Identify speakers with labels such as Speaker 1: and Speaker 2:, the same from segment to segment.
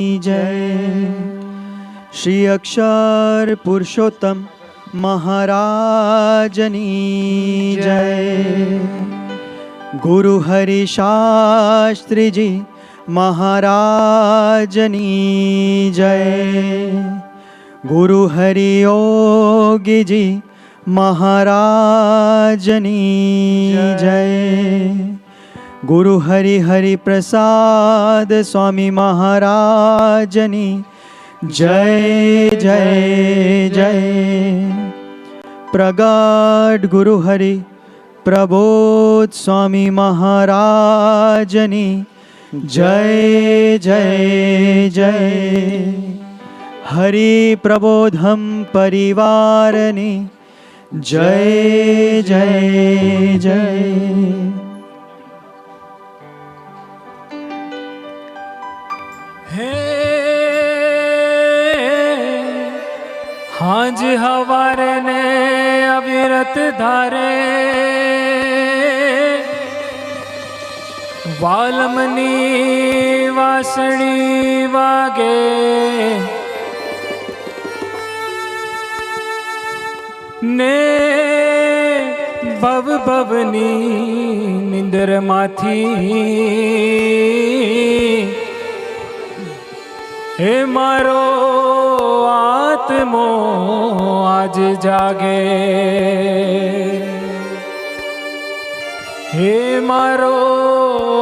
Speaker 1: जय। श्री अक्षर पुरुषोत्तम महाराजनी जय। गुरु हरि शास्त्री जी महाराजनी जय। गुरु हरि योगी जी महाराजनी जय। गुरु हरि हरि प्रसाद स्वामी महाराजनी जय जय जय। प्रगट गुरु हरि प्रबोध स्वामी महाराजनी जय जय जय। हरि प्रबोधम परिवारनी जय जय जय।
Speaker 2: हांज हवारे ने अविरत धारे वालमनी वासणी वागे ने भव भवनी निंदर माथी हे मारो आत्मो आज जागे। हे मारो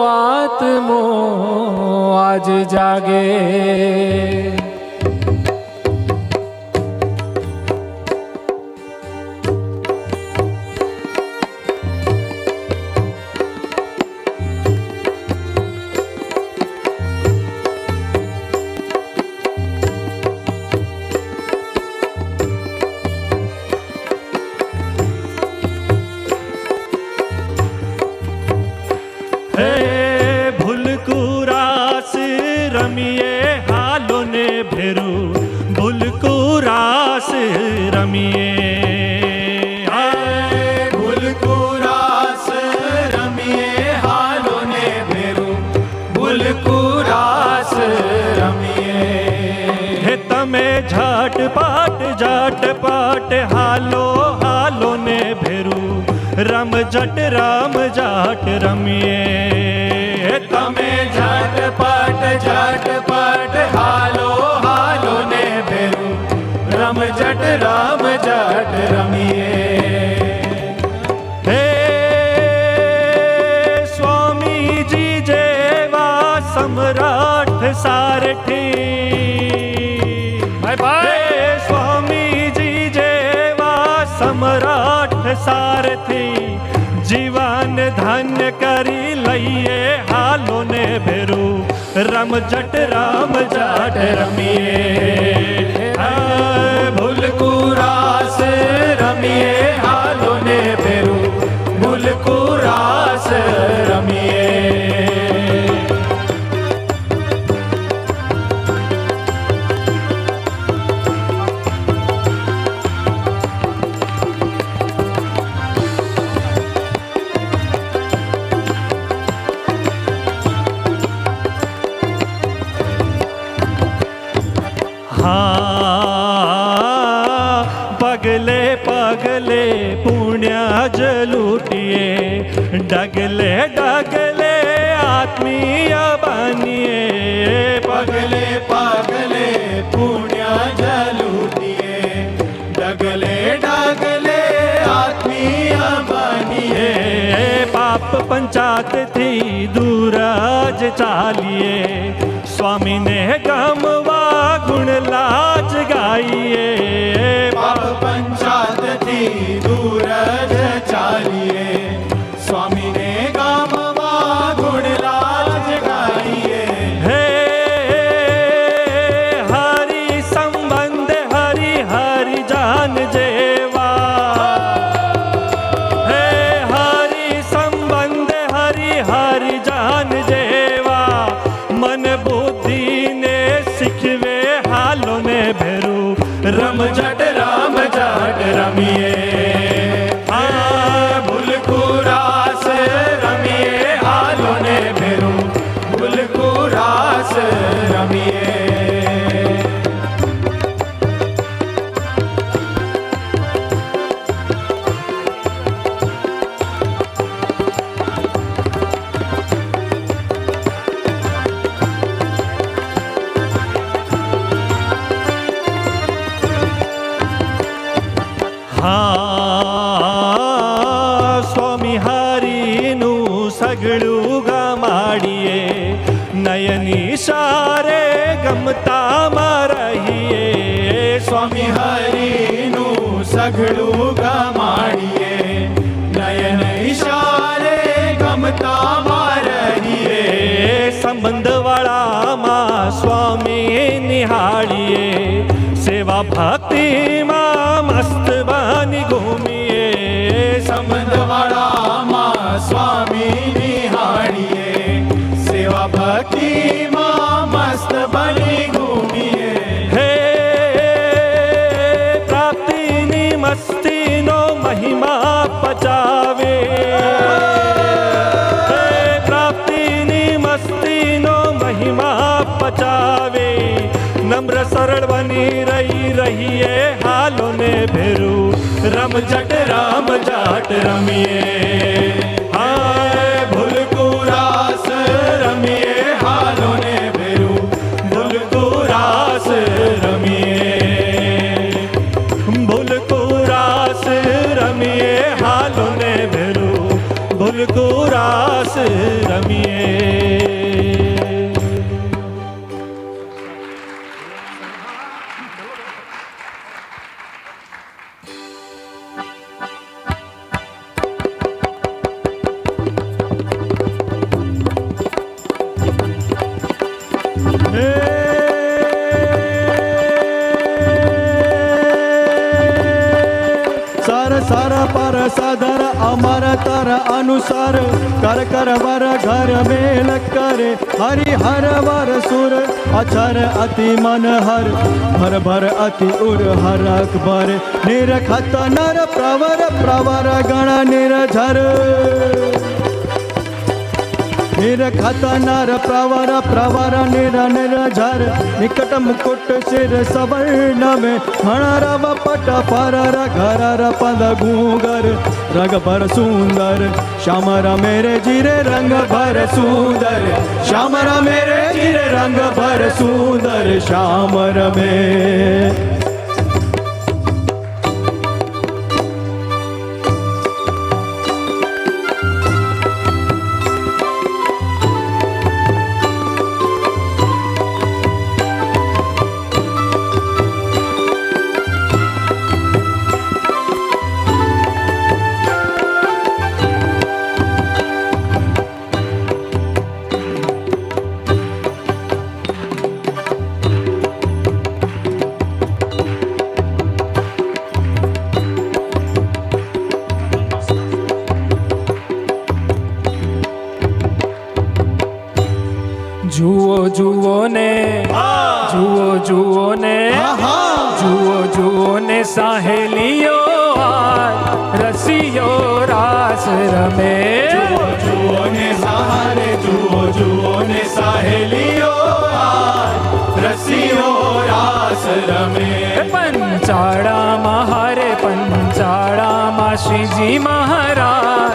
Speaker 2: आत्मो आज जागे।
Speaker 3: रमिए हालों ने भेरू भूलकू रास रमिए।
Speaker 4: भूलकू रास रमिए हालों ने भेरू भूलकू रास रमिए।
Speaker 3: हे तमे झाट पाट हालो हालो ने भेरू रम जट रमिए।
Speaker 4: तमे झट पाट हालो हालो ने भेरू रम जट रमिए।
Speaker 3: हे स्वामी जी जेवा सम्राट सारथी। हे स्वामी जी जेवा सम्राट सारथी जीवन धन्य करी लइए हालो ने भेरू रम जट रमिए।
Speaker 4: भूलकू रास रमिए हालो ने भेरू भूलकू रास रमिए।
Speaker 3: पगले पगले पुण्य जलूटिए डगले डगले आत्मीय बनिए।
Speaker 4: पगले पगले पुण्य जलूटिए डगले डगले आत्मीय बनिए।
Speaker 3: पाप पंचात थी दूरज चालिए स्वामी ने गमवा गुण लाज गाइए।
Speaker 4: पाप पंचात थी दूरज चालिए स्वामी ने गमवा गुण लाज गाइए।
Speaker 3: हे हरि संबंध हरि हरि जान जेवा। हे हरि संबंध हरि हरि जान जेवा मन बुद्धि ने सिखवे हालों ने भेरू रम जट रमिए।
Speaker 4: भूलकू रास रमिए हालों ने भेरू भूलकू रास रमिए।
Speaker 3: ઈશારે ગમતામાં રહીએ.
Speaker 4: સ્વામી હરિનું સઘળું ગમાડીએ, નયન ઈશારે ગમતામાં રહીએ.
Speaker 3: સંબંધવાળામાં સ્વામી નિહાળીએ, સેવા ભક્તિમાં મસ્ત બની ઘૂમીએ.
Speaker 4: સંબંધવાળામાં સ્વામી નિહાળીએ, સેવા ભક્તિમાં મસ્ત બની ઘૂમીએ.
Speaker 3: હે પ્રાપ્તિની મસ્તીનો મહિમા પચાવે. હે પ્રાપ્તિની મસ્તીનો મહિમા પચાવે. નમ્ર સરળ બની રહીએ હાલોને ભેરું. રમઝટ રામજાટ રમીએ,
Speaker 4: હાય ભૂલકું રાસ રમીએ, હાલોને ભેરું ભૂલકું રાસ રમીએ.
Speaker 3: ભૂલકું રાસ રમીએ હાલોને ભેરું. ભૂલકું રાસ રમીએ.
Speaker 1: સર સર પર સદર અમર તર અનુસાર કર કર વર ઘર મેલ કરે. હરિહર વર સુર અક્ષર અતિ મનહર ભર ભર અતિ ઉર હર અકબર. નિરખત નર પ્રવર પ્રવર ગણ નિરઝર. નિરખત નર પ્રવર પ્રવર નિર નિરઝર. નિકટ મુકુટ શિર સવર્ણ में हणरव पट पर रघर पद गूगर. रंग भर सुंदर श्यामर मेरे जीरे रंग भर सुंदर. श्यामर मेरे जीरे रंग भर सुंदर. श्यामर में
Speaker 2: જુઓ જુઓ ને, જુઓ જુઓ ને, જુઓ જુઓ ને સાહેલીઓ રસીઓ રાસ રમે.
Speaker 4: જુઓ જુઓ ને સહારે, જુઓ જુઓ ને સહેલીઓ રસીઓ રાસ રમે.
Speaker 2: પંચાળામાં હારે પંચાળામાં શ્રીજી મહારાજ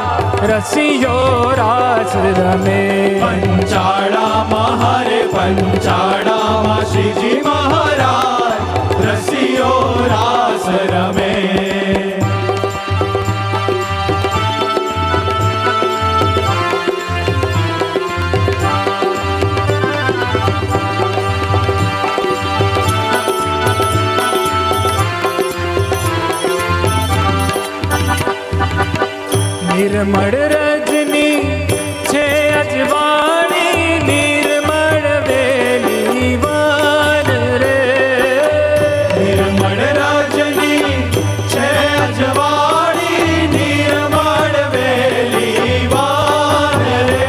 Speaker 2: રસીઓ રાસ રમે.
Speaker 4: પંચાળામાં હરે પંચાળામાં શ્રીજી મહારાજ રસીઓ રાસ રમે.
Speaker 2: નિર્મળ રજની છે અજવાણી, નિર્મળ વેલી વાન રે.
Speaker 4: નિર્મળ રજની છે અજવાળી, નિર્મળ વેલી વાન રે.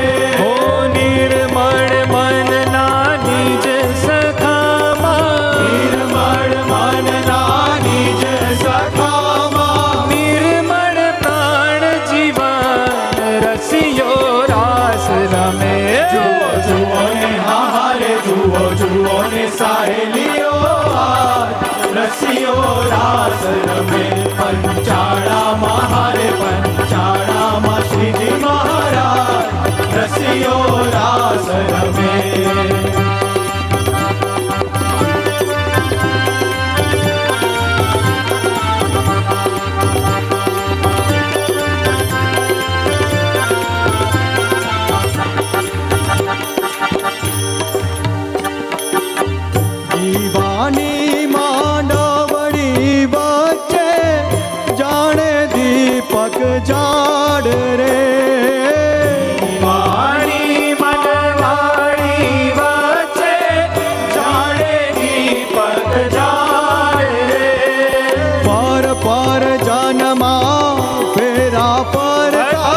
Speaker 2: ઓ નિર્મળ મનના નિજ સખામાં,
Speaker 4: નિર્મળ મનના નિજ સખામાં.
Speaker 2: નિર્મળ પ્રાણ જીવન રસિયો રાસ રમે.
Speaker 4: જુઓ જુઓ ને હારે, જુઓ જુઓ ને સાહેલીઓ રસીઓ રાસ રમે. પંચાળામાં હારે પંચાળામાં શ્રીજી મહારાજ રસીઓ રાસ રમે.
Speaker 1: जाड़ रे
Speaker 2: वाणी मनवाणी वचे जाड़े दीपक जाड़ रे
Speaker 1: पार पार जनमा फेरा परता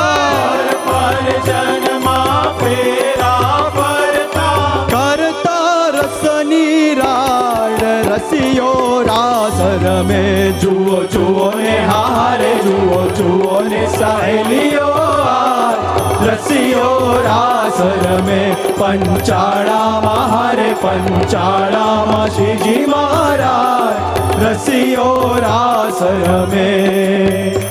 Speaker 2: पर जन्मा फेरा परता
Speaker 1: करता रसनी राड रसियो रास में जुओ जुओ ने हारे जुओ जुओ ने सहेलियो रसियो रास में पंचाड़ा महारे पंचाड़ा श्रीजी महाराज रसियो रास में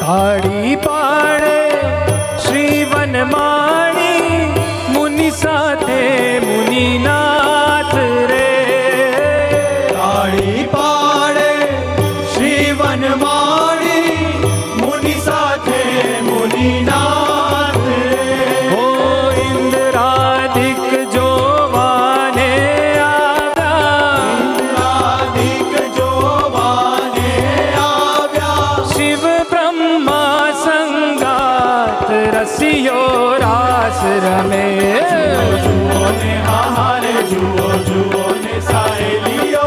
Speaker 2: ताड़ी पाड़े श्री वनमाणी मुनि साथे मुनिनाथ रे
Speaker 1: ताड़ी पाड़े श्री वनमाणी मुनि साथे मुनिनाथ रे
Speaker 2: ओ इंद्रादिक जो वाने आगा
Speaker 1: इंद्रादिक जो वाने आव्या
Speaker 2: शिव ब्रह्मा संगात रसियो रास रमे
Speaker 1: जुओ ने हारे जुओ जुओ ने सहेलियो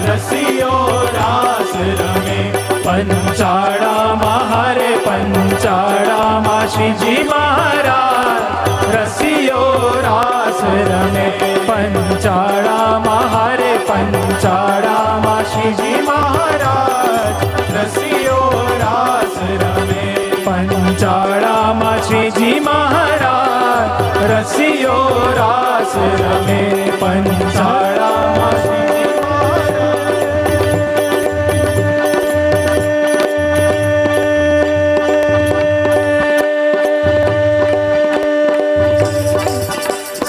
Speaker 1: रसियो रास रमे
Speaker 2: पंचाड़ा महारे पंचाड़ा मा श्रीजी महाराज रसियो रास रमे पंचाड़ा महारे पंचाड़ा मा श्रीजी महाराज
Speaker 1: रसियो रास रमे
Speaker 2: पंचाड़ा मा श्रीजी महाराज रसियो रास रमे पंचाड़ा मा श्रीजी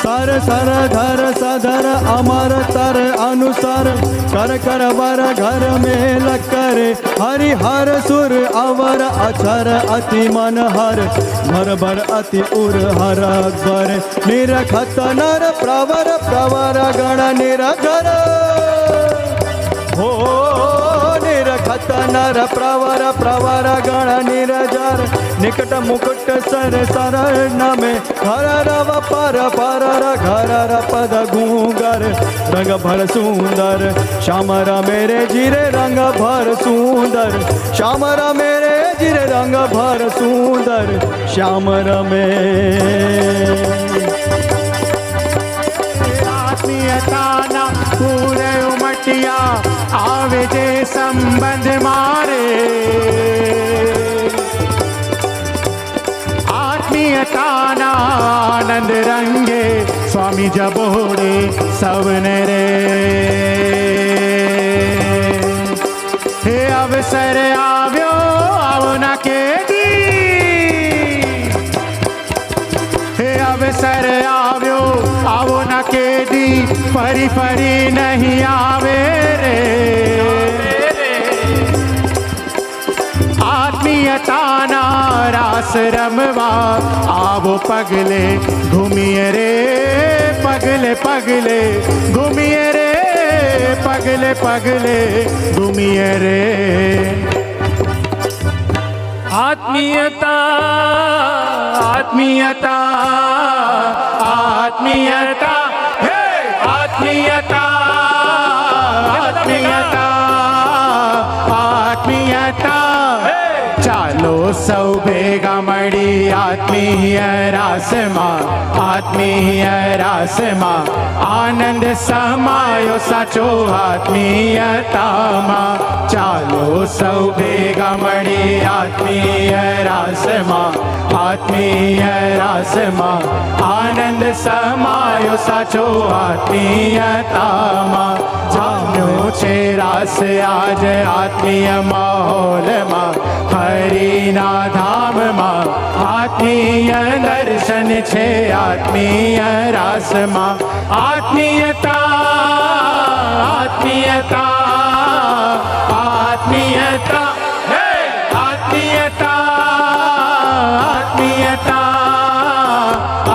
Speaker 1: सर सर धर सधर अमर तर अनुसार कर कर वर घर में लकर हरि हर सुर अवर अक्षर अति मन हर भर भर अति उर हर अकबर निरखत नर प्रवर प्रवर गण निरखर हो निरखत नर प्रवर प्रवर गण निरजर निकट मुकुट सर शरण में घर रव पर घर र पद गूंगर रंग भर सुंदर श्यामर मेरे जिरे रंग भर सुंदर श्यामर मेरे जिरे रंग भर सुंदर श्यामर में
Speaker 2: आत्मीयताना पूरे उमटिया आवे जे संबंध मारे आत्मीयताना आनंद रंगे स्वामी जबोड़े सवन रे हे अवसर आव्यो आवना के दी हे अवसर आव्यो आवो न के दी फरी फरी नहीं आवे रे आत्मीयताना रास रमवा आवो पगले घूमिए रे पगले पगले घूमिए रे पगले पगले घूमिए रे आत्मीयता आत्मीयता आत्मीयता हे आत्मीयता आत्मीयता आत्मीयता चालो सौ बेगा मड़ी आ આત્મીય રાસમાં, આત્મીય રાસમાં આનંદ સમાયો સાચો આત્મીયતામાં. ચાલો સૌ ભેગા મળી આત્મીય રાસમાં, આત્મીય રાસમાં આનંદ સમાયો સાચો આત્મીયતામાં. જામ્યો છે રાસ આજ આત્મીય માહોલમાં, હરિના ધામમાં આત્મીય દર્શન છે આત્મીય રાસમાં. આત્મીયતા આત્મીયતા આત્મીયતા હે આત્મીયતા આત્મીયતા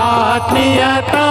Speaker 2: આત્મીયતા.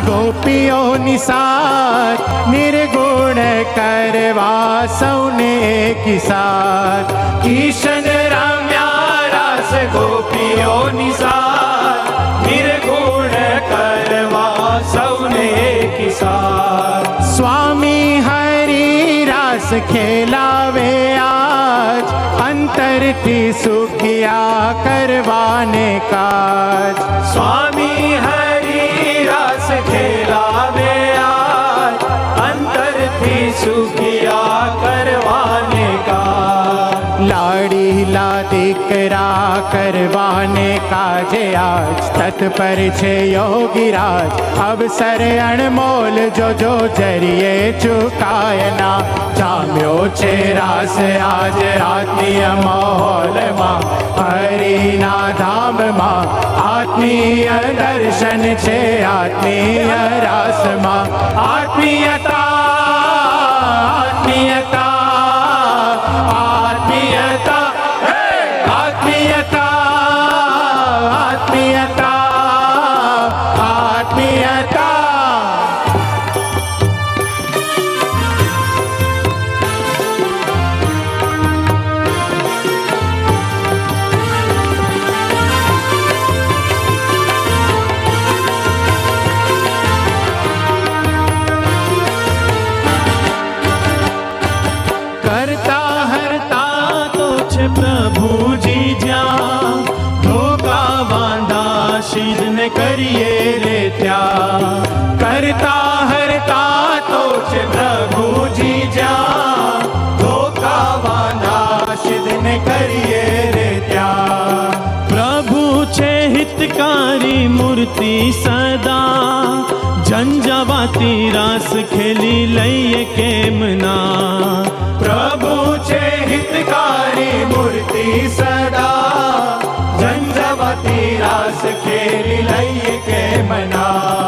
Speaker 2: ગોપીઓની સાથ નિર્ગુણ કરવા સૌને એકી સાથ. કિશન રમ્યા રાસ ગોપીઓની સાથ નિર્ગુણ કરવા સૌને એકી સાથ. સ્વામી હરિ રાસ ખેલાવે આજ અંતરથી સુખિયા કરવાને કાજ. સ્વામી રાસ ખેલાવે આજ અંતરથી સુખિયા કરવાને કા. લાડીલા દીકરા કરવાને કાજે આજ તત્પર છે યોગીરાજ. અવસર અણમોલ જો જરીએ ચુકાયના. જામ્યો છે રાસ આજ આત્મીય માહોલમાં, હરિના ધામમાં આત્મીય દર્શન છે આત્મીય રાસમાં. આત્મીયતા આત્મીયતા આત્મીયતા હે આત્મીયતા આત્મીયતા આત્મીયતા. પ્રભુજી જ્યાં ધોકા વાંધા શીદને કરીએ રે ત્યાં. કરતા હરતા તો છે પ્રભુજી જ્યાં ધોકા વાંધા શીદને કરીએ રે ત્યાં.
Speaker 3: પ્રભુ છે હિતકારી મૂર્તિ સદા, ઝંઝાવાતી રાસ ખેલી લઈએ કેમ ના.
Speaker 2: પ્રભુ છે હિતકારી મૂર્તિ સદા, ઝંઝાવાતી રાસ ખેલી લઈએ કેમ ના.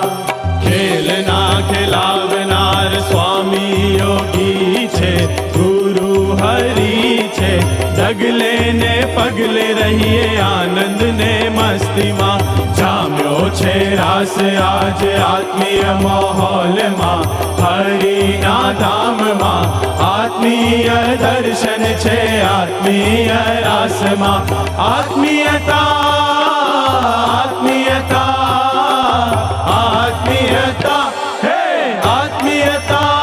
Speaker 3: ખેલના ખેલાવનાર સ્વામી યોગી છે, ગુરુ હરી છે. ડગલે ને પગલે રહીએ આનંદ ને મસ્તીમાં. જામ્યો છે રાસ આજ આત્મીય માહોલમાં, હરિના ધામમાં આત્મીય દર્શન છે આત્મીય રાસમાં. આત્મીયતા આત્મીયતા આત્મીયતા હે આત્મીયતા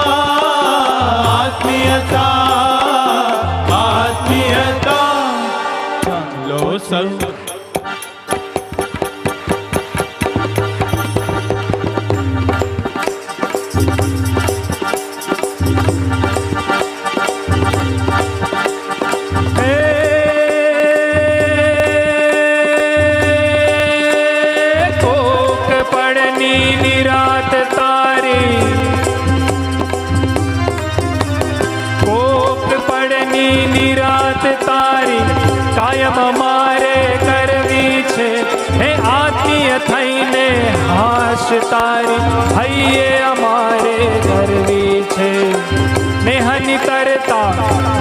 Speaker 3: આત્મીયતા આત્મીયતા. ચાલો સૌ કાયમ અમારે કરવી છે હે આત્મીય થઈને હાશ તારી હૈયે અમારે કરવી છે. મેહની કરતા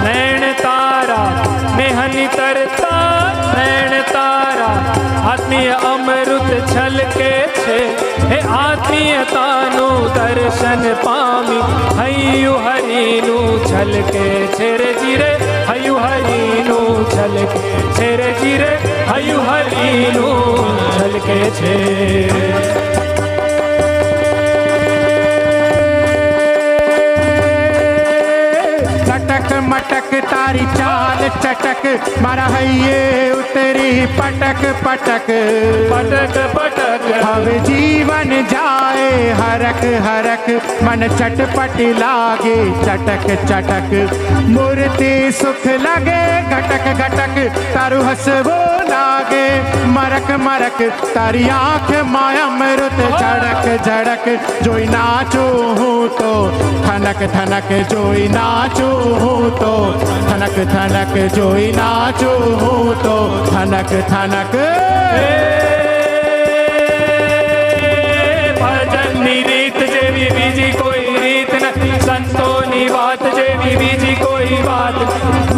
Speaker 3: નૈણ તારા, મેહની કરતા નૈણ તારા આત્મીય અમૃત છલકે છે, હે આત્મીયતાનું દર્શન પામી હૈયું હરીનું છલકે છે રે જીરે, હૈયું હરીનું છલકે છે રે જીરે, હૈયું હરીનું છલકે છે.
Speaker 2: लटक मटक तारी चाल चटक, मारा हइये उतरी पटक पटक
Speaker 3: પટક પટક
Speaker 2: હવે જીવન જાય હરક હરક, મન ચટપટ લાગે ચટક ચટક, મૂર્તિ સુખ લાગે ઘટક ઘટક, તારું હસવું લાગે મરક મરક, તારી આંખમાં અમૃત ઝડક ઝડક, જોઈ નાચું હું તો થનક થનક, જોઈ નાચું હું તો થનક થનક, જોઈ નાચું હું તો થનક થનક.
Speaker 3: ભજનની રીત જેવી બીજી કોઈ રીત નથી, સંતોની વાત જેવી બીજી કોઈ વાત,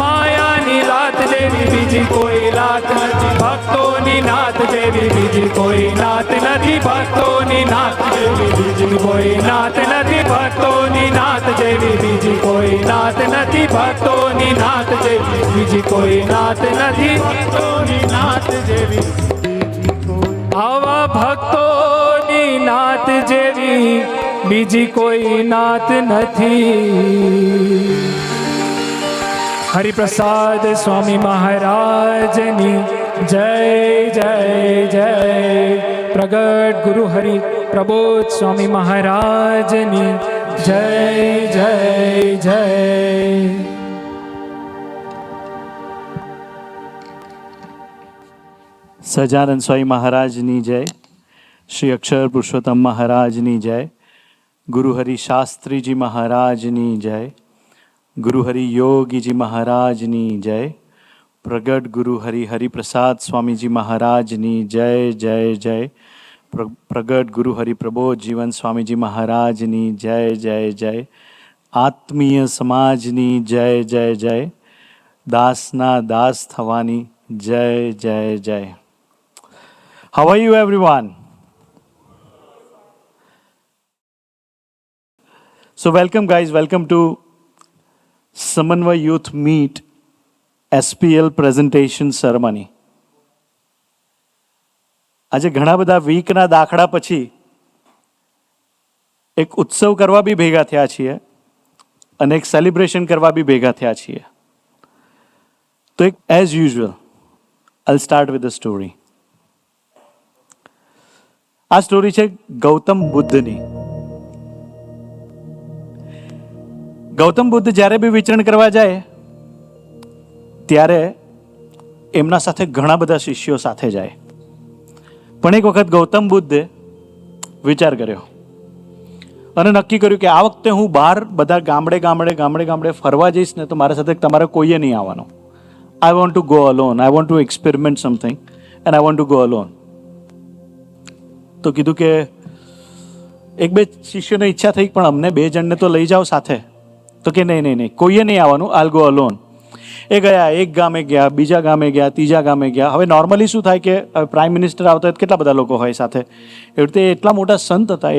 Speaker 3: માયાની લાત જેવી બીજી કોઈ લાત નથી, ભક્તોની નાત જેવી બીજી કોઈ નાત નથી, ભક્તોની નાત જેવી બીજી કોઈ નાત નથી, ભક્તોની નાત જેવી બીજી કોઈ નાત નથી, ભક્તોની નાત જેવી બીજી કોઈ નાત નથી, ભક્તોની નાત જેવી આવા ભક્તોની નાત જેવી બીજી કોઈ નાત નથી. હરિપ્રસાદ સ્વામી મહારાજની જય જય જય. પ્રગટ ગુરુ હરિ પ્રબોધ સ્વામી મહારાજની જય જય જય.
Speaker 1: સહજાનંદ સ્વામી મહારાજની જય. શ્રી અક્ષર પુરુષોત્તમ મહારાજની જય. ગુરુહરિ શાસ્ત્રીજી મહારાજની જય. ગુરુહરિ યોગીજી મહારાજની જય. પ્રગટ ગુરુહરિ હરિપ્રસાદ સ્વામીજી મહારાજની જય જય જય. પ્રગટ ગુરુહરિ પ્રબોધ જીવન સ્વામીજી મહારાજની જય જય જય. આત્મીય સમાજની જય જય જય. દાસના દાસ થવાની જય જય જય. How are you everyone? So welcome guys, welcome to Samanvay Youth Meet SPL presentation ceremony. આજે ઘણા બધા વીકના દાખલા પછી એક ઉત્સવ કરવા બી ભેગા થયા છીએ અને એક સેલિબ્રેશન કરવા બી ભેગા થયા છીએ. તો એક as usual I'll start with a story. આ સ્ટોરી છે ગૌતમ બુદ્ધની. ગૌતમ બુદ્ધ જ્યારે બી વિચરણ કરવા જાય ત્યારે એમના સાથે ઘણા બધા શિષ્યો સાથે જાય. પણ એક વખત ગૌતમ બુદ્ધે વિચાર કર્યો અને નક્કી કર્યું કે આ વખતે હું બહાર બધા ગામડે ફરવા જઈશ ને તો મારા સાથે તમારે કોઈએ નહીં આવવાનું. I want to go alone. I want to experiment something and I want to go alone. તો કીધું કે એક બે શિષ્યોને ઈચ્છા થઈ પણ અમને બે જણને તો લઈ જાઓ સાથે. તો કે નહીં કોઈએ નહીં આવવાનું, I'll go alone. એ ગયા, એક ગામે ગયા, બીજા ગામે ગયા, ત્રીજા ગામે ગયા. હવે નોર્મલી શું થાય કે પ્રાઇમ મિનિસ્ટર આવતા હોય કેટલા બધા લોકો હોય સાથે. એવી રીતે એટલા મોટા સંત હતા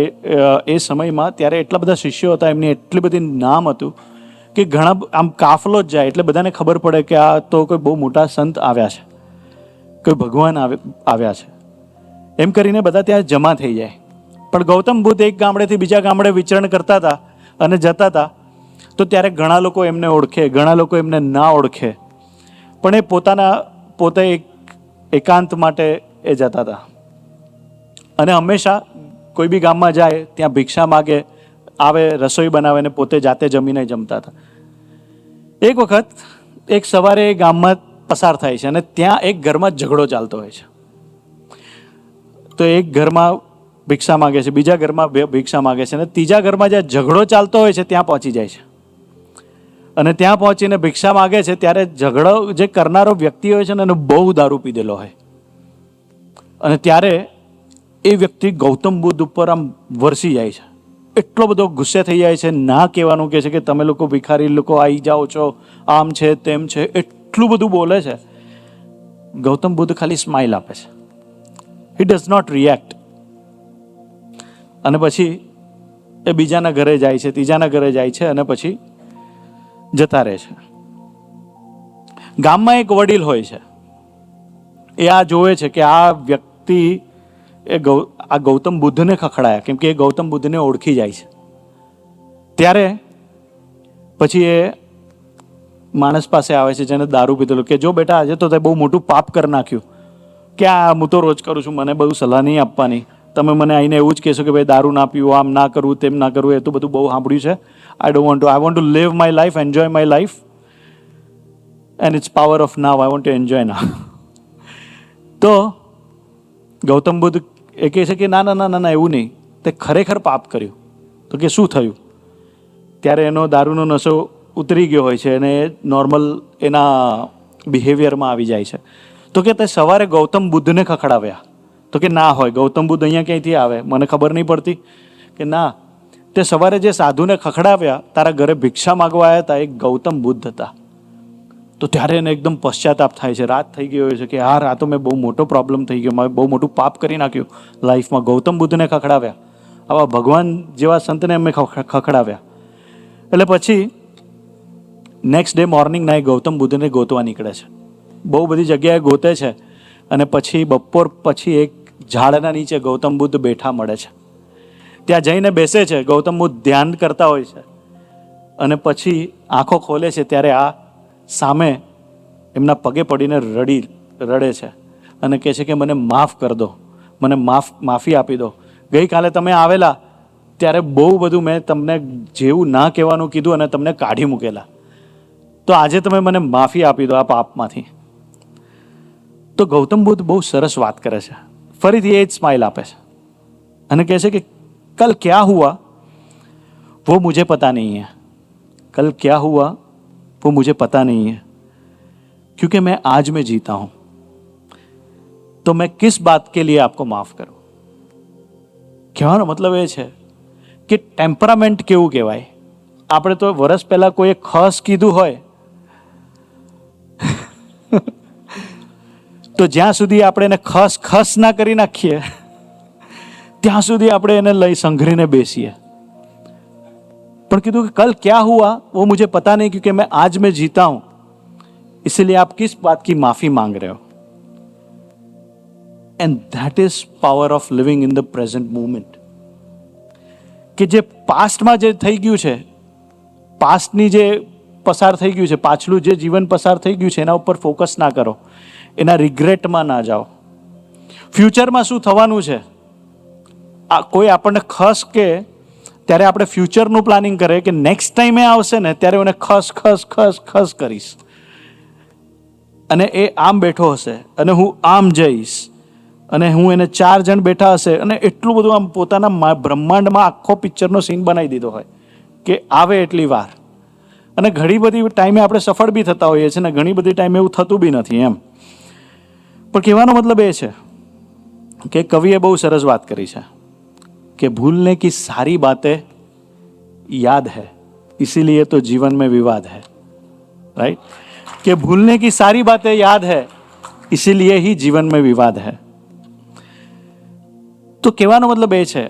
Speaker 1: એ સમયમાં, ત્યારે એટલા બધા શિષ્યો હતા, એમની એટલી બધી નામ હતું કે ઘણા આમ કાફલો જ જાય એટલે બધાને ખબર પડે કે આ તો કોઈ બહુ મોટા સંત આવ્યા છે, કોઈ ભગવાન આવ્યા છે. એમ કરીને બધા ત્યાં જમા થઈ જાય. પણ ગૌતમ બુદ્ધ એક ગામડેથી બીજા ગામડે વિચરણ કરતા હતા અને જતા હતા તો ત્યારે ઘણા લોકો એમને ઓળખે, ઘણા લોકો એમને ના ઓળખે. પણ એ પોતે એકાંત માટે એ જતા હતા અને હંમેશા કોઈ બી ગામમાં જાય ત્યાં ભિક્ષા માગે, આવે, રસોઈ બનાવે ને પોતે જાતે જમીને જમતા હતા. એક વખત એક સવારે એ ગામમાં પસાર થાય છે અને ત્યાં એક ઘરમાં ઝઘડો ચાલતો હોય છે. તો એક ઘરમાં ભિક્ષા માગે છે, બીજા ઘરમાં ભિક્ષા માગે છે અને ત્રીજા ઘરમાં જ્યાં ઝઘડો ચાલતો હોય છે ત્યાં પહોંચી જાય છે. અને ત્યાં પહોંચીને ભિક્ષા માગે છે ત્યારે ઝઘડો જે કરનારો વ્યક્તિ હોય છે ને એને બહુ દારૂ પીધેલો હોય. અને ત્યારે એ વ્યક્તિ ગૌતમ બુદ્ધ ઉપર આમ વરસી જાય છે. એટલો બધો ગુસ્સે થઈ જાય છે, ના કહેવાનું કહે છે કે તમે લોકો ભિખારી લોકો આવી જાઓ છો, આમ છે તેમ છે, એટલું બધું બોલે છે. ગૌતમ બુદ્ધ ખાલી સ્માઇલ આપે છે
Speaker 5: હી ડઝ નોટ રિએક્ટ. અને પછી એ બીજાના ઘરે જાય છે, ત્રીજાના ઘરે જાય છે અને પછી જતા રહે છે. ગામમાં એક વડીલ હોય છે, એ આ જોવે છે કે આ વ્યક્તિ આ ગૌતમ બુદ્ધને ખખડાયા, કેમ કે એ ગૌતમ બુદ્ધને ઓળખી જાય છે. ત્યારે પછી એ માણસ પાસે આવે છે જેને દારૂ પીધેલું, કે જો બેટા આજે તો તે બહુ મોટું પાપ કરી નાખ્યું, કે આ હું તો રોજ કરું છું, મને બહુ સલાહ નહીં આપવાની, તમે મને આવીને એવું જ કહેશો કે ભાઈ દારૂ ના પીવું, આમ ના કરવું, તેમ ના કરવું, એ તો બધું બહુ સાંભળ્યું છે. I want to live my life, enjoy my life, and it's power of now, I want to enjoy now. તો ગૌતમ બુદ્ધ એ કહે છે કે ના ના ના ના ના, એવું નહીં, તે ખરેખર પાપ કર્યું. તો કે શું થયું? ત્યારે એનો દારૂનો નશો ઉતરી ગયો હોય છે અને નોર્મલ એના બિહેવિયરમાં આવી જાય છે. તો કે તે સવારે ગૌતમ બુદ્ધને ખખડાવ્યા. તો કે ના હોય, ગૌતમ બુદ્ધ અહીંયા ક્યાંયથી આવે, મને ખબર નહીં પડતી. કે ના, તે સવારે જે સાધુને ખખડાવ્યા, તારા ઘરે ભિક્ષા માગવા આવ્યા હતા, એ ગૌતમ બુદ્ધ હતા. તો ત્યારે એને એકદમ પશ્ચાતાપ થાય છે, રાત થઈ ગયો હોય છે કે યાર આ તો મેં બહુ મોટો પ્રોબ્લેમ થઈ ગયો, મેં બહુ મોટું પાપ કરી નાખ્યું લાઈફમાં. ગૌતમ બુદ્ધને ખખડાવ્યા, આવા ભગવાન જેવા સંતને અમે ખખડાવ્યા. એટલે પછી નેક્સ્ટ ડે મોર્નિંગના એ ગૌતમ બુદ્ધને ગોતવા નીકળે છે. બહુ બધી જગ્યાએ ગોતે છે અને પછી બપોર પછી એક ઝાડના નીચે ગૌતમ બુદ્ધ બેઠા મળે છે. ત્યાં જઈને બેસે છે. ગૌતમ બુદ્ધ ધ્યાન કરતા હોય છે અને પછી આંખો ખોલે છે ત્યારે આ સામે એમના પગે પડીને રડે છે અને કહે છે કે મને માફ કર દો, મને માફી આપી દો. ગઈકાલે તમે આવેલા ત્યારે બહુ બધું મેં તમને જેવું ના કહેવાનું કીધું અને તમને કાઢી મૂકેલા, તો આજે તમે મને માફી આપી દો આ પાપમાંથી. તો ગૌતમ બુદ્ધ બહુ સરસ વાત કરે છે. ફરીથી એ જ સ્માઇલ આપે છે અને કહે છે કે કલ ક્યા હુઆ वो मुझे पता नहीं है, कल क्या हुआ वो मुझे पता नहीं है, क्योंकि मैं आज में जीता हूं, तो मैं किस बात के लिए आपको माफ करूं. કહેવાનો મતલબ એ છે કે ટેમ્પરામેન્ટ કેવું કહેવાય. આપણે તો વર્ષ પહેલા કોઈ ખસ કીધું હોય તો જ્યાં સુધી આપણે એને ખસ ના કરી નાખીએ ત્યાં સુધી આપણે એને લઈ સંઘરીને બેસીએ. પણ કીધું કે કલ ક્યા હુઆ वो मुझे पता नहीं, क्योंकि मैं आज में जीता हूं, इसलिए आप किस बात की माफी मांग रहे हो. And that is power of living in the present moment. કે જે પાસ્ટમાં જે થઈ ગયું છે, પાસ્ટની જે પસાર થઈ ગયું છે, પાછલું જે જીવન પસાર થઈ ગયું છે એના ઉપર ફોકસ ના કરો, એના રિગ્રેટમાં ના જાઓ. ફ્યુચરમાં શું થવાનું છે, આ કોઈ આપણને ખસ કે ત્યારે આપણે ફ્યુચરનું પ્લાનિંગ કરે કે નેક્સ્ટ ટાઈમ એ આવશે ને ત્યારે એને ખસ કરીશ અને એ આમ બેઠો હશે અને હું આમ જઈશ અને હું એને 4 જણ બેઠા હશે અને એટલું બધું આમ પોતાના બ્રહ્માંડમાં આખો પિક્ચરનો સીન બનાવી દીધો હોય કે આવે એટલી વાર. અને ઘણી બધી ટાઈમે આપણે સફળ બી થતા હોઈએ છીએ ને ઘણી બધી ટાઈમે એવું થતું બી નથી એમ. પણ કહેવાનો મતલબ એ છે કે કવિએ બહુ સરસ વાત કરી છે कि भूलने की सारी बातें याद है, इसीलिए तो जीवन में विवाद है. राइट? कि भूलने की सारी बातें याद है, इसीलिए ही जीवन में विवाद है. તો કહેવાનો મતલબ એ છે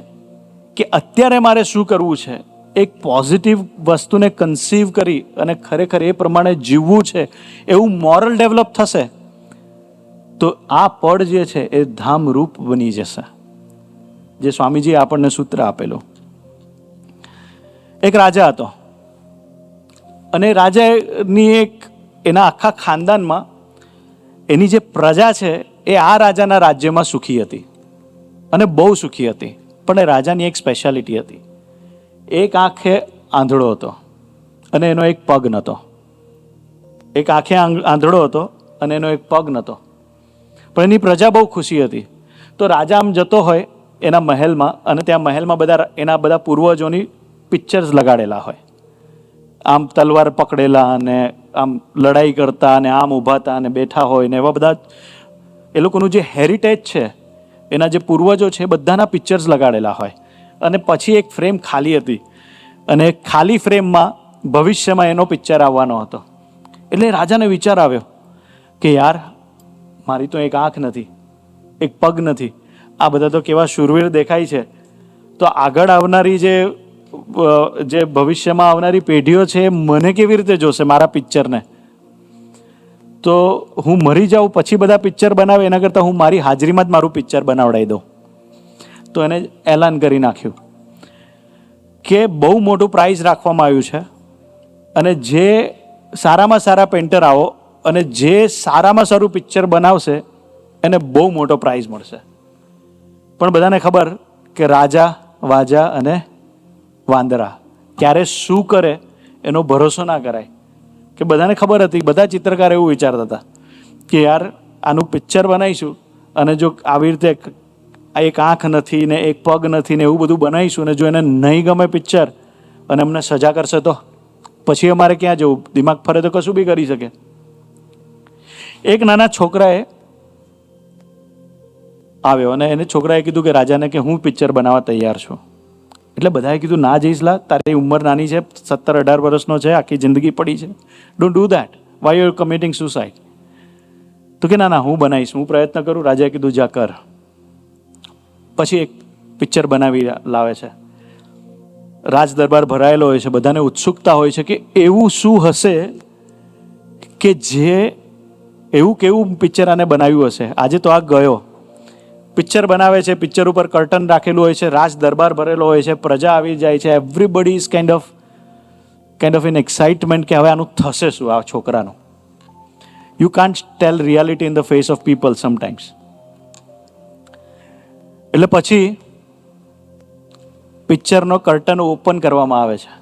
Speaker 5: કે અત્યારે મારે શું કરવું છે, એક પોઝિટિવ વસ્તુને કન્સીવ કરી અને ખરેખર એ પ્રમાણે જીવવું છે એવું મોરલ ડેવલપ થશે તો આ પળ જે છે એ ધામરૂપ બની જશે. જે સ્વામીજીએ આપણને સૂત્ર આપેલું. એક રાજા હતો અને રાજાની એના આખા ખાનદાનમાં એની જે પ્રજા છે એ આ રાજાના રાજ્યમાં સુખી હતી અને બહુ સુખી હતી. પણ એ રાજાની એક સ્પેશિયાલિટી હતી, એક આંખે આંધળો હતો અને એનો એક પગ નહોતો. એક આંખે આંધળો હતો અને એનો એક પગ નહોતો, પણ એની પ્રજા બહુ ખુશી હતી. તો રાજા આમ જતો હોય એના મહેલમાં અને ત્યાં મહેલમાં એના બધા પૂર્વજોની પિક્ચર્સ લગાડેલા હોય, આમ તલવાર પકડેલા અને આમ લડાઈ કરતા અને આમ ઊભા હતા અને બેઠા હોય ને એવા બધા એ લોકોનું જે હેરિટેજ છે, એના જે પૂર્વજો છે બધાના પિક્ચર્સ લગાડેલા હોય. અને પછી એક ફ્રેમ ખાલી હતી અને ખાલી ફ્રેમમાં ભવિષ્યમાં એનો પિક્ચર આવવાનો હતો. એટલે રાજાને વિચાર આવ્યો કે યાર મારી તો એક આંખ નથી, એક પગ નથી આ બધા તો કેવા શૂરવીર દેખાય છે, તો આગળ આવનારી જે ભવિષ્યમાં આવનારી પેઢીઓ છે એ મને કેવી રીતે જોશે મારા પિક્ચરને? તો હું મરી જાઉં પછી બધા પિક્ચર બનાવે એના કરતાં હું મારી હાજરીમાં જ મારું પિક્ચર બનાવડાવી દઉં. તો એને એલાન કરી નાખ્યું કે બહુ મોટું પ્રાઇઝ રાખવામાં આવ્યું છે અને જે સારામાં સારા પેન્ટર આવો અને જે સારામાં સારું પિક્ચર બનાવશે એને બહુ મોટો પ્રાઇઝ મળશે. પણ બધાને ખબર કે રાજા વાજા અને વાંદરા ક્યારે શું કરે એનો ભરોસો ના કરાય. કે બધાને ખબર હતી, બધા ચિત્રકાર એવું વિચારતા હતા કે યાર આનું પિક્ચર બનાવીશું અને જો આવી રીતે એક આંખ નથી ને એક પગ નથી ને એવું બધું બનાવીશું ને જો એને નહીં ગમે પિક્ચર અને અમને સજા કરશે તો પછી અમારે ક્યાં જવું? દિમાગ ફરે તો કશું બી કરી શકે. એક નાના છોકરાએ આવ્યો અને એને છોકરાએ કીધું કે રાજાને કે હું પિક્ચર બનાવવા તૈયાર છું. એટલે બધાએ કીધું ના જઈશ લા, તારી ઉંમર નાની છે, 17-18 વર્ષનો છે, આખી જિંદગી પડી છે, don't do that, why you are committing suicide. તો કે ના ના હું બનાવીશ, હું પ્રયત્ન કરું. રાજાએ કીધું જા કર. પછી એક પિક્ચર બનાવી લાવે છે. રાજ દરબાર ભરાયેલો હોય છે, બધાને ઉત્સુકતા હોય છે કે એવું શું હશે કે જે એવું કેવું પિક્ચર આને બનાવ્યું હશે. આજે તો આ ગયો પિક્ચર બનાવે છે, પિક્ચર ઉપર કર્ટન રાખેલું હોય છે, રાજ દરબાર ભરેલો હોય છે, પ્રજા આવી જાય છે, everybody is kind of in excitement કે હવે આનું થશે શું આ છોકરાનું. You can't tell reality in the face of people sometimes. એટલે પછી પિક્ચરનો કર્ટન ઓપન કરવામાં આવે છે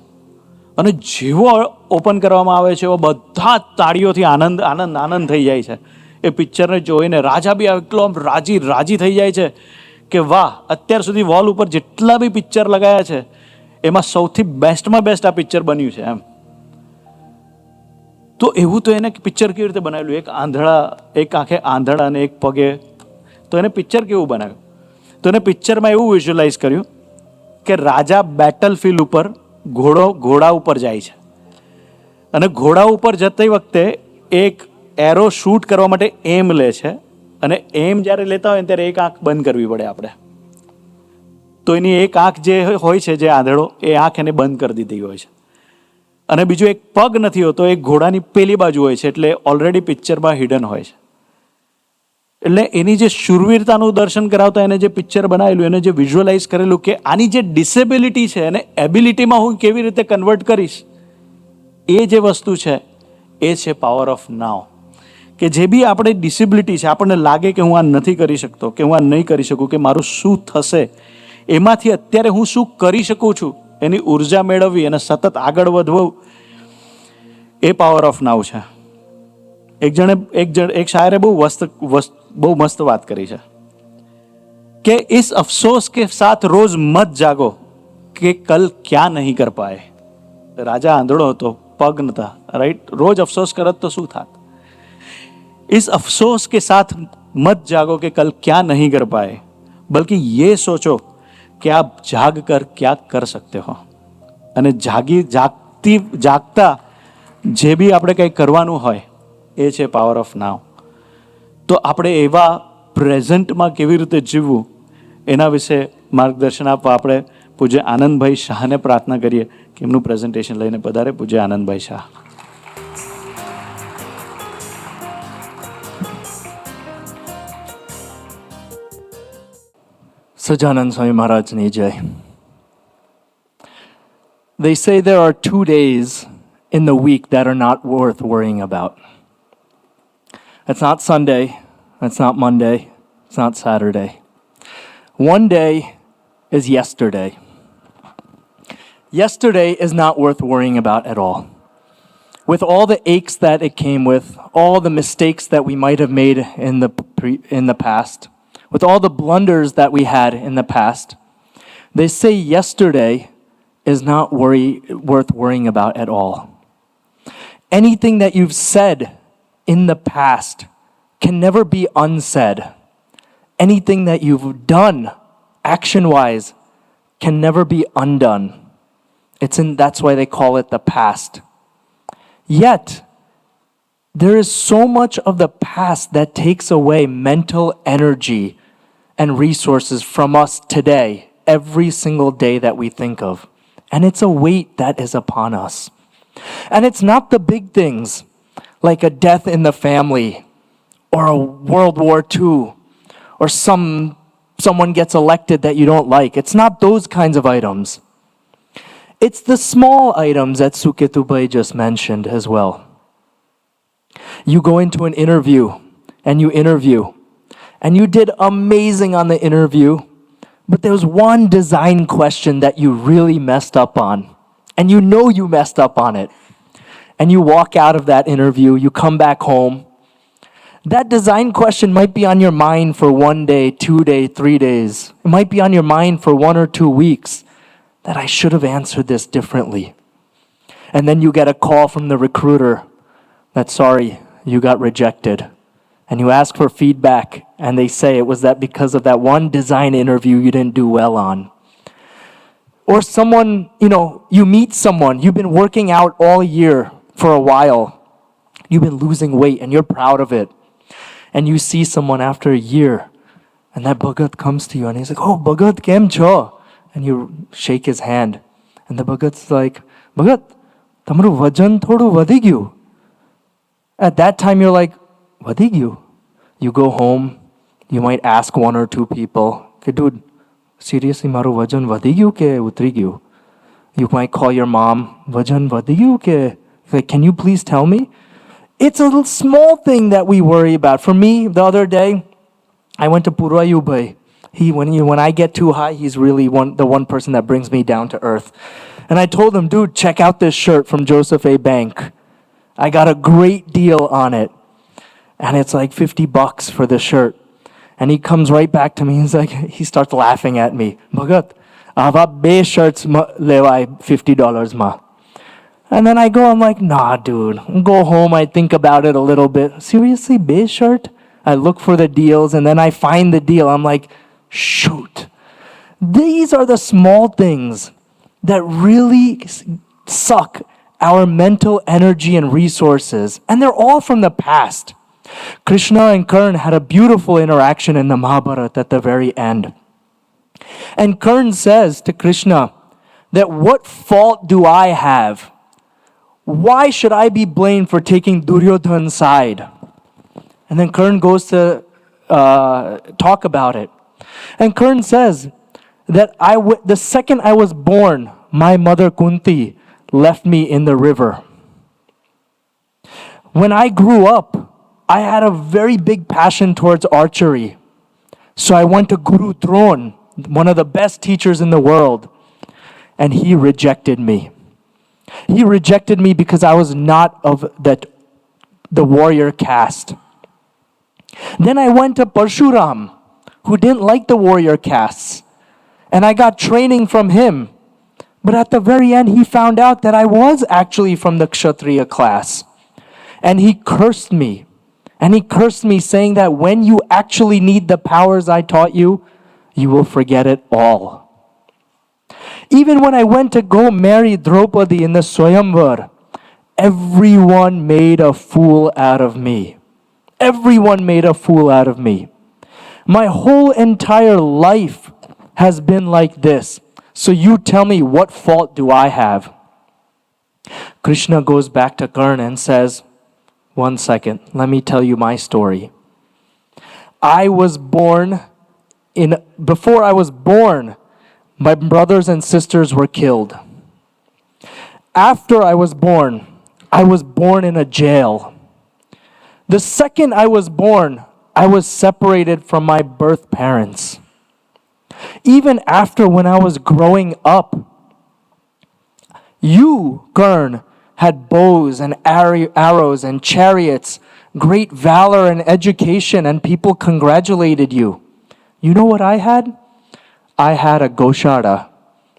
Speaker 5: અને જેવો ઓપન કરવામાં આવે છે એવો બધા તાળીઓથી આનંદ આનંદ આનંદ થઈ જાય છે. એ પિક્ચરને જોઈને રાજા બી એટલો આમ રાજી થઈ જાય છે કે વાહ, અત્યાર સુધી વોલ ઉપર જેટલા બી પિક્ચર લગાયા છે એમાં સૌથી બેસ્ટમાં બેસ્ટ આ પિક્ચર બન્યું છે એમ. તો એવું તો એને પિક્ચર કેવી રીતે બનાવેલું? એક આંખે આંધળા અને એક પગે, તો એને પિક્ચર કેવું બનાવ્યું? તો એને પિક્ચરમાં એવું વિઝ્યુઅલાઇઝ કર્યું કે રાજા બેટલ ફિલ્ડ ઉપર ઘોડા ઉપર જાય છે અને ઘોડા ઉપર જતી વખતે એક એરો શૂટ કરવા માટે એમ લે છે અને એમ જ્યારે લેતા હોય ને ત્યારે એક આંખ બંધ કરવી પડે આપણે. તો એની એક આંખ જે હોય છે, જે આંધળો, એ આંખ એને બંધ કરી દીધી હોય છે અને બીજો એક પગ નથી હોતો, એક ઘોડાની પેલી બાજુ હોય છે, એટલે ઓલરેડી પિક્ચરમાં હિડન હોય છે. એટલે એની જે શૂરવીરતાનું દર્શન કરાવતા એને જે પિક્ચર બનાવેલું, એને જે વિઝ્યુઅલાઇઝ કરેલું કે આની જે ડિસેબિલિટી છે એને એબિલિટીમાં હું કેવી રીતે કન્વર્ટ કરીશ, એ જે વસ્તુ છે એ છે પાવર ઓફ નાવ. કે જે બી આપણે ડિસેબિલિટી છે, આપણને લાગે કે હું આ નથી કરી શકતો, કે હું આ નહીં કરી શકું, કે મારું શું થશે, એમાંથી અત્યારે હું શું કરી શકું છું એની ઉર્જા મેળવવી અને સતત આગળ વધવું, એ પાવર ઓફ નાવ છે. એક શાયરે બહુ મસ્ત વાત કરી છે કે इस अफसोस के साथ रोज मत जागो કે કલ ક્યાં નહીં કર પાએ. રાજા આંધળો હતો, પગ નતા, રાઈટ? રોજ અફસોસ કરત તો શું થાત? इस अफसोस के साथ मत जागो कि कल क्या नहीं कर पाए, बल्कि ये सोचो कि आप जाग कर क्या कर सकते हो. અને જાગતા જે બી આપણે કંઈ કરવાનું હોય એ છે પાવર ઓફ નાવ. તો આપણે એવા પ્રેઝન્ટમાં કેવી રીતે જીવવું એના વિશે માર્ગદર્શન આપવા આપણે પૂજ્ય આનંદભાઈ શાહને પ્રાર્થના કરીએ કે એમનું પ્રેઝન્ટેશન લઈને પધારે. પૂજ્ય આનંદભાઈ શાહ.
Speaker 6: સજાનંદ સ્વામી મહારાજની જય. They say there are 2 days in the week that are not worth worrying about. It's not Sunday, it's not Monday, it's not Saturday. One day is yesterday. Yesterday is not worth worrying about at all. With all the aches that it came with, all the mistakes that we might have made in the past, with all the blunders that we had in the past, they say yesterday is not worth worrying about at all. Anything that you've said in the past can never be unsaid. Anything that you've done action-wise can never be undone. That's why they call it the past. Yet, there is so much of the past that takes away mental energy and resources from us today, every single day that we think of. And it's a weight that is upon us. And it's not the big things, like a death in the family, or a World War II, or someone gets elected that you don't like. It's not those kinds of items. It's the small items that Suketubai just mentioned as well. You go into an interview, and you did amazing on the interview, but there was one design question that you really messed up on, and you know you messed up on it. And you walk out of that interview, you come back home. That design question might be on your mind for 1 day, 2 days, 3 days. It might be on your mind for 1 or 2 weeks, that I should have answered this differently. And then you get a call from the recruiter that, sorry, you got rejected. And you ask for feedback, and they say it was that because of that one design interview you didn't do well on. Or someone, you meet someone, you've been working out all year for a while. You've been losing weight and you're proud of it. And you see someone after a year, and that Bhagat comes to you and he's like, oh, Bhagat, kem cho? And you shake his hand. And the Bhagat's like, Bhagat, tamaru vajan thodu vadi gyu. At that time you're like, vadi gyu? You go home, you might ask 1 or 2 people, okay, dude, seriously, maru vajan vadi gyu ke utri gyu? You might call your mom, vajan vadi gyu ke? Like, can you please tell me? It's a little small thing that we worry about. For me, the other day, I went to Purayubai. When I get too high, he's really the one person that brings me down to earth. And I told him, dude, check out this shirt from Joseph A. Bank. I got a great deal on it. And it's like $50 for the shirt. And he comes right back to me. He starts laughing at me. Bhagat, ava be shirts lewai $50 ma. And then I'm like, nah, dude. Go home, I think about it a little bit. Seriously, be shirt? I look for the deals, and then I find the deal. I'm like, shoot. These are the small things that really suck our mental energy and resources. And they're all from the past. Krishna and Karna had a beautiful interaction in the Mahabharata at the very end. And Karna says to Krishna that, what fault do I have? Why should I be blamed for taking Duryodhana's side? And then Karna goes to talk about it. And Karna says that the second I was born, my mother Kunti left me in the river. When I grew up, I had a very big passion towards archery. So I went to Guru Dron, one of the best teachers in the world, and he rejected me. He rejected me because I was not of the warrior caste. Then I went to Parshuram, who didn't like the warrior castes, and I got training from him. But at the very end, he found out that I was actually from the Kshatriya class. And he cursed me. And he cursed me, saying that when you actually need the powers I taught you, you will forget it all. Even when I went to go marry Draupadi in the Swayamvar, everyone made a fool out of me. Everyone made a fool out of me. My whole entire life has been like this. So you tell me, what fault do I have? Krishna goes back to Karna and says, 1 second, let me tell you my story. Before I was born, my brothers and sisters were killed. After I was born in a jail. The second I was born, I was separated from my birth parents. Even after, when I was growing up, you, Karna, had bows and arrows and chariots, great valor and education, and people congratulated you. You know what I had? I had a goshara.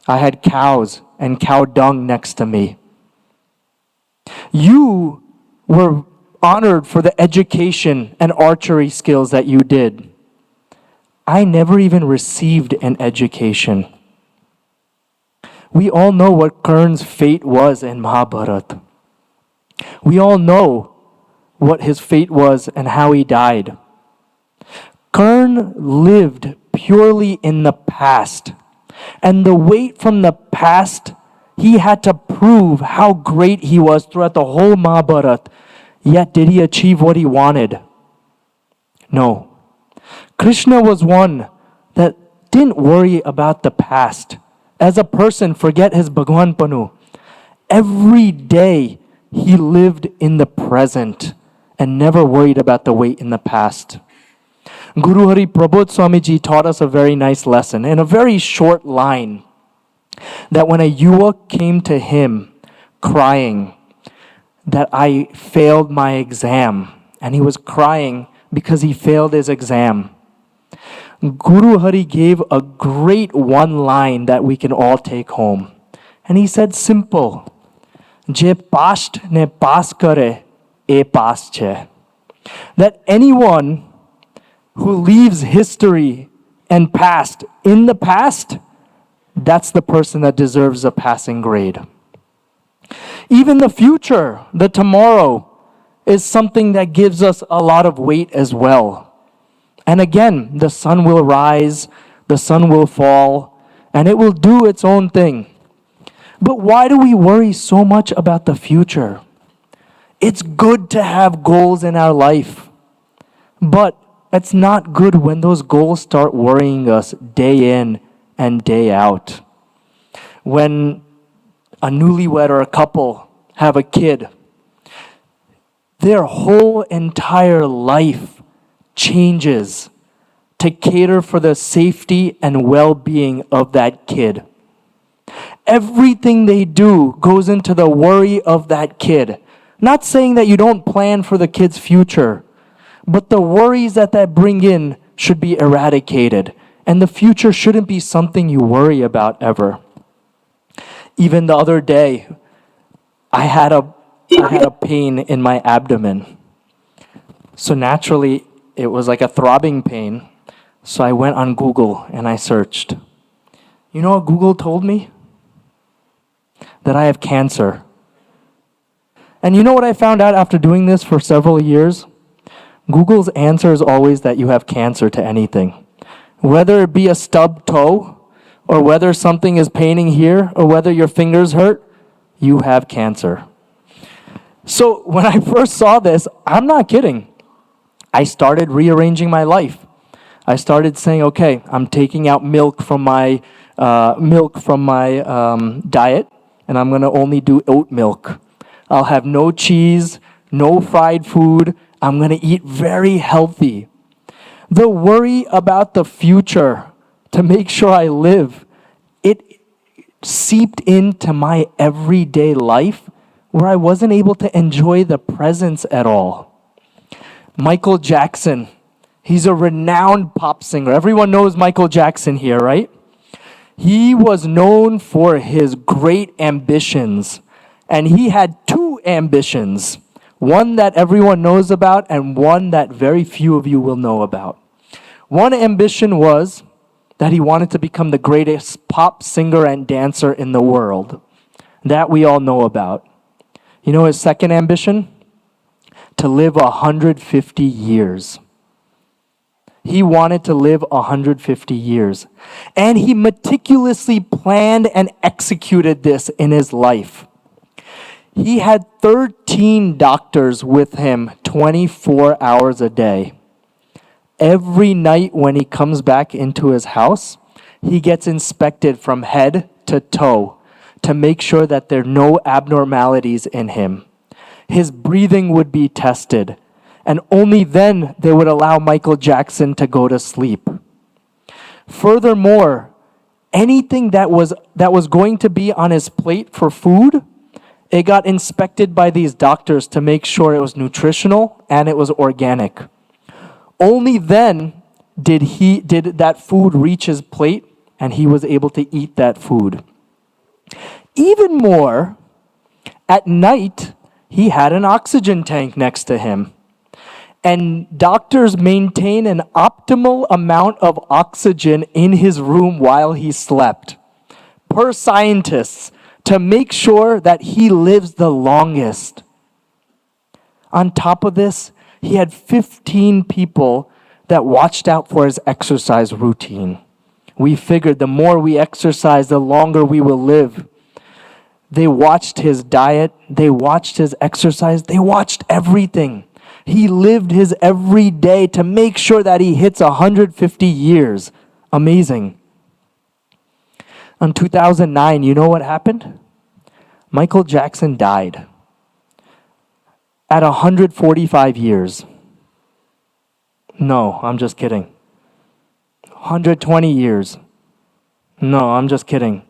Speaker 6: I had cows and cow dung next to me. You were honored for the education and archery skills that you did. I never even received an education. We all know what Karna's fate was in Mahabharata. We all know what his fate was and how he died. Karna lived purely in the past. And the weight from the past, he had to prove how great he was throughout the whole Mahabharata. Yet did he achieve what he wanted? No. Krishna was one that didn't worry about the past. As a person, forget his Bhagwan Panu. Every day he lived in the present and never worried about the weight in the past. Guru Hari Prabodh Swamiji taught us a very nice lesson in a very short line, that when a yuva came to him crying that I failed my exam, and he was crying because he failed his exam, Guru Hari gave a great one line that we can all take home. And he said simple, Je past ne pass kare, e pass che. That anyone who leaves history and past in the past, that's the person that deserves a passing grade. Even the future, the tomorrow, is something that gives us a lot of weight as well. And again, the sun will rise, the sun will fall, and it will do its own thing. But why do we worry so much about the future? It's good to have goals in our life, but it's not good when those goals start worrying us day in and day out. When a newlywed or a couple have a kid, their whole entire life changes to cater for the safety and well-being of that kid. Everything they do goes into the worry of that kid. Not saying that you don't plan for the kid's future, but the worries that bring in should be eradicated. And the future shouldn't be something you worry about ever. Even the other day, I had a pain in my abdomen. So naturally, it was like a throbbing pain. So I went on Google and I searched. You know what Google told me? That I have cancer. And you know what I found out after doing this for several years? Google's answer is always that you have cancer to anything. Whether it be a stubbed toe, or whether something is paining here, or whether your fingers hurt, you have cancer. So when I first saw this, I'm not kidding. I started rearranging my life. I started saying, okay, I'm taking out milk from my diet, and I'm going to only do oat milk. I'll have no cheese, no fried food. I'm going to eat very healthy. The worry about the future to make sure I live, it seeped into my everyday life where I wasn't able to enjoy the presence at all. Michael Jackson, he's a renowned pop singer. Everyone knows Michael Jackson here, right? He was known for his great ambitions, and he had two ambitions. One that everyone knows about and one that very few of you will know about. One ambition was that he wanted to become the greatest pop singer and dancer in the world. That we all know about. You know his second ambition? To live 150 years. He wanted to live 150 years. And he meticulously planned and executed this in his life. He had 13 doctors with him 24 hours a day. Every night when he comes back into his house, he gets inspected from head to toe to make sure that there are no abnormalities in him. His breathing would be tested, and only then they would allow Michael Jackson to go to sleep. Furthermore, anything that was going to be on his plate for food, it got inspected by these doctors to make sure it was nutritional and it was organic. Only then did that food reach his plate and he was able to eat that food. Even more, at night, he had an oxygen tank next to him. And doctors maintain an optimal amount of oxygen in his room while he slept, per scientists, to make sure that he lives the longest. On top of this, he had 15 people that watched out for his exercise routine. We figured the more we exercise, the longer we will live. They watched his diet, they watched his exercise, they watched everything. He lived his every day to make sure that he hits 150 years. Amazing. In 2009, you know what happened? Michael Jackson died at 145 years. No, I'm just kidding. 120 years. No, I'm just kidding.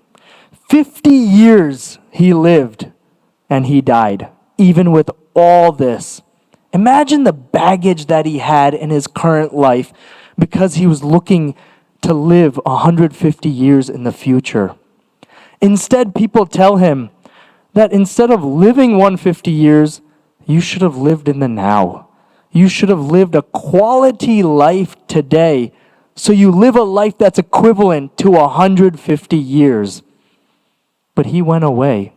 Speaker 6: 50 years he lived and he died, even with all this. Imagine the baggage that he had in his current life because he was looking to live 150 years in the future. Instead, people tell him that instead of living 150 years, you should have lived in the now. You should have lived a quality life today, so you live a life that's equivalent to 150 years. But he went away.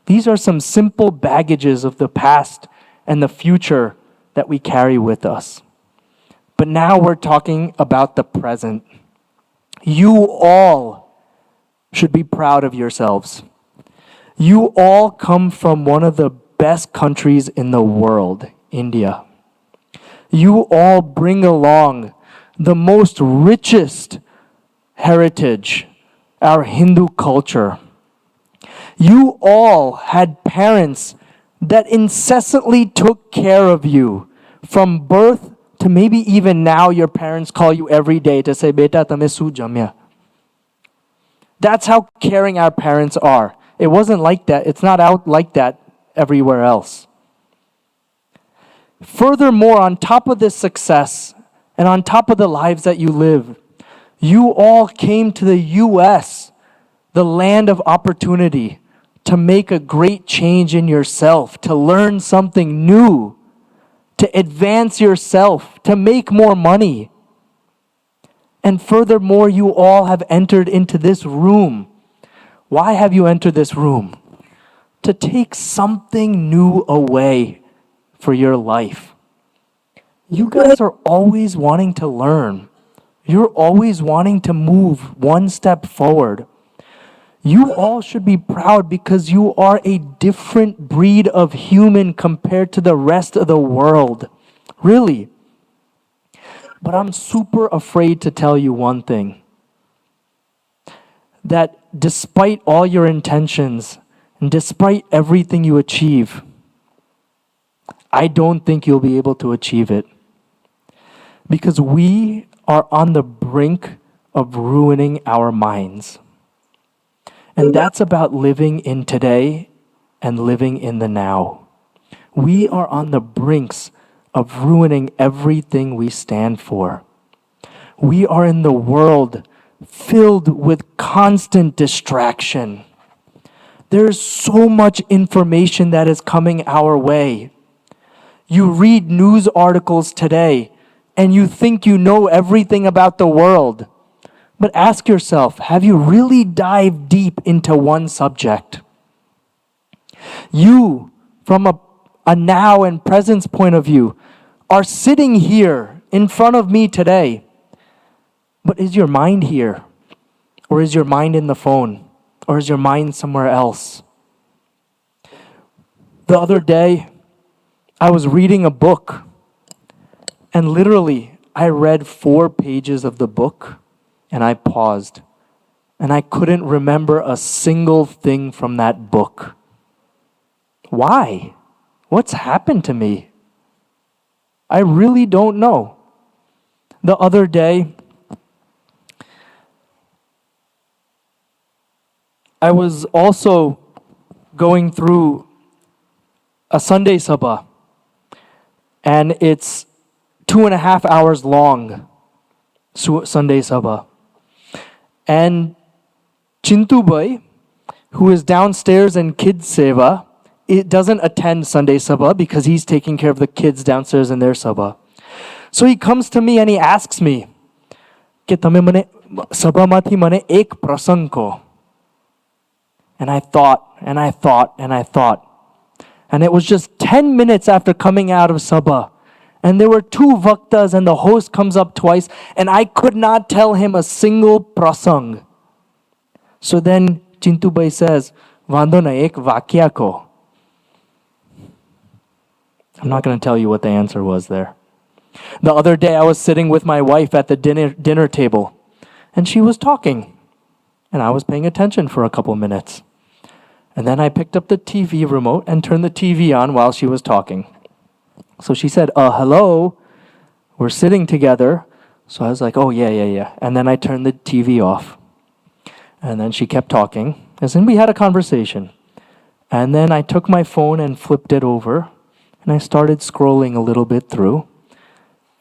Speaker 6: These are some simple baggages of the past and the future that we carry with us. But now we're talking about the present. You all should be proud of yourselves. You all come from one of the best countries in the world, India. You all bring along the most richest heritage, our Hindu culture. You all had parents that incessantly took care of you from birth to maybe even now your parents call you every day to say, Beta, tame su jamya. That's how caring our parents are. It wasn't like that. It's not out like that everywhere else. Furthermore, on top of this success and on top of the lives that you live, you all came to the U.S., the land of opportunity, to make a great change in yourself, to learn something new, to advance yourself, to make more money. And furthermore, you all have entered into this room. Why have you entered this room? To take something new away for your life. You guys are always wanting to learn. You're always wanting to move one step forward. You all should be proud because you are a different breed of human compared to the rest of the world. Really. But I'm super afraid to tell you one thing. That despite all your intentions and despite everything you achieve, I don't think you'll be able to achieve it. Because we are on the brink of ruining our minds. And that's about living in today and living in the now. We are on the brinks of ruining everything we stand for. We are in the world filled with constant distraction. There's so much information that is coming our way. You read news articles today and you think you know everything about the world. But ask yourself, have you really dived deep into one subject? You, from a now and presence point of view, are sitting here in front of me today. But is your mind here? Or is your mind in the phone? Or is your mind somewhere else? The other day, I was reading a book. And literally, I read 4 pages of the book. And I paused. And I couldn't remember a single thing from that book. Why? What's happened to me? I really don't know. The other day, I was also going through a Sunday Sabha. And it's 2.5 hours long, Sunday Sabha. And Chintu Bhai, who is downstairs in Kids Seva, it doesn't attend Sunday Sabha because he's taking care of the kids downstairs in their Sabha. So he comes to me and he asks me, "Ke tame mane Sabha mathi mane ek prasang ko." And I thought. And it was just 10 minutes after coming out of Sabha. And there were two vaktas and the host comes up twice and I could not tell him a single prasang. So then Chintubai says, Vando na ek vakya ko. I'm not going to tell you what the answer was there. The other day I was sitting with my wife at the dinner table and she was talking and I was paying attention for a couple minutes. And then I picked up the TV remote and turned the TV on while she was talking. So she said, hello, we're sitting together. So I was like, oh, yeah. And then I turned the TV off. And then she kept talking. And then we had a conversation. And then I took my phone and flipped it over. And I started scrolling a little bit through.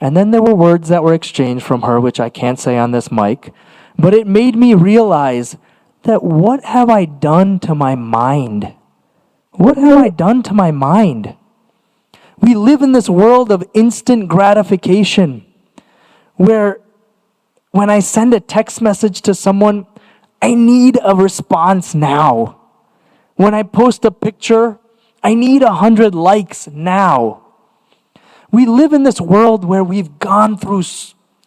Speaker 6: And then there were words that were exchanged from her, which I can't say on this mic. But it made me realize that what have I done to my mind? What have I done to my mind? We live in this world of instant gratification where when I send a text message to someone, I need a response now. When I post a picture, I need 100 likes now. We live in this world where we've gone through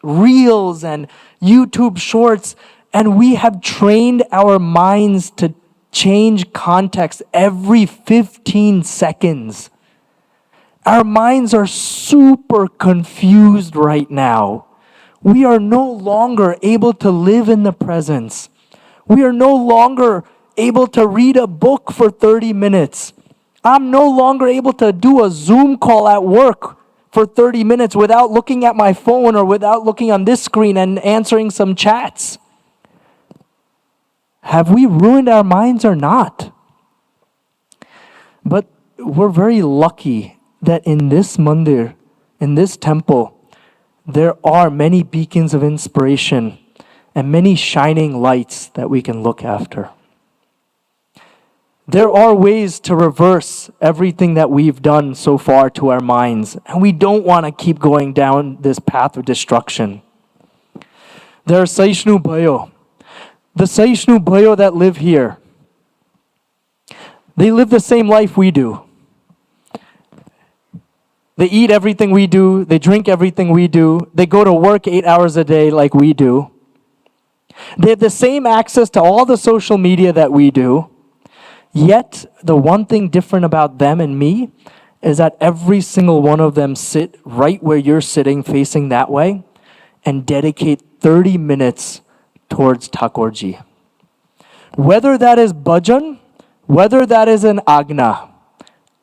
Speaker 6: reels and YouTube shorts and we have trained our minds to change context every 15 seconds. Our minds are super confused right now. We are no longer able to live in the presence. We are no longer able to read a book for 30 minutes. I'm no longer able to do a Zoom call at work for 30 minutes without looking at my phone or without looking on this screen and answering some chats. Have we ruined our minds or not? But we're very lucky that in this mandir, in this temple, there are many beacons of inspiration and many shining lights that we can look after. There are ways to reverse everything that we've done so far to our minds, and we don't want to keep going down this path of destruction. There are Saishnu Bhayo. The Saishnu Bhayo that live here, they live the same life we do. They eat everything we do. They drink everything we do. They go to work 8 hours a day like we do. They have the same access to all the social media that we do. Yet, the one thing different about them and me is that every single one of them sit right where you're sitting, facing that way, and dedicate 30 minutes towards Thakurji. Whether that is bhajan, whether that is an agna,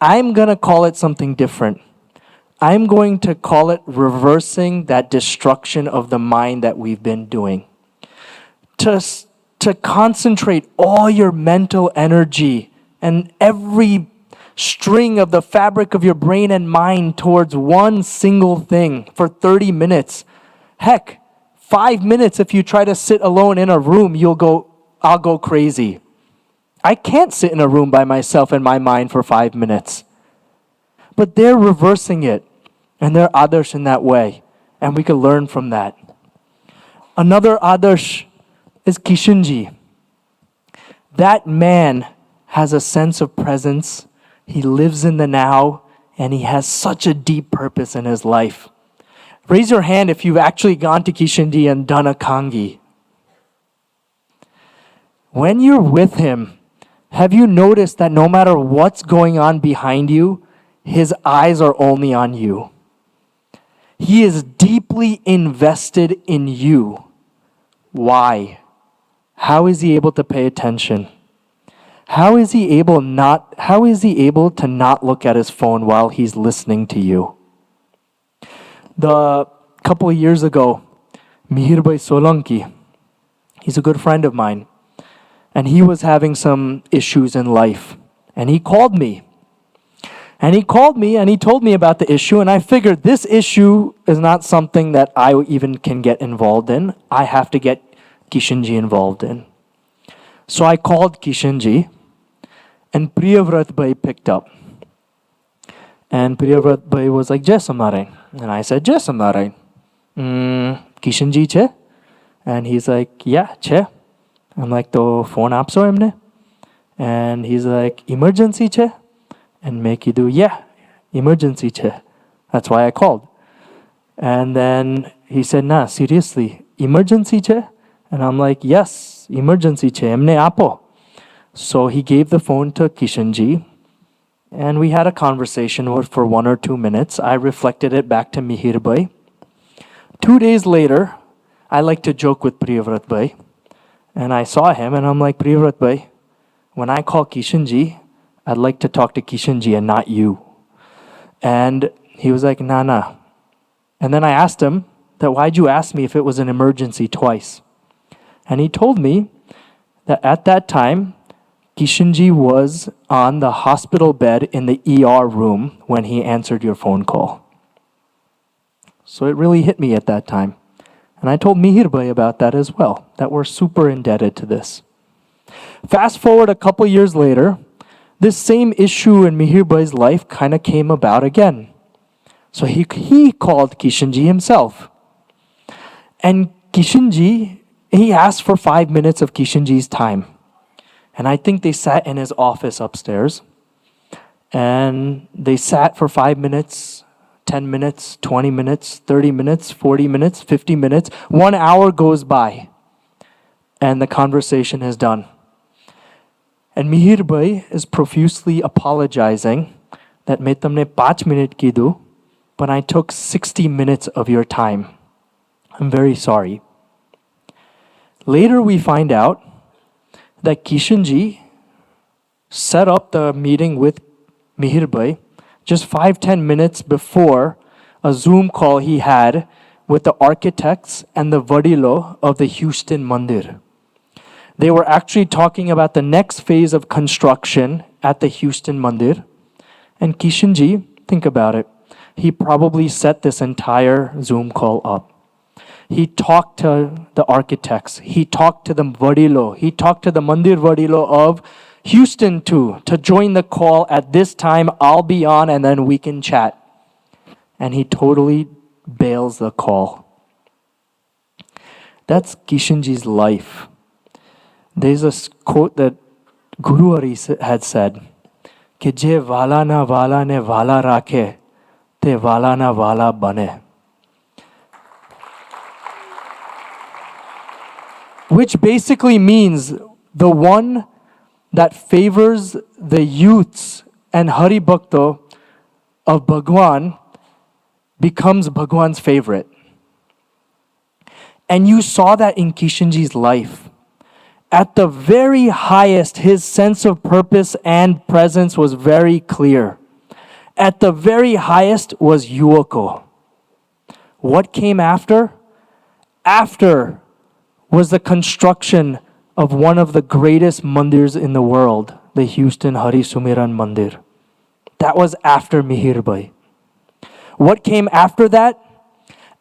Speaker 6: I'm going to call it something different. I'm going to call it reversing that destruction of the mind that we've been doing. To concentrate all your mental energy and every string of the fabric of your brain and mind towards one single thing for 30 minutes. Heck, 5 minutes if you try to sit alone in a room, I'll go crazy. I can't sit in a room by myself in my mind for 5 minutes. But they're reversing it. And they're adarsh in that way. And we can learn from that. Another adarsh is Kishanji. That man has a sense of presence. He lives in the now. And he has such a deep purpose in his life. Raise your hand if you've actually gone to Kishanji and done a Kangi. When you're with him, have you noticed that no matter what's going on behind you, his eyes are only on you? He is deeply invested in you. Why? How is he able to pay attention? How is he able to not look at his phone while he's listening to you? The couple of years ago, Mihirbai Solanki, he's a good friend of mine, and he was having some issues in life, and he called me. And he called me and he told me about the issue, and I figured this issue is not something that I even can get involved in. I have to get Kishanji involved in. So I called Kishanji, and Priyavrat Bhai picked up. And Priyavrat Bhai was like, Jai Samnarayan. And I said, Jai Samnarayan. Kishanji che? And he's like, yeah, che. I'm like, to phone aapso emne? And he's like, emergency che? And Mekidu, yeah, emergency che. That's why I called. And then he said, nah, seriously, emergency che? And I'm like, yes, emergency che, emne apo. So he gave the phone to Kishanji, and we had a conversation for 1 or 2 minutes. I reflected it back to Mihir Bhai. 2 days later, I like to joke with Priyavrat Bhai, and I saw him, and I'm like, Priyavrat Bhai, when I call Kishanji, I'd like to talk to Kishanji and not you. And he was like, nah. And then I asked him that, why'd you ask me if it was an emergency twice? And he told me that at that time, Kishanji was on the hospital bed in the ER room when he answered your phone call. So it really hit me at that time. And I told Mihir Bhai about that as well, that we're super indebted to this. Fast forward a couple years later, this same issue in Mihir Bhai's life kind of came about again. So he called Kishanji himself. And Kishanji, he asked for 5 minutes of Kishanji's time. And I think they sat in his office upstairs. And they sat for 5 minutes, 10 minutes, 20 minutes, 30 minutes, 40 minutes, 50 minutes. 1 hour goes by. And the conversation is done. And Mihir Bhai is profusely apologizing that main tamne 5 minute ki du, but I took 60 minutes of your time. I'm very sorry. Later we find out that Kishanji set up the meeting with Mihir Bhai just 5-10 minutes before a Zoom call he had with the architects and the vadilo of the Houston Mandir. They were actually talking about the next phase of construction at the Houston Mandir. And Kishanji, think about it, he probably set this entire Zoom call up. He talked to the architects. He talked to the vadilo. He talked to the Mandir vadilo of Houston too, to join the call at this time. I'll be on and then we can chat. And he totally bails the call. That's Kishanji's life. There's a quote that Guru Hari had said, "Ke je wala na wala ne wala rakhe, te wala na wala bane." Which basically means the one that favors the youths and Hari Bhakto of Bhagwan becomes Bhagwan's favorite. And you saw that in Kishanji's life. At the very highest, his sense of purpose and presence was very clear. At the very highest was Yuako. What came after? After was the construction of one of the greatest mandirs in the world, the Houston Hari Sumiran Mandir. That was after Mihir Bhai. What came after that?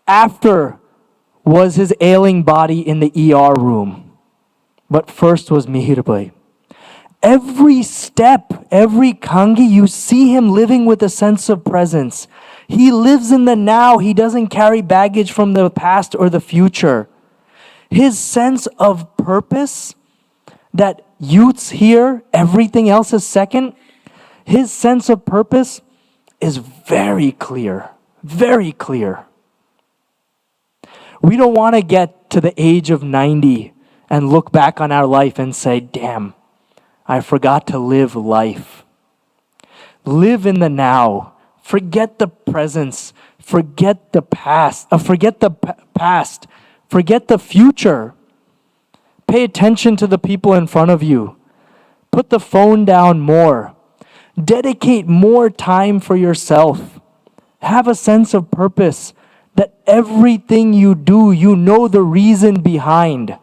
Speaker 6: After was his ailing body in the ER room. But first was Mihir Bhai. Every step, every kangi, you see him living with a sense of presence. He lives in the now. He doesn't carry baggage from the past or the future. His sense of purpose, that youths here, everything else is second. His sense of purpose is very clear, very clear. We don't want to get to the age of 90 and look back on our life and say, damn, I forgot to live life. Live in the now. Forget the presence. Forget the past. Forget the future. Pay attention to the people in front of you. Put the phone down more. Dedicate more time for yourself. Have a sense of purpose that everything you do, you know the reason behind.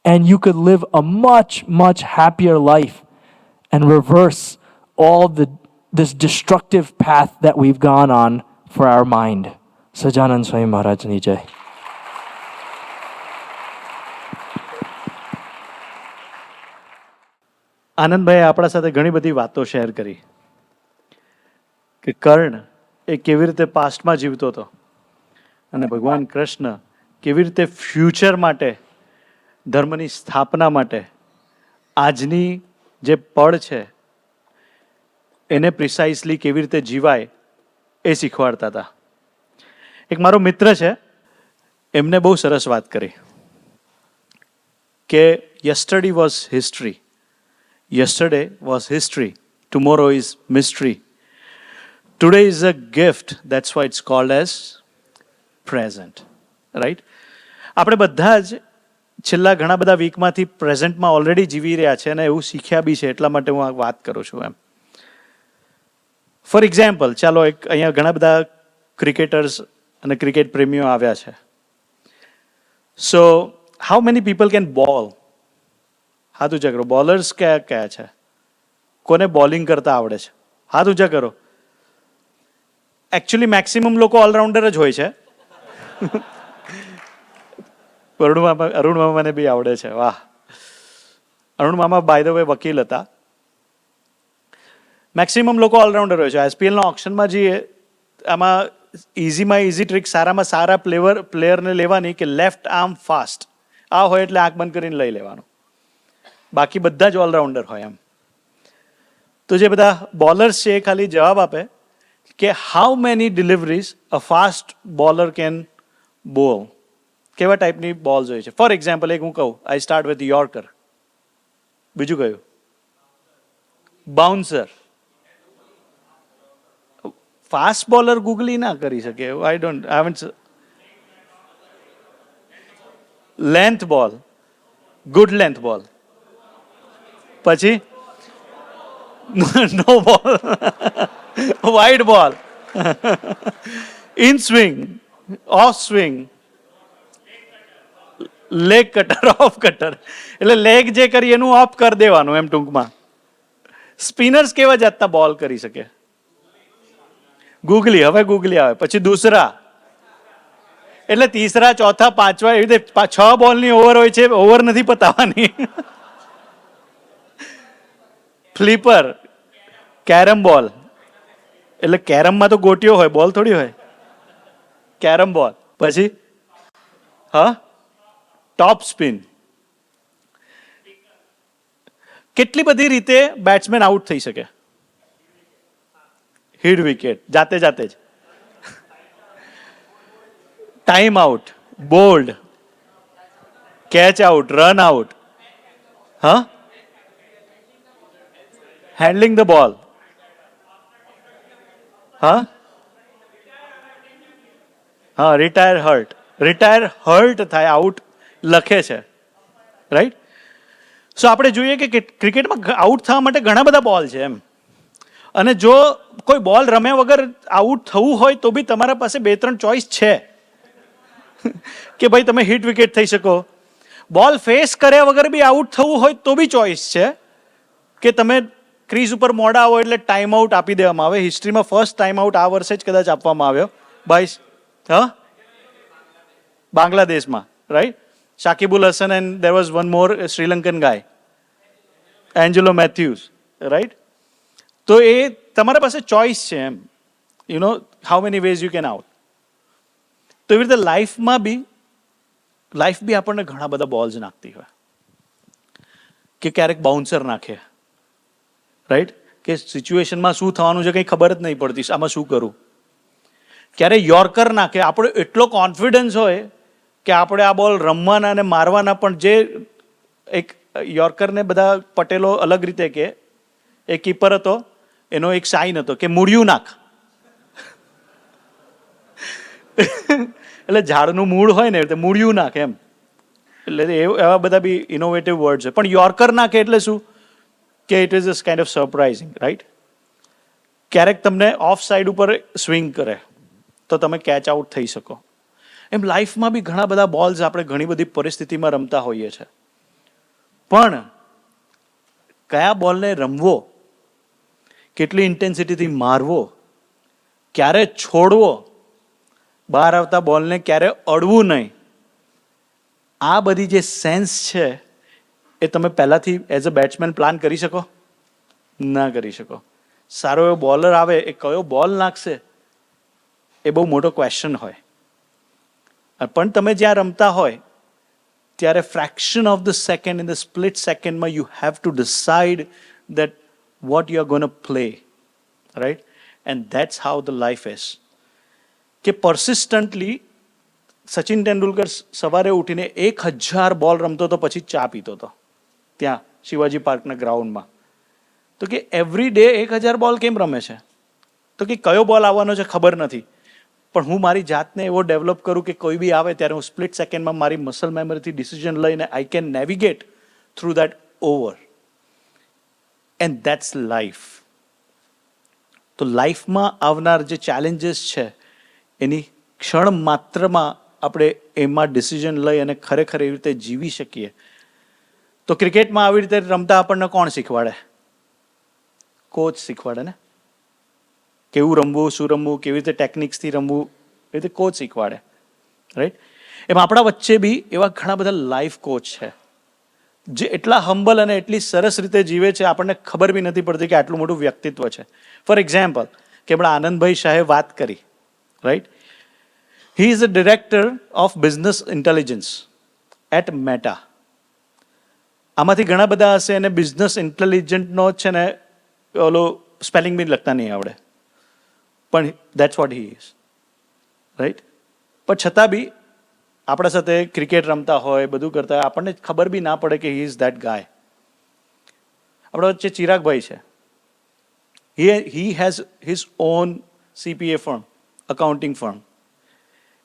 Speaker 6: And you could live a much, much happier life and reverse all this destructive path that we've gone on for our mind. Sajanand Swami Maharaj Ni Jai.
Speaker 5: આનંદભાઈએ આપણા સાથે ઘણી બધી વાતો share કરી કે કર્ણ એ કેવી રીતે પાસ્ટમાં જીવતો હતો અને ભગવાન કૃષ્ણ કેવી રીતે ફ્યુચર માટે ધર્મની સ્થાપના માટે આજની જે પળ છે એને પ્રિસાઇસલી કેવી રીતે જીવાય એ શીખવાડતા હતા. એક મારો મિત્ર છે, એમને બહુ સરસ વાત કરી કે yesterday was history, yesterday was history, tomorrow is mystery, today is a gift, that's why it's called as present. Right? આપણે બધા જ છેલ્લા ઘણા બધા વીકમાંથી પ્રેઝન્ટમાં ઓલરેડી જીવી રહ્યા છે અને એવું શીખ્યા બી છે, એટલા માટે હું આ વાત કરું છું એમ. ફોર એક્ઝામ્પલ, ચાલો એક અહીંયા ઘણા બધા ક્રિકેટર્સ અને ક્રિકેટ પ્રેમીઓ આવ્યા છે. So how many people can બોલ? હાથ ઊંચા કરો. બોલર્સ કયા કયા છે? કોને બોલિંગ કરતા આવડે છે? હાથ ઊંચા કરો. એકચ્યુઅલી મેક્સિમમ લોકો ઓલરાઉન્ડર જ હોય છે. અરુણ મામાને બી આવડે છે. વાહ! અરુણ મામા બાય ધ વે વકીલ હતા. મેક્સિમમ લોકો ઓલરાઉન્ડર હોય છે. આઈપીએલના ઓપ્શનમાં જઈએ, આમાં ઇઝીમાં ઇઝી ટ્રીક, સારામાં સારા પ્લેયરને લેવાની કે લેફ્ટ આર્મ ફાસ્ટ. આ હોય એટલે આંખ બંધ કરીને લઈ લેવાનું. બાકી બધા જ ઓલરાઉન્ડર હોય એમ. તો જે બધા બોલર્સ છે એ ખાલી જવાબ આપે કે how many deliveries a fast bowler can બોલ. કેવા ટાઈપની બોલ્સ હોય છે? ફોર એક્ઝામ્પલ એક હું કહું, આઈ સ્ટાર્ટ વિથ યોર્કર. બીજું કયું? બાઉન્સર. ફાસ્ટ બોલર ગૂગલી ના કરી શકે. I don't haven't. Length ball, good length ball. પછી no ball, wide ball, in swing, off swing, leg cutter, off cutter. એટલે લેગ જે કરી એનું ઓફ કરી દેવાનું એમ ટૂંકમાં. સ્પિનર્સ કેવા જાતના બોલ કરી શકે? ગૂગલી. હવે ગૂગલી આવે, પછી દૂસરા, એટલે તીસરા, ચોથા, પાંચવા, એવી રીતે 6 બોલની ઓવર હોય છે. ઓવર નથી પતાવવાની. ફ્લીપર, કેરમ બોલ. એટલે કેરમમાં તો ગોટીઓ હોય, બોલ થોડી હોય. કેરમ બોલ. પછી હા, ટોપ સ્પિન. કેટલી બધી રીતે બેટ્સમેન આઉટ થઈ શકે. હિટ વિકેટ, જાતે જાતે જ. Time out, bold, catch out, run out. હા, હેન્ડલિંગ ધ બોલ. હા હા, રિટાયર હર્ટ. રિટાયર હર્ટ થાય, આઉટ લખે છે. રાઈટ? સો આપણે જોઈએ કે ક્રિકેટમાં આઉટ થવા માટે ઘણા બધા બોલ છે એમ. અને જો કોઈ બોલ રમ્યા વગર આઉટ થવું હોય તો બી તમારા પાસે 2-3 ચોઈસ છે કે ભાઈ તમે હિટ વિકેટ થઈ શકો. બોલ ફેસ કર્યા વગર બી આઉટ થવું હોય તો બી ચોઈસ છે કે તમે ક્રીઝ ઉપર મોડા આવો એટલે ટાઈમ આઉટ આપી દેવામાં આવે. હિસ્ટ્રીમાં ફર્સ્ટ ટાઈમ આઉટ આ વર્ષે જ કદાચ આપવામાં આવ્યો બાય બાંગ્લાદેશમાં. Right? Shakibul Hasan and there was one more Sri Lankan guy, Angelo Mathews. Right? તો એ તમારા પાસે ચોઈસ છે એમ. You know how many ways you can out. તો એવી રીતે લાઈફ બી આપણને ઘણા બધા બોલ્સ નાખતી હોય કે ક્યારેક બાઉન્સર નાખે. રાઈટ? કે સિચ્યુએશનમાં શું થવાનું છે કંઈ ખબર જ નહીં પડતી, આમાં શું કરું. ક્યારે યોર્કર નાખે. આપણો એટલો કોન્ફિડન્સ હોય કે આપણે આ બોલ રમવાના અને મારવાના, પણ જે એક યોર્કરને બધા પટેલો અલગ રીતે કે એ કીપર હતો, એનો એક સાઇન હતો કે મૂળિયું નાખ. એટલે ઝાડનું મૂળ હોય ને એટલે મૂળિયું નાખ એમ. એટલે એવા બધા બી ઇનોવેટિવ વર્ડ છે. પણ યોર્કર નાખે એટલે શું કે it is a kind of surprising. Right? ક્યારેક તમને ઓફ સાઈડ ઉપર સ્વિંગ કરે તો તમે કેચ આઉટ થઈ શકો. એમ લાઈફમાં બી ઘણા બધા બોલ્સ આપણે ઘણી બધી પરિસ્થિતિમાં રમતા હોઈએ છીએ. પણ કયા બોલને રમવો, કેટલી ઇન્ટેન્સિટીથી મારવો, ક્યારે છોડવો, બહાર આવતા બોલને ક્યારે અડવું નહીં, આ બધી જે સેન્સ છે એ તમે પહેલાંથી એઝ અ બેટ્સમેન પ્લાન કરી શકો? ના કરી શકો. સારો એવો બોલર આવે, એ કયો બોલ નાખશે એ બહુ મોટો ક્વેશ્ચન હોય. પણ તમે જ્યાં રમતા હોય ત્યારે fraction of the second, in the split સેકન્ડમાં you have to decide that what you are gonna play. Right? And that's how the life is. કે પરસિસ્ટન્ટલી સચિન તેંડુલકર સવારે ઉઠીને 1000 બોલ રમતો તો પછી ચા પીતો હતો ત્યાં શિવાજી પાર્કના ગ્રાઉન્ડમાં. તો કે એવરી ડે 1000 બોલ કેમ રમે છે? તો કે કયો બોલ આવવાનો છે ખબર નથી, પણ હું મારી જાતને એવો ડેવલપ કરું કે કોઈ બી આવે ત્યારે હું સ્પ્લિટ સેકન્ડમાં મારી મસલ મેમરીથી ડિસિઝન લઈને I can navigate through that over. And that's life. તો લાઈફમાં આવનાર જે ચેલેન્જીસ છે એની ક્ષણ માત્રમાં આપણે એમાં ડિસિઝન લઈ અને ખરેખર એવી રીતે જીવી શકીએ. તો ક્રિકેટમાં આવી રીતે રમતા આપણને કોણ શીખવાડે? કોચ શીખવાડે ને. કેવું રમવું, શું રમવું, કેવી રીતે ટેકનિક્સથી રમવું, એ રીતે કોચ શીખવાડે, રાઈટ? એમ આપણા વચ્ચે બી એવા ઘણા બધા લાઈફ કોચ છે જે એટલા હમ્બલ અને એટલી સરસ રીતે જીવે છે, આપણને ખબર બી નથી પડતી કે આટલું મોટું વ્યક્તિત્વ છે. ફોર એક્ઝામ્પલ, કે હમણાં આનંદભાઈ શાહે વાત કરી, right? He is a director of business intelligence at Meta. આમાંથી ઘણા બધા હશે એને બિઝનેસ ઇન્ટેલિજન્ટનો છે ને ઓલો સ્પેલિંગ બી લખતા નહીં આવડે, પણ that's what he is, right? પણ છતાં બી આપણા સાથે ક્રિકેટ રમતા હોય, બધું કરતા હોય, આપણને ખબર બી ના પડે કે હી ઇઝ દેટ ગાય. આપણા વચ્ચે ચિરાગભાઈ છે. He has his own CPA firm, accounting firm.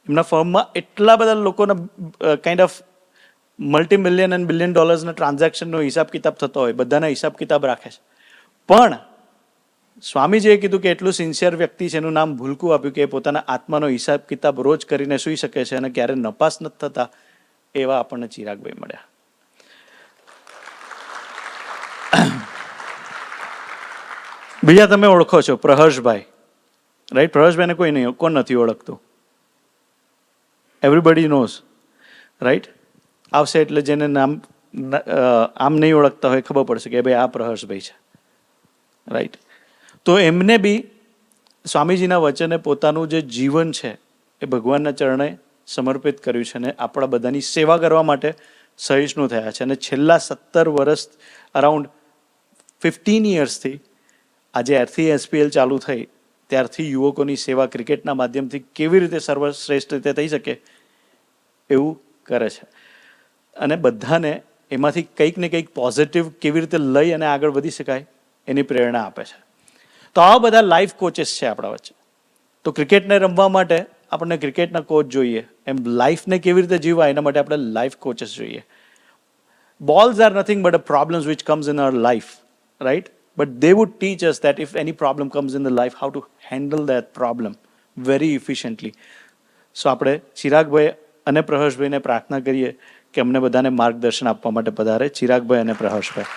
Speaker 5: એમના ફર્મમાં એટલા બધા લોકોના kind of multi-million and billion ડોલર્સના ટ્રાન્ઝેક્શનનો હિસાબ કિતાબ થતો હોય, બધાના હિસાબ કિતાબ રાખે છે. પણ સ્વામીજીએ કીધું કે એટલું સિન્સિયર વ્યક્તિ છે, એનું નામ ભૂલકું આપ્યું કે પોતાના આત્માનો હિસાબ કિતાબ રોજ કરીને સૂઈ શકે છે અને ક્યારે નપાસ નથી થતા. એવા આપણને ચિરાગભાઈ મળ્યા. બીજા તમે ઓળખો છો, પ્રહર્ષભાઈ, રાઈટ? પ્રહર્ષભાઈને કોઈ નહીં, કોણ નથી ઓળખતું? Everybody nose, right? આવશે એટલે જેને નામ આમ નહીં ઓળખતા હોય ખબર પડશે કે ભાઈ આ પ્રહર્ષભાઈ છે, રાઈટ? તો એમને બી સ્વામીજીના વચને પોતાનું જે જીવન છે એ ભગવાનના ચરણે સમર્પિત કર્યું છે અને આપણા બધાની સેવા કરવા માટે સહિષ્ણુ થયા છે. અને છેલ્લા 17 વર્ષ, અરાઉન્ડ 15 યર્સથી, આજે એરથી SPL ચાલુ થઈ ત્યારથી યુવકોની સેવા ક્રિકેટના માધ્યમથી કેવી રીતે સર્વશ્રેષ્ઠ રીતે થઈ શકે એવું કરે છે. અને બધાને એમાંથી કંઈક ને કંઈક પોઝિટિવ કેવી રીતે લઈ અને આગળ વધી શકાય એની પ્રેરણા આપે છે. તો આવા બધા લાઈફ કોચેસ છે આપણા વચ્ચે. તો ક્રિકેટને રમવા માટે આપણને ક્રિકેટના કોચ જોઈએ, એમ લાઈફને કેવી રીતે જીવવા એના માટે આપણે લાઈફ કોચેસ જોઈએ. Balls are nothing but a problems which comes in our life, right? But they would teach us that if any problem comes in the life, how to handle that problem very efficiently. So આપણે ચિરાગભાઈ અને પ્રહર્ષભાઈને પ્રાર્થના કરીએ કે અમને બધાને માર્ગદર્શન આપવા માટે પધારે. ચિરાગભાઈ અને પ્રહર્ષભાઈ.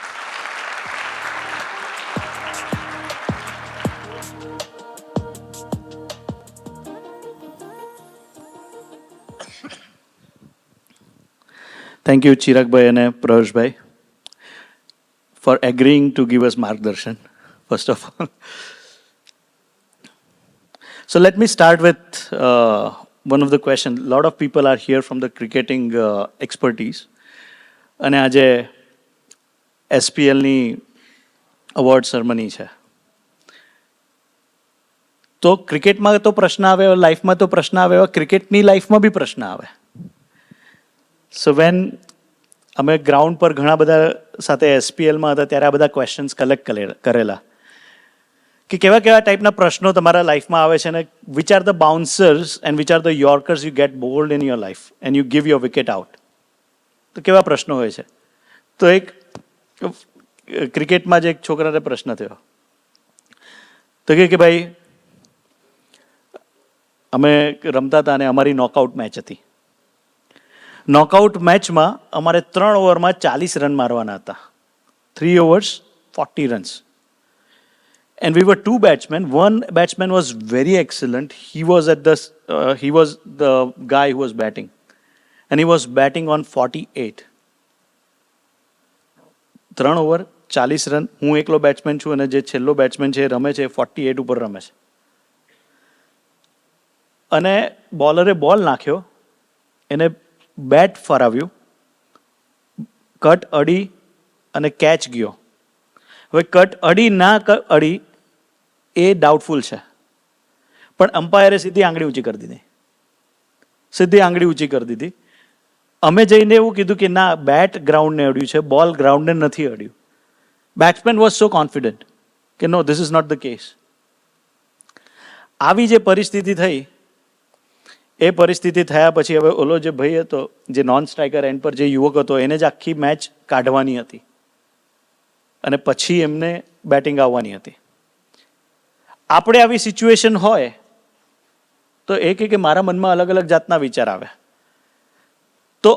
Speaker 5: થેન્ક યુ ચિરાગભાઈ અને પ્રહર્ષભાઈ for agreeing to give us margdarshan, first of all. So let me start with one of the questions. A lot of people are here from the cricketing expertise. અને આજે SPLની અવોર્ડ સેરેમની છે. તો ક્રિકેટમાં તો પ્રશ્ન આવે, લાઈફમાં તો પ્રશ્ન આવે, ક્રિકેટની લાઈફમાં બી પ્રશ્ન આવે. સો વેન અમે ગ્રાઉન્ડ પર ઘણા બધા સાથે SPLમાં હતા ત્યારે આ બધા ક્વેશ્ચન્સ કલેક્ટ કરેલા કે કેવા કેવા ટાઈપના પ્રશ્નો તમારા લાઈફમાં આવે છે અને which are the bouncers and which are the યોર્કર્સ you get bold in your life and you give your wicket out. તો કેવા પ્રશ્નો હોય છે? તો એક ક્રિકેટમાં જ એક છોકરાને પ્રશ્ન થયો તો કે ભાઈ અમે રમતા હતા અને અમારી નોકઆઉટ મેચ હતી. નોકઆઉટ મેચમાં અમારે 3 ઓવરમાં 40 રન મારવાના હતા. 3 overs, 40 runs. And we were 2 batsmen. One batsman was very excellent. He was the guy who was batting. And he was batting on 48. 3 over, 40 run. હું એકલો બેટ્સમેન છું અને જે છેલ્લો બેટ્સમેન છે એ રમે છે 48 ઉપર રમે છે. અને બોલરે બોલ નાખ્યો, એને બેટ ફરાવ્યું, કટ અડી અને કેચ ગયો. હવે કટ અડી ના અડી એ ડાઉટફુલ છે, પણ અમ્પાયરે સીધી આંગળી ઊંચી કરી દીધી, સીધી આંગળી ઊંચી કરી દીધી. અમે જઈને એવું કીધું કે ના, બેટ ગ્રાઉન્ડને અડ્યું છે, બોલ ગ્રાઉન્ડને નથી અડ્યું. બેટ્સમેન વોઝ સો કોન્ફિડન્ટ કે no, this is not the case. આવી જે પરિસ્થિતિ થઈ, એ પરિસ્થિતિ થયા પછી હવે ઓલો જે ભાઈ હતો, જે નોન સ્ટ્રાઇકર એન્ડ પર જે યુવક હતો, એને જ આખી મેચ કાઢવાની હતી અને પછી એમને બેટિંગ આવવાની હતી. આપણે આવી સિચ્યુએશન હોય તો એ કે મારા મનમાં અલગ અલગ જાતના વિચાર આવે. તો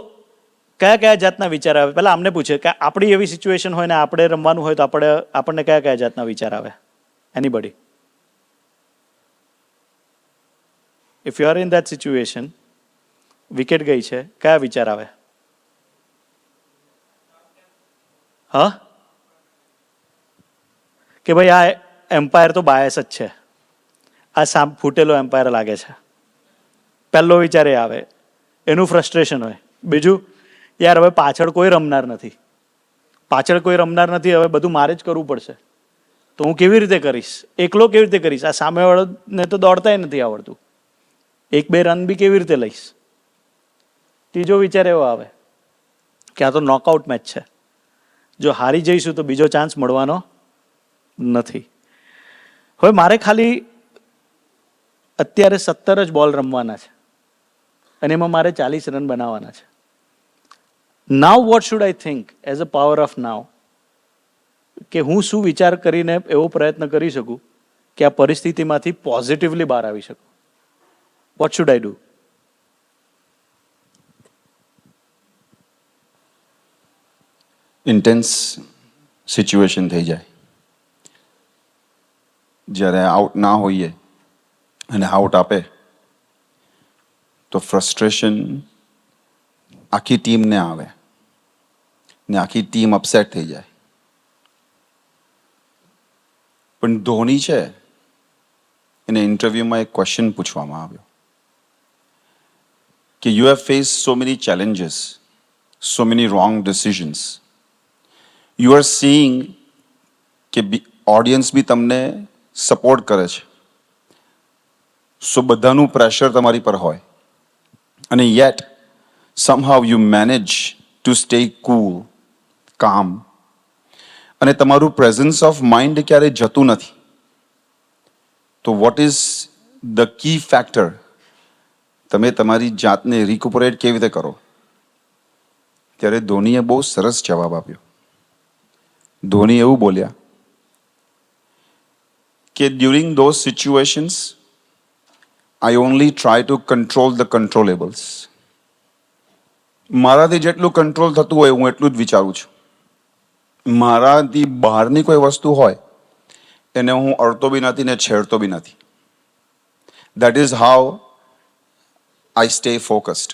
Speaker 5: કયા કયા જાતના વિચાર આવે? પહેલા અમને પૂછે કે આપણી એવી સિચ્યુએશન હોય ને આપણે રમવાનું હોય તો આપણને કયા કયા જાતના વિચાર આવે? Anybody? If you are in that situation, wicket ગઈ છે, કયા વિચાર આવે? હા, કે ભાઈ આ એમ્પાયર તો બાયસ જ છે, આ ફૂટેલો એમ્પાયર લાગે છે. પહેલો વિચાર એ આવે, એનું ફ્રસ્ટ્રેશન હોય. બીજું, યાર હવે પાછળ કોઈ રમનાર નથી, પાછળ કોઈ રમનાર નથી, હવે બધું મારે જ કરવું પડશે, તો હું કેવી રીતે કરીશ? એકલો કેવી રીતે કરીશ? આ સામેવાળાને તો દોડતાય નથી આવડતું, એક બે રન બી કેવી રીતે લઈશ? ત્રીજો વિચાર એવો આવે કે આ તો નોકઆઉટ મેચ છે, જો હારી જઈશું તો બીજો ચાન્સ મળવાનો નથી. હવે મારે ખાલી અત્યારે 17 જ બોલ રમવાના છે અને એમાં મારે 40 રન બનાવવાના છે. નાવ what should I think as a power of નાવ, કે હું શું વિચાર કરીને એવો પ્રયત્ન કરી શકું કે આ પરિસ્થિતિમાંથી પોઝિટિવલી બહાર આવી શકું? What should I do?
Speaker 7: Intense situation થઈ જાય જ્યારે આઉટ ના હોઈએ અને આઉટ આપે તો ફ્રસ્ટ્રેશન આખી ટીમને આવે ને આખી ટીમ અપસેટ થઈ જાય. પણ ધોની છે, એને ઇન્ટરવ્યુમાં એક ક્વેશ્ચન પૂછવામાં આવ્યો કે you have face so many challenges, so many wrong decisions, you are seeing કે ઓડિયન્સ બી તમને સપોર્ટ કરે છે, સો બધાનું પ્રેશર તમારી પર હોય, અને yet somehow you manage to stay cool, calm, અને તમારું પ્રેઝન્સ ઓફ માઇન્ડ ક્યારે જતું નથી. તો what is the key factor? તમે તમારી જાતને રિકુપરેટ કેવી રીતે કરો? ત્યારે ધોનીએ બહુ સરસ જવાબ આપ્યો. ધોની એવું બોલ્યા કે during those situations I only try to control the controllables. મારાથી જેટલું કંટ્રોલ થતું હોય હું એટલું જ વિચારું છું. મારાથી બહારની કોઈ વસ્તુ હોય એને હું અડતો બી નથી ને છેડતો બી નથી. That is how I stay focused.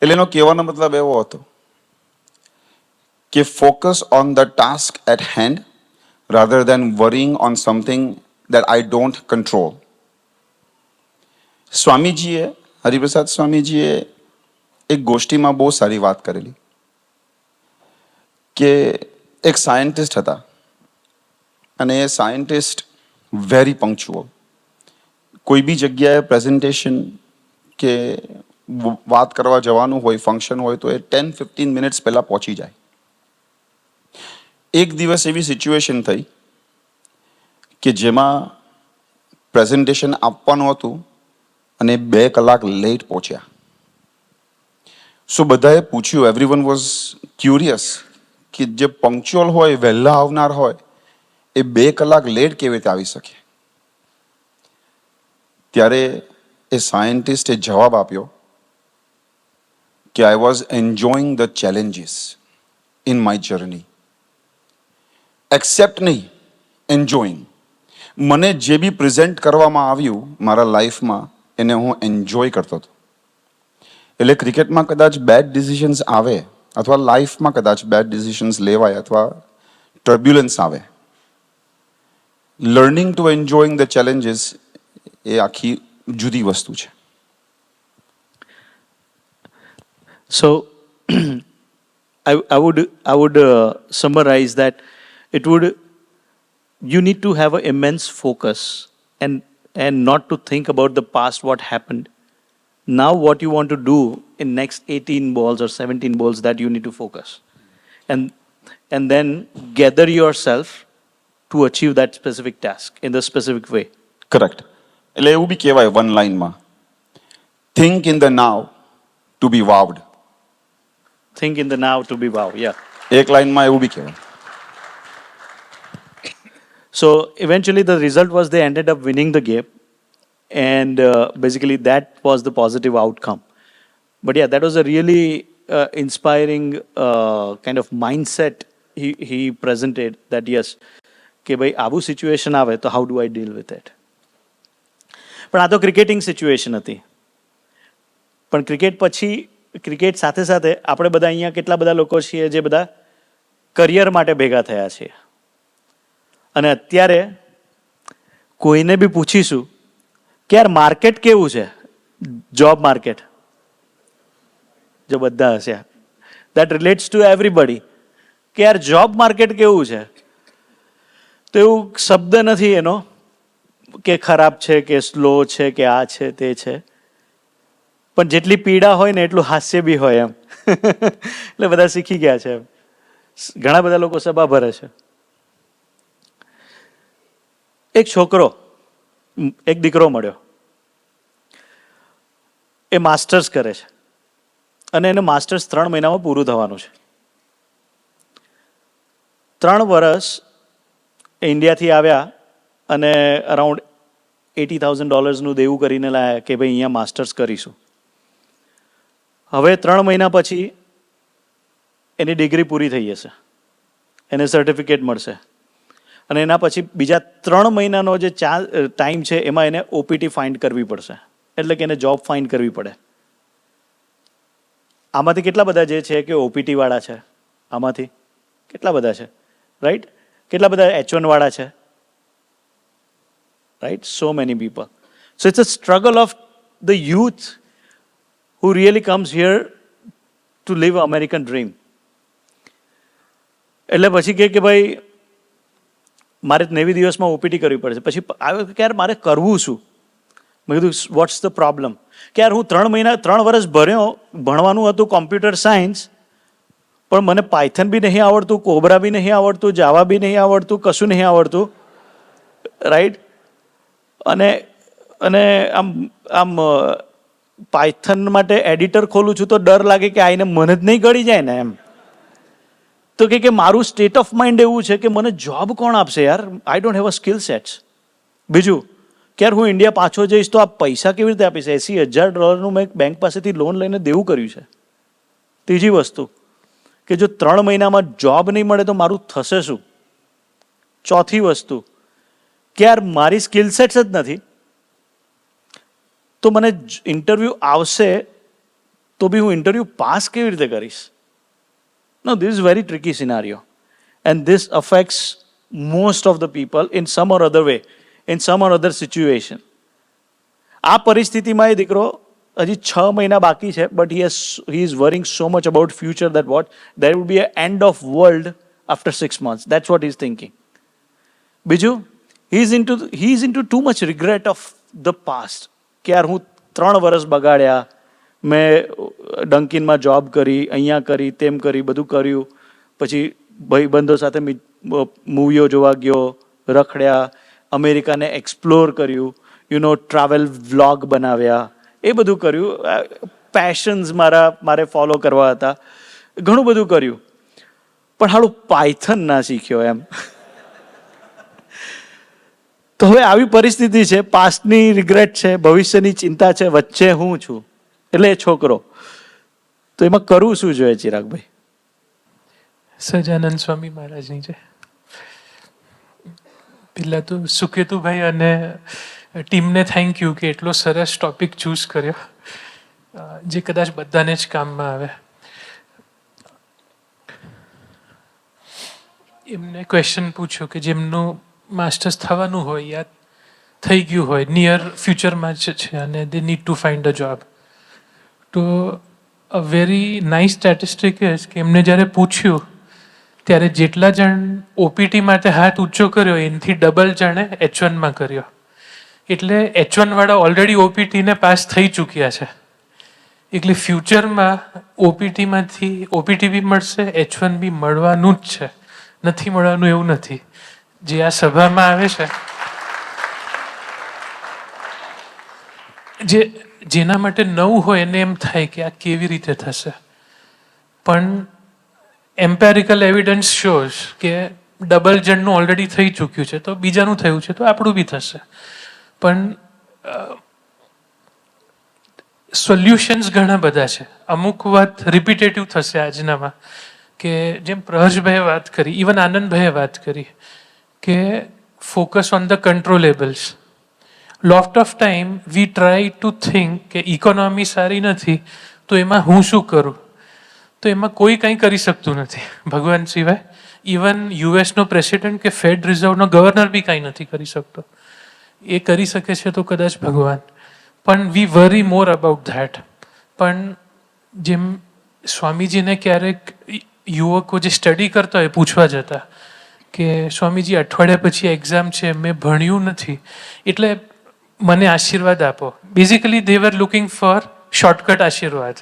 Speaker 7: એટલે એનો કહેવાનો મતલબ એવો હતો કે focus on the task at hand rather than worrying on something that I don't control. સ્વામીજીએ, હરિપ્રસાદ સ્વામીજીએ એક ગોષ્ઠીમાં બહુ સારી વાત કરેલી કે એક સાયન્ટિસ્ટ હતા અને એ સાયન્ટિસ્ટ વેરી પંક્ચ્યુઅલ. કોઈ બી જગ્યાએ પ્રેઝન્ટેશન કે વાત કરવા જવાનું હોય, ફંક્શન હોય, તો એ 10-15 મિનિટ્સ પહેલાં પહોંચી જાય. એક દિવસ એવી સિચ્યુએશન થઈ કે જેમાં પ્રેઝન્ટેશન આપવાનું હતું અને 2 કલાક લેટ પહોંચ્યા. સો બધાએ પૂછ્યું, એવરીવન વોઝ ક્યુરિયસ કે જે પંક્ચ્યુઅલ હોય, વહેલા આવનાર હોય, એ 2 કલાક લેટ કેવી રીતે આવી શકે? ત્યારે એ સાયન્ટિસ્ટે જવાબ આપ્યો કે I was enjoying the challenges in my journey. Accept નહીં, એન્જોઈંગ. મને જે બી પ્રેઝન્ટ કરવામાં આવ્યું મારા લાઈફમાં એને હું એન્જોય કરતો હતો. એટલે ક્રિકેટમાં કદાચ બેડ ડિસિઝન્સ આવે અથવા લાઈફમાં કદાચ બેડ ડિસિઝન્સ લેવાય અથવા ટર્બ્યુલન્સ આવે, learning to enjoying the challenges એ આખી જુદી વસ્તુ છે.
Speaker 5: So I would summarize that you need to have an immense focus, and and not to think about the past, what happened. Now what you want to do in next 18 balls or 17 balls, that you need to focus. And then gather yourself to achieve that specific task in the specific way.
Speaker 7: Correct. એટલે એવું બી કહેવાય one લાઇનમાં, think in the now to be વાવડ.
Speaker 5: Think in the now to be wow, yeah.
Speaker 7: એક લાઇનમાં એવું બી કહેવાય.
Speaker 5: So eventually the result was they ended up winning the game, and basically that was the positive outcome. But yeah, that was a really inspiring kind of mindset he presented, that yes, કે ભાઈ આવું situation આવે તો how do I deal with it. પણ આ તો cricketing situation હતી. પણ ક્રિકેટ સાથે સાથે આપણે બધા અહીંયા કેટલા બધા લોકો છીએ જે બધા કરિયર માટે ભેગા થયા છીએ. અને અત્યારે કોઈને બી પૂછીશું કે યાર માર્કેટ કેવું છે, જોબ માર્કેટ, જો બધા હશે દેટ રિલેટ્સ ટુ એવરીબડી, કે યાર જોબ માર્કેટ કેવું છે, તો એવું શબ્દ નથી એનો કે ખરાબ છે કે સ્લો છે કે આ છે તે છે, પણ જેટલી પીડા હોય ને એટલું હાસ્ય બી હોય એમ. એટલે બધા શીખી ગયા છે એમ. ઘણા બધા લોકો સભા ભરે છે. એક છોકરો, એક દીકરો મળ્યો, એ માસ્ટર્સ કરે છે અને એને માસ્ટર્સ 3 મહિનામાં પૂરું થવાનું છે. 3 વર્ષ ઇન્ડિયાથી આવ્યા અને અરાઉન્ડ $80,000 દેવું કરીને લાયા કે ભાઈ અહીંયા માસ્ટર્સ કરીશું. હવે 3 મહિના પછી એની ડિગ્રી પૂરી થઈ જશે, એને સર્ટિફિકેટ મળશે, અને એના પછી બીજા 3 મહિનાનો જે ટાઈમ છે એમાં એને ઓપીટી ફાઇન્ડ કરવી પડશે, એટલે કે એને જોબ ફાઇન્ડ કરવી પડે. આમાંથી કેટલા બધા જે છે કે ઓપીટી વાળા છે, આમાંથી કેટલા બધા છે, રાઈટ? કેટલા બધા H1 વાળા છે, right? So many people. So it's a struggle of the youth who really comes here to live American dream. એટલે પછી કે ભાઈ મારે 90 દિવસમાં ઓપીટી કરવી પડશે. પછી આવ્યો કે યાર મારે કરવું શું? મેં કીધું વોટ્સ ધ પ્રોબ્લેમ? કે યાર હું 3 વર્ષ ભણ્યો, ભણવાનું હતું કોમ્પ્યુટર સાયન્સ, પણ મને પાયથન બી નહીં આવડતું, કોબરા બી નહીં આવડતું, જાવા બી નહીં આવડતું, કશું નહીં આવડતું, રાઈટ? અને આમ પાયથન માટે એડિટર ખોલું છું તો ડર લાગે કે આઈને મને જ નહીં ગળી જાય ને એમ. તો કે મારું સ્ટેટ ઓફ માઇન્ડ એવું છે કે મને જોબ કોણ આપશે યાર, I don't have a skill sets. બીજું કે યાર હું ઇન્ડિયા પાછો જઈશ તો આ પૈસા કેવી રીતે આપીશ? $80,000 મેં બેંક પાસેથી લોન લઈને દેવું કર્યું છે. ત્રીજી વસ્તુ કે જો 3 મહિનામાં જોબ નહીં મળે તો મારું થશે શું? ચોથી વસ્તુ કે યાર મારી સ્કિલ સેટ્સ જ નથી, તો મને ઇન્ટરવ્યૂ આવશે તો બી હું ઇન્ટરવ્યૂ પાસ કેવી રીતે કરીશ? No, this is very tricky scenario, and this affects most of the people in some or other way, in some or other situation. આ પરિસ્થિતિમાં એ દીકરો હજી 6 મહિના બાકી છે, but he is worrying so much about future that what there will be an end of world after 6 months. That's what he's thinking. બીજું he is into too much regret of the past. કે યાર હું 3 વર્ષ બગાડ્યા, મેં ડંકિનમાં job કરી, અહીંયા કરી, તેમ કરી, બધું કર્યું, પછી ભાઈબંધો સાથે મૂવીઓ જોવા ગયો, રખડ્યા, અમેરિકાને એક્સપ્લોર કર્યું, ટ્રાવેલ વ્લોગ બનાવ્યા, એ બધું કર્યું, પેશન્સ મારે ફોલો કરવા હતા, ઘણું બધું કર્યું, પણ હાલું પાયથન ના શીખ્યો એમ. તો હવે આવી પરિસ્થિતિ છે, પાસ્ટની રિગ્રેટ છે, ભવિષ્યની ચિંતા છે, વચ્ચે હું છું, એટલે એ છોકરો. તો એમાં કરવું શું જોઈએ ચિરાગભાઈ?
Speaker 8: સહજાનંદ સ્વામી મહારાજની છે. પહેલાં તો સુકેતુભાઈ અને ટીમને થેન્ક યુ કે એટલો સરસ ટોપિક ચૂઝ કર્યો, જે કદાચ બધાને જ કામમાં આવે. એમને ક્વેશ્ચન પૂછ્યો કે જેમનું માસ્ટર્સ થવાનું હોય યા થઈ ગયું હોય, નિયર ફ્યુચરમાં જ છે, અને they need to find a job. તો a very nice statistic is કે એમને જ્યારે પૂછ્યું ત્યારે જેટલા જણ ઓપીટી માટે હાથ ઊંચો કર્યો એનાથી ડબલ જણે H1માં કર્યો. એટલે H1 વાળા ઓલરેડી ઓપીટીને પાસ થઈ ચૂક્યા છે. એટલે ફ્યુચરમાં ઓપીટી બી મળશે, H1 બી મળવાનું જ છે, નથી મળવાનું એવું નથી. જે આ સભામાં આવે છે, જેના માટે નવું હોય એને એમ થાય કે આ કેવી રીતે થશે, પણ એમ્પેરિકલ એવિડન્સ શોઝ કે ડબલ જણનું ઓલરેડી થઈ ચૂક્યું છે, તો બીજાનું થયું છે તો આપણું બી થશે. પણ સોલ્યુશન્સ ઘણા બધા છે. અમુક વાત રિપીટેટિવ થશે આજનામાં, કે જેમ પ્રહર્ષભાઈએ વાત કરી, ઇવન આનંદભાઈએ વાત કરી કે focus on the controllables. Lot of time we try to think કે ઇકોનોમી સારી નથી તો એમાં હું શું કરું, તો એમાં કોઈ કંઈ કરી શકતું નથી ભગવાન સિવાય. ઇવન યુએસનો પ્રેસિડેન્ટ કે ફેડ રિઝર્વનો ગવર્નર બી કાંઈ નથી કરી શકતો. એ કરી શકે છે તો કદાચ ભગવાન. પણ વી વરી મોર અબાઉટ ધેટ. પણ જેમ સ્વામીજીને ક્યારેક યુવકો જે સ્ટડી કરતા હોય પૂછવા જતા કે સ્વામીજી અઠવાડિયા પછી એક્ઝામ છે, મેં ભણ્યું નથી, એટલે મને આશીર્વાદ આપો. Basically they were looking for shortcut આશીર્વાદ.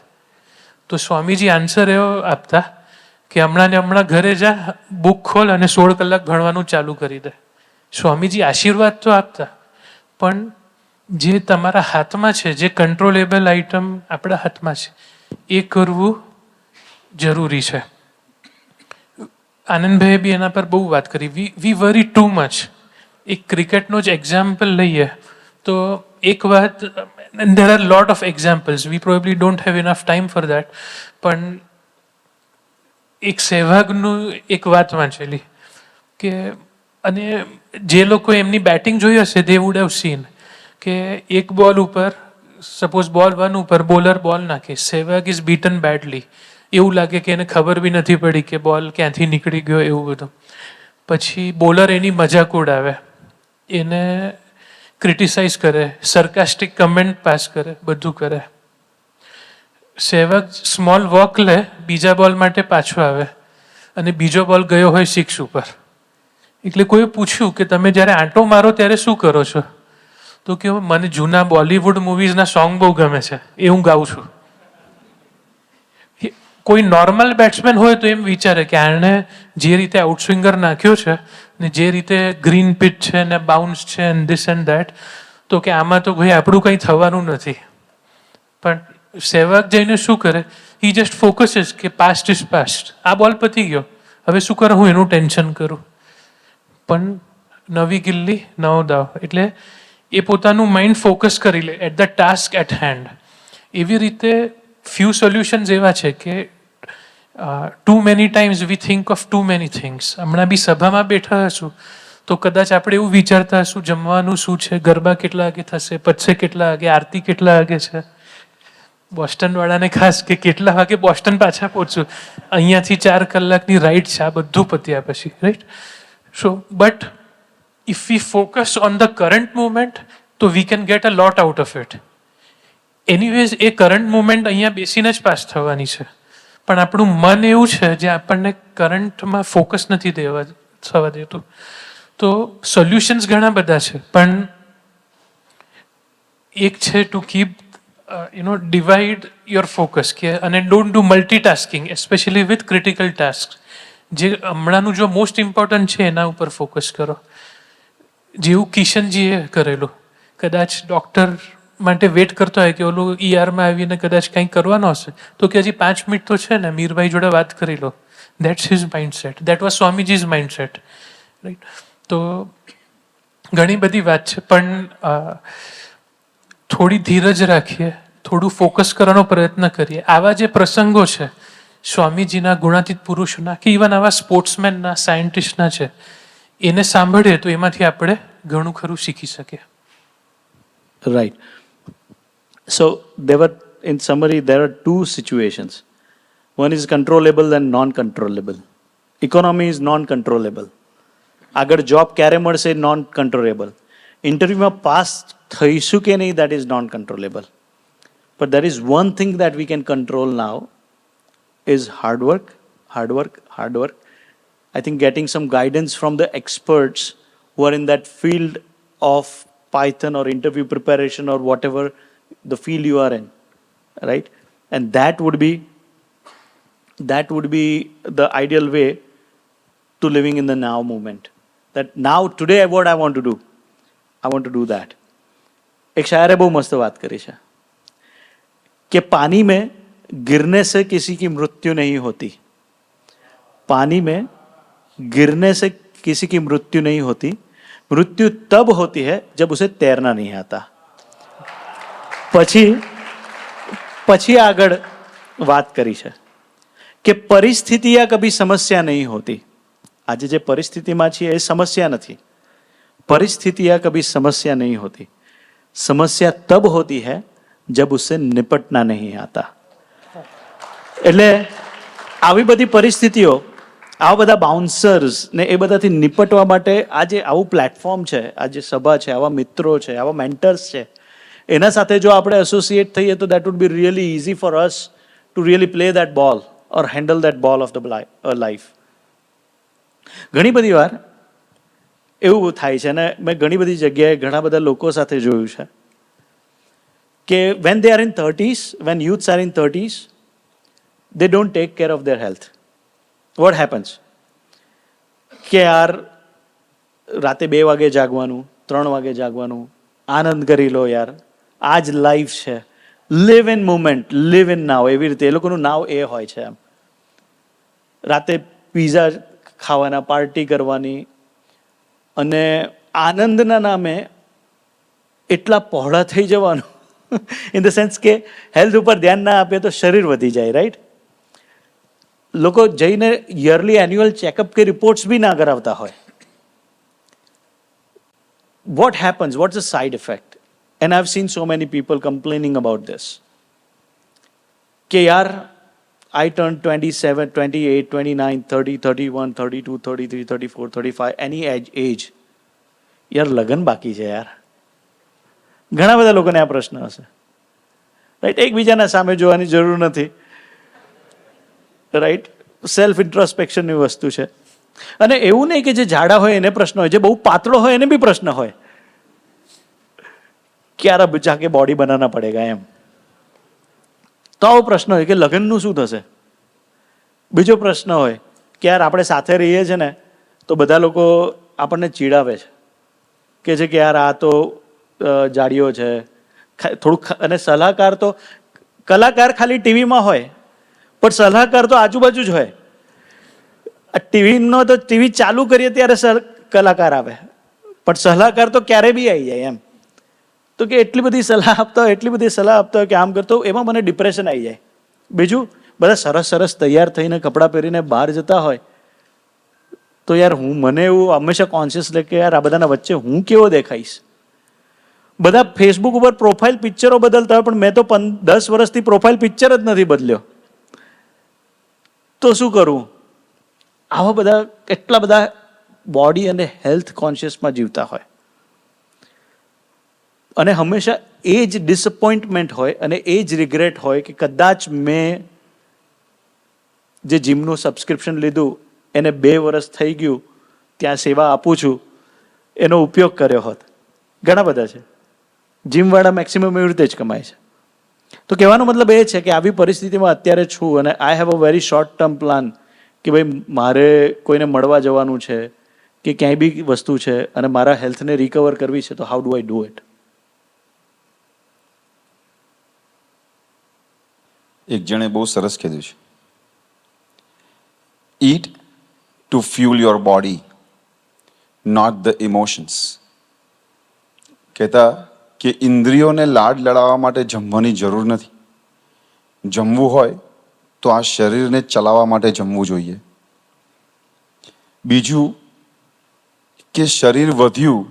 Speaker 8: તો સ્વામીજી આન્સર એવો આપતા કે હમણાં ને હમણાં ઘરે જા, બુક ખોલ અને 16 કલાક ભણવાનું ચાલુ કરી દે. સ્વામીજી આશીર્વાદ તો આપતા, પણ જે તમારા હાથમાં છે, જે કંટ્રોલેબલ આઇટમ આપણા હાથમાં છે, એ કરવું જરૂરી છે. આનંદભાઈએ બી એના પર બહુ વાત કરી. વી વરી ટુ મચ. એક ક્રિકેટનો જ એક્ઝામ્પલ લઈએ તો એક વાત, there are lot of examples, we probably don't have enough time for that, પણ એક સહેવાગનું એક વાત વાંચેલી કે, અને જે લોકો એમની બેટિંગ જોઈ હશે they would have seen કે એક બોલ ઉપર, સપોઝ બોલ 1 ઉપર બોલર બોલ નાખે, સહેવાગ ઇઝ બીટન બેડલી. એવું લાગે કે એને ખબર બી નથી પડી કે બોલ ક્યાંથી નીકળી ગયો, એવું બધું. પછી બોલર એની મજાક ઉડાવે, એને ક્રિટિસાઇઝ કરે, સરકાસ્ટિક કમેન્ટ પાસ કરે, બધું કરે. સહેવાગ સ્મોલ વોક લે, બીજા બોલ માટે પાછો આવે અને બીજો બોલ ગયો હોય 6 ઉપર. એટલે કોઈએ પૂછ્યું કે તમે જ્યારે આંટો મારો ત્યારે શું કરો છો, તો કે મને જૂના બોલિવૂડ મૂવીઝના સોંગ બહુ ગમે છે, એ હું ગાઉં છું. કોઈ નોર્મલ બેટ્સમેન હોય તો એમ વિચારે કે આણે જે રીતે આઉટસ્વિંગર નાખ્યો છે ને જે રીતે ગ્રીન પિચ છે ને બાઉન્સ છે ને ધીસ એન્ડ ધેટ, તો કે આમાં તો ભાઈ આપણું કંઈ થવાનું નથી. પણ સહેવાગ જઈને શું કરે, હી જસ્ટ ફોકસીસ કે પાસ્ટ ઇઝ પાસ્ટ, આ બોલ પતી ગયો, હવે શું કરે, હું એનું ટેન્શન કરું. પણ નવી ગિલ્લી નવો દાવ. એટલે એ પોતાનું માઇન્ડ ફોકસ કરી લે at the task at hand. એવી રીતે ફ્યુ સોલ્યુશન્સ એવા છે કે too many times we think of too many things. હમણાં બી સભામાં બેઠા હશું તો કદાચ આપણે એવું વિચારતા હશું જમવાનું શું છે, ગરબા કેટલા વાગે થશે, પતશે કેટલા વાગે, આરતી કેટલા વાગે છે. બોસ્ટનવાળાને ખાસ કે કેટલા વાગે બોસ્ટન પાછા પહોંચશું, અહીંયાથી 4 કલાકની રાઈડ છે, આ બધું પત્યા પછી, right. So but if we focus on the current moment તો we can get a lot out of it. Anyways એ કરંટ મુમેન્ટ અહીંયા બેસીને જ પાસ થવાની છે, પણ આપણું મન એવું છે જે આપણને કરંટમાં ફોકસ નથી થવા દેતું. તો સોલ્યુશન્સ ઘણા બધા છે, પણ એક છે to keep divide your focus, કે અને don't do multitasking especially with critical task. જે હમણાંનું જો મોસ્ટ ઇમ્પોર્ટન્ટ છે એના ઉપર ફોકસ કરો. જેવું કિશનજીએ કરેલું, કદાચ ડૉક્ટર માટે વેટ કરતો હોય કે ઓલું ERમાં આવીને કદાચ કંઈક કરવાનો હશે તો કે હજી 5 મિનિટ તો છે ને, મીરભાઈ જોડે વાત કરી લો. That's his mindset, that was Swamiji's mindset, right. તો ઘણી બધી વાત છે, પણ થોડી ધીરજ રાખીએ, થોડું ફોકસ કરવાનો પ્રયત્ન કરીએ. આવા જે પ્રસંગો છે સ્વામીજીના, ગુણાતીત પુરુષોના, કે ઇવન આવા સ્પોર્ટ્સમેનના, સાયન્ટિસ્ટના છે, એને સાંભળીએ તો એમાંથી આપણે ઘણું ખરું શીખી શકીએ.
Speaker 5: Right. So in summary, there are two situations. One is controllable and non-controllable. Economy is non-controllable. આગળ જોબ ક્યારે મળશે, non-controllable. ઇન્ટરવ્યુમાં પાસ થઈશું કે નહીં, that is non-controllable. But there is one thing that we can control now is hard work, hard work, hard work. I think getting some guidance from the experts who are in that field of Python or interview preparation or whatever the field you are in, right? And that would be the ideal way to living in the now moment. That now, today, what I want to do, I want to do that. एक शायर बहू मस्त बात करी है कि पानी में गिरने से किसी की मृत्यु नहीं होती, पानी में गिरने से किसी की मृत्यु नहीं होती, मृत्यु तब होती है जब उसे तैरना नहीं आता. પછી આગળ વાત કરી છે કે પરિસ્થિતિ આ કભી સમસ્યા નહીં હોતી. આજે જે પરિસ્થિતિમાં છીએ એ સમસ્યા નથી. परिस्थिति या कभी समस्या नहीं होती, समस्या तब होती है जब उससे निपटना नहीं आता. એટલે આવી બધી પરિસ્થિતિઓ, આવા બધા બાઉન્સર્સ ને એ બધાથી નિપટવા માટે આજે આવું પ્લેટફોર્મ છે, આજે સભા છે, આવા મિત્રો છે, આવા મેન્ટર્સ છે, એના સાથે જો આપણે એસોસિએટ થઈએ તો that would be really easy for us to really play that બોલ ઓર હેન્ડલ દેટ બોલ ઓફ ધ લાઈફ. ઘણી બધી વાર એવું થાય છે અને મેં ઘણી બધી જગ્યાએ ઘણા બધા લોકો સાથે જોયું છે કે when they are in 30s, when youths are in 30s, they don't take care of their health. What happens? કે યાર રાતે 2 વાગે જાગવાનું, 3 વાગે જાગવાનું, આનંદ કરી લો યાર, આ જ લાઈફ છે, live in moment, live in now. એવી રીતે એ લોકોનું નાવ એ હોય છે. એમ રાતે પીઝા ખાવાના, પાર્ટી કરવાની અને આનંદના નામે એટલા પહોળા થઈ જવાનું, ઇન ધ સેન્સ કે હેલ્થ ઉપર ધ્યાન ના આપે તો શરીર વધી જાય, રાઈટ? લોકો જઈને યરલી એન્યુઅલ ચેકઅપ કે રિપોર્ટ્સ બી ના કરાવતા હોય. What happens? What's the side effect? And I have seen so many people complaining about this કે યાર I turned 27, 28, 29, 30, 31, 32, 33, 34, 35, any age. યાર લગન બાકી છે યાર. ઘણા બધા લોકોને આ પ્રશ્ન હશે, રાઈટ? એકબીજાના સામે જોવાની જરૂર નથી, રાઈટ? સેલ્ફ ઇન્ટ્રોસ્પેક્શનની વસ્તુ છે. અને એવું નહીં કે જે જાડા હોય એને પ્રશ્ન હોય, જે બહુ પાતળો હોય એને બી પ્રશ્ન હોય, ક્યારે બચા કે બોડી બનાના પડેગા એમ. તો આવો પ્રશ્ન હોય કે લગ્નનું શું થશે. બીજો પ્રશ્ન હોય કે યાર આપણે સાથે રહીએ છીએ ને તો બધા લોકો આપણને ચીડાવે છે, કે છે કે યાર આ તો જાડીઓ છે થોડુંક. અને સલાહકાર તો, કલાકાર ખાલી ટીવીમાં હોય પણ સલાહકાર તો આજુબાજુ જ હોય. ટીવીનો તો ટીવી ચાલુ કરીએ ત્યારે કલાકાર આવે, પણ સલાહકાર તો ક્યારે બી આવી જાય એમ. તો કે એટલી બધી સલાહ આપતા હોય કે આમ કરતો, એમાં મને ડિપ્રેશન આવી જાય. બીજું, બધા સરસ સરસ તૈયાર થઈને કપડાં પહેરીને બહાર જતા હોય તો યાર મને એવું હંમેશા કોન્શિયસ લે કે યાર આ બધાના વચ્ચે હું કેવો દેખાઈશ. બધા ફેસબુક ઉપર પ્રોફાઇલ પિક્ચરો બદલતા હોય, પણ મેં તો 10 વર્ષથી પ્રોફાઇલ પિક્ચર જ નથી બદલ્યો. તો શું કરું? આવા બધા કેટલા બધા બોડી અને હેલ્થ કોન્શિયસમાં જીવતા હોય અને હંમેશા એ જ ડિસઅપોઇન્ટમેન્ટ હોય અને એ જ રિગ્રેટ હોય કે કદાચ મેં જે જીમનું સબસ્ક્રિપ્શન લીધું એને 2 વર્ષ થઈ ગયું, ત્યાં સેવા આપું છું, એનો ઉપયોગ કર્યો હોત. ઘણા બધા છે જીમવાળા, મેક્સિમમ એવી રીતે જ કમાય છે. તો કહેવાનો મતલબ એ છે કે આવી પરિસ્થિતિમાં અત્યારે છું અને I have a very short term plan કે ભાઈ મારે કોઈને મળવા જવાનું છે કે ક્યાંય બી વસ્તુ છે અને મારા હેલ્થને રિકવર કરવી છે, તો how do I do it?
Speaker 7: એક જણે બહુ સરસ કીધું છે, eat to fuel your body, not the emotions. કહેતા કે ઇન્દ્રિયોને લાડ લડાવવા માટે જમવાની જરૂર નથી. જમવું હોય તો આ શરીરને ચલાવવા માટે જમવું જોઈએ. બીજું કે શરીર વધ્યું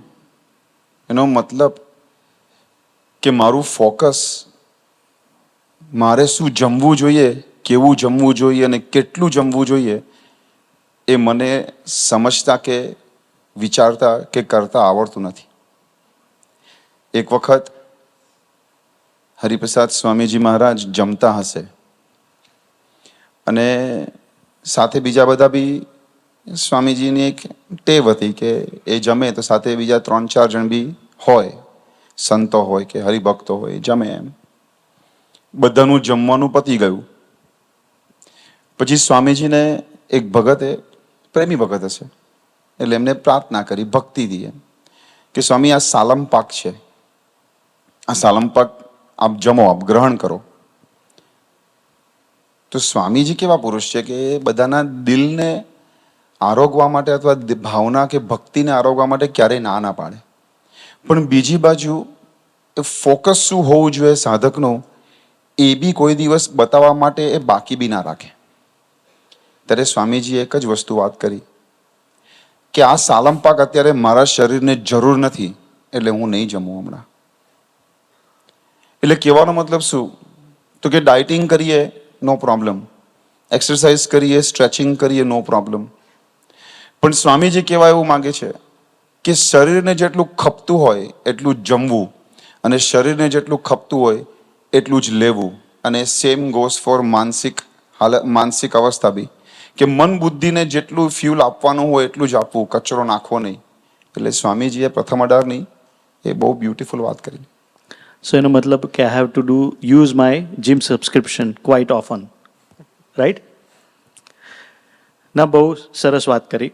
Speaker 7: એનો મતલબ કે મારું ફોકસ મારે શું જમવું જોઈએ, કેવું જમવું જોઈએ અને કેટલું જમવું જોઈએ એ મને સમજતા કે વિચારતા કે કરતા આવડતું નથી. એક વખત હરિપ્રસાદ સ્વામીજી મહારાજ જમતા હશે અને સાથે બીજા બધા બી સ્વામીજીની એક ટેવ હતી કે એ જમે તો સાથે બીજા 3-4 જણ બી હોય સંતો હોય કે હરિભક્તો હોય જમે એમ. બધાનું જમવાનું પતી ગયું પછી સ્વામીજીને એક ભગતે, પ્રેમી ભગત હશે, એટલે એમને પ્રાર્થના કરી ભક્તિથી એમ કે સ્વામી આ સાલમ પાક છે, આ સાલમ પાક આપ જમો, આપ ગ્રહણ કરો. તો સ્વામીજી કેવા પુરુષ છે કે બધાના દિલને આરોગવા માટે અથવા ભાવના કે ભક્તિને આરોગવા માટે ક્યારેય ના ના પાડે. પણ બીજી બાજુ એ ફોકસ શું હોવું જોઈએ સાધકનું એ બી કોઈ દિવસ બતાવવા માટે એ બાકી બી ના રાખે. ત્યારે સ્વામીજીએ એક જ વસ્તુ વાત કરી કે આ સાલમ પાક અત્યારે મારા શરીરને જરૂર નથી એટલે હું નહીં જમું હમણાં. એટલે કહેવાનો મતલબ શું? તો કે ડાયટિંગ કરીએ નો પ્રોબ્લેમ, એક્સરસાઇઝ કરીએ, સ્ટ્રેચિંગ કરીએ નો પ્રોબ્લેમ. પણ સ્વામીજી કહેવા એવું માંગે છે કે શરીરને જેટલું ખપતું હોય એટલું જ જમવું અને શરીરને જેટલું ખપતું હોય એટલું જ લેવું. અને સેમ ગોઝ ફોર માનસિક અવસ્થા બી, કે મન બુદ્ધિને જેટલું ફ્યુલ આપવાનું હોય એટલું જ આપવું, કચરો નાખવો નહીં. એટલે સ્વામીજીએ પ્રથમ 18ની એ બહુ બ્યુટીફુલ વાત કરી.
Speaker 5: સો એનો મતલબ કે I have to do use my gym subscription quite often, right? ના, બહુ સરસ વાત કરી.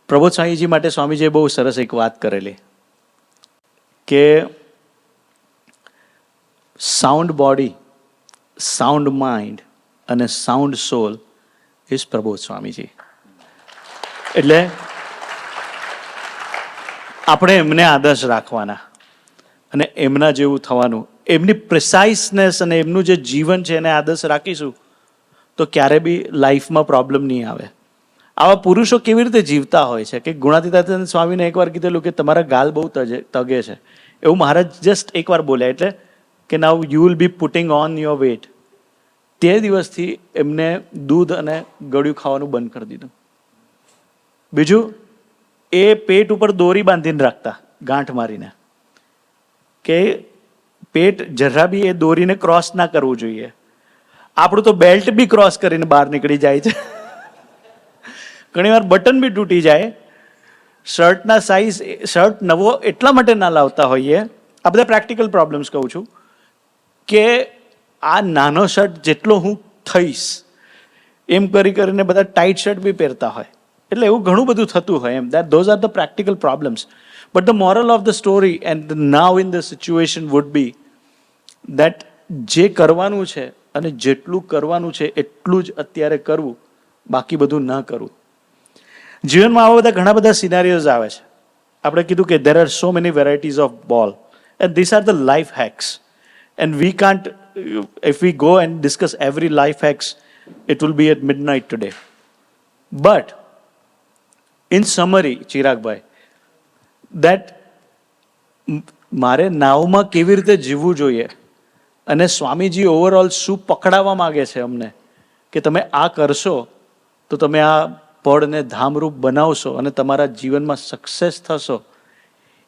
Speaker 5: પ્રબોધ સ્વામીજી માટે સ્વામીજીએ બહુ સરસ એક વાત કરેલી કે સાઉન્ડ બોડી, સાઉન્ડ માઇન્ડ અને sound solve is Prabodh Swamiji. એટલે આપણે એમને આદર્શ રાખવાના અને એમના જેવું થવાનું. એમની પ્રિસાઇસનેસ અને એમનું જે જીવન છે એને આદર્શ રાખીશું તો ક્યારે બી લાઈફમાં પ્રોબ્લેમ નહીં આવે. આવા પુરુષો કેવી રીતે જીવતા હોય છે કે ગુણાતીતાનંદ સ્વામીને એકવાર કીધેલું કે તમારા ગાલ બહુ તગે છે, એવું મહારાજ જસ્ટ એકવાર બોલ્યા એટલે કે now you will be putting on your weight. તે દિવસથી એમને દૂધ અને ગળ્યું ખાવાનું બંધ કરી દીધું. બીજું, એ પેટ ઉપર દોરી બાંધીને રાખતા, ગાંઠ મારીને, કે પેટ જરા બી એ દોરીને ક્રોસ ના કરવું જોઈએ. આપણું તો બેલ્ટ બી ક્રોસ કરીને બહાર નીકળી જાય છે. ઘણીવાર બટન બી તૂટી જાય. શર્ટના સાઇઝ, શર્ટ નવો એટલા માટે ના લાવતા હોઈએ, આ બધા પ્રેક્ટિકલ પ્રોબ્લેમ્સ કહું છું, કે આ નાનો શર્ટ જેટલો હું થઈશ એમ કરીને બધા ટાઈટ શર્ટ બી પહેરતા હોય. એટલે એવું ઘણું બધું થતું હોય એમ. Those are the practical problems. But the moral of the story and now in the situation would be that જે કરવાનું છે અને જેટલું કરવાનું છે એટલું જ અત્યારે કરવું, બાકી બધું ના કરવું. જીવનમાં આવા બધા ઘણા બધા સિનારીઓઝ આવે છે. આપણે કીધું કે there are so many varieties of ball and this are the life hacks and we can't, if we go and discuss every life hacks, it will be at midnight today. But in summary, Chiragbhai, that મારે નાવમાં કેવી રીતે જીવવું જોઈએ અને Swamiji overall શું પકડાવવા માગે છે અમને કે તમે આ કરશો તો તમે આ પળને ધામરૂપ બનાવશો અને તમારા જીવનમાં સક્સેસ થશો,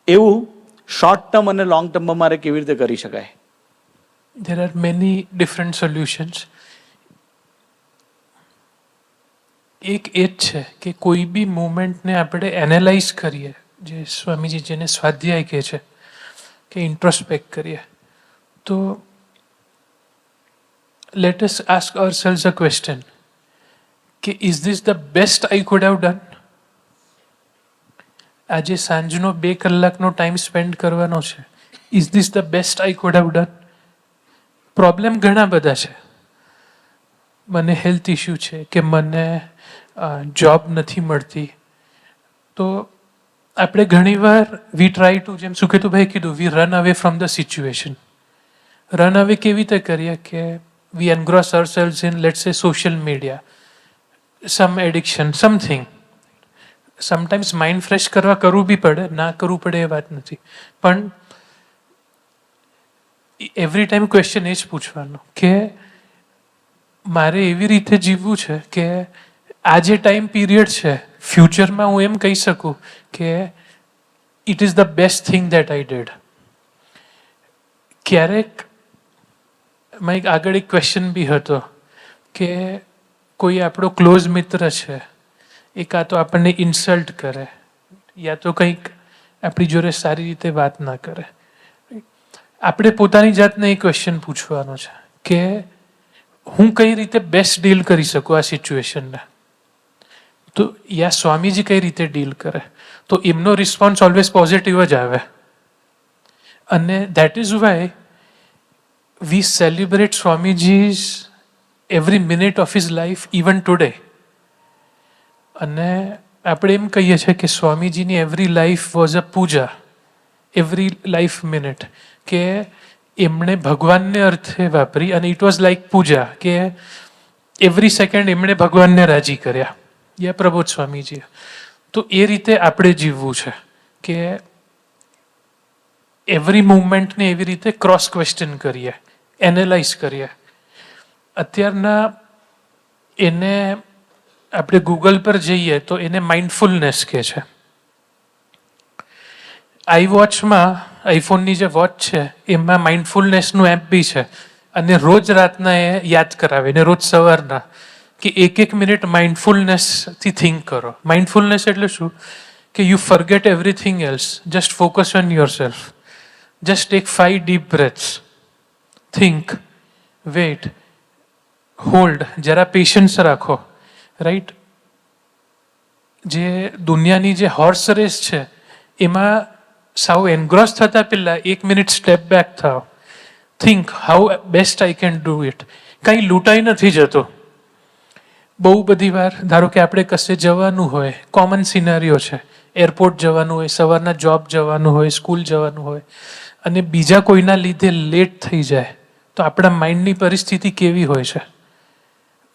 Speaker 5: એવું શોર્ટ ટર્મ અને લોંગ ટર્મમાં મારે કેવી રીતે કરી શકાય?
Speaker 8: There are many different solutions. એક એ જ છે કે કોઈ બી મુવમેન્ટને આપણે એનાલાઇઝ કરીએ, જે સ્વામીજી જેને સ્વાધ્યાય કહે છે, કે ઇન્ટ્રોસ્પેક્ટ કરીએ, તો let us ask ourselves a question કે is this the best I could have done? આજે સાંજનો 2 કલાકનો ટાઈમ સ્પેન્ડ કરવાનો છે, is this the best I could have done? Problem ઘણા બધા છે. મને હેલ્થ ઇશ્યુ છે, કે મને જોબ નથી મળતી, તો આપણે ઘણીવાર વી ટ્રાય ટુ, જેમ સુકેતુભાઈ કીધું, we run away from the situation. Run away કેવી રીતે કરીએ કે we engross ourselves in, let's say, social media, some addiction, something. Sometimes mind fresh કરવા કરવું બી પડે, ના કરવું પડે એ વાત નથી, પણ એવરી ટાઈમ ક્વેશ્ચન એ જ પૂછવાનો કે મારે એવી રીતે જીવવું છે કે આ જે ટાઈમ પીરિયડ છે, ફ્યુચરમાં હું એમ કહી શકું કે it is the best thing that I did. ક્યારેક એક આગળ એક ક્વેશ્ચન બી હતો કે કોઈ આપણો ક્લોઝ મિત્ર છે, એ કાં તો આપણને ઇન્સલ્ટ કરે, યા તો કંઈક આપણી જોડે સારી રીતે વાત ના કરે. આપણે પોતાની જાતને એ ક્વેશ્ચન પૂછવાનો છે કે હું કઈ રીતે બેસ્ટ ડીલ કરી શકું આ સિચ્યુએશનને. તો યા સ્વામીજી કઈ રીતે ડીલ કરે, તો એમનો રિસ્પોન્સ ઓલવેઝ પોઝિટિવ જ આવે. અને that is why we celebrate Swamiji's every minute of his life even today. અને આપણે એમ કહીએ છીએ કે સ્વામીજીની every life was a puja, every life minute, કે એમણે ભગવાનને અર્થે વાપરી અને ઇટ વોઝ લાઈક પૂજા, કે એવરી સેકન્ડ એમણે ભગવાનને રાજી કર્યા, યા પ્રબોધ સ્વામીજીએ. તો એ રીતે આપણે જીવવું છે કે એવરી મુવમેન્ટને એવી રીતે ક્રોસ ક્વેશ્ચન કરીએ, એનાલાઇઝ કરીએ. અત્યારના એને આપણે ગૂગલ પર જઈએ તો એને માઇન્ડફુલનેસ કહે છે. આઈવોચમાં, આઈફોનની જે વોચ છે એમાં માઇન્ડફુલનેસનું એપ બી છે, અને રોજ રાતના એ યાદ કરાવે ને રોજ સવારના કે 1 મિનિટ માઇન્ડફુલનેસથી થિંક કરો. માઇન્ડફુલનેસ એટલે શું? કે you forget everything else, just focus on yourself, just take 5 deep breaths, think, wait, hold, જરા પેશન્સ રાખો, રાઈટ. જે દુનિયાની જે હોર્સ રેસ છે એમાં સાવ એનગ્રોસ થતા પહેલાં 1 મિનિટ સ્ટેપ બેક થાવ, think how best I can do it. કંઈ લૂંટાઈ નથી જતો. બહુ બધી વાર ધારો કે આપણે કશે જવાનું હોય, કોમન સિનારીઓ છે, એરપોર્ટ જવાનું હોય, સવારના જોબ જવાનું હોય, સ્કૂલ જવાનું હોય, અને બીજા કોઈના લીધે લેટ થઈ જાય તો આપણા માઇન્ડની પરિસ્થિતિ કેવી હોય છે?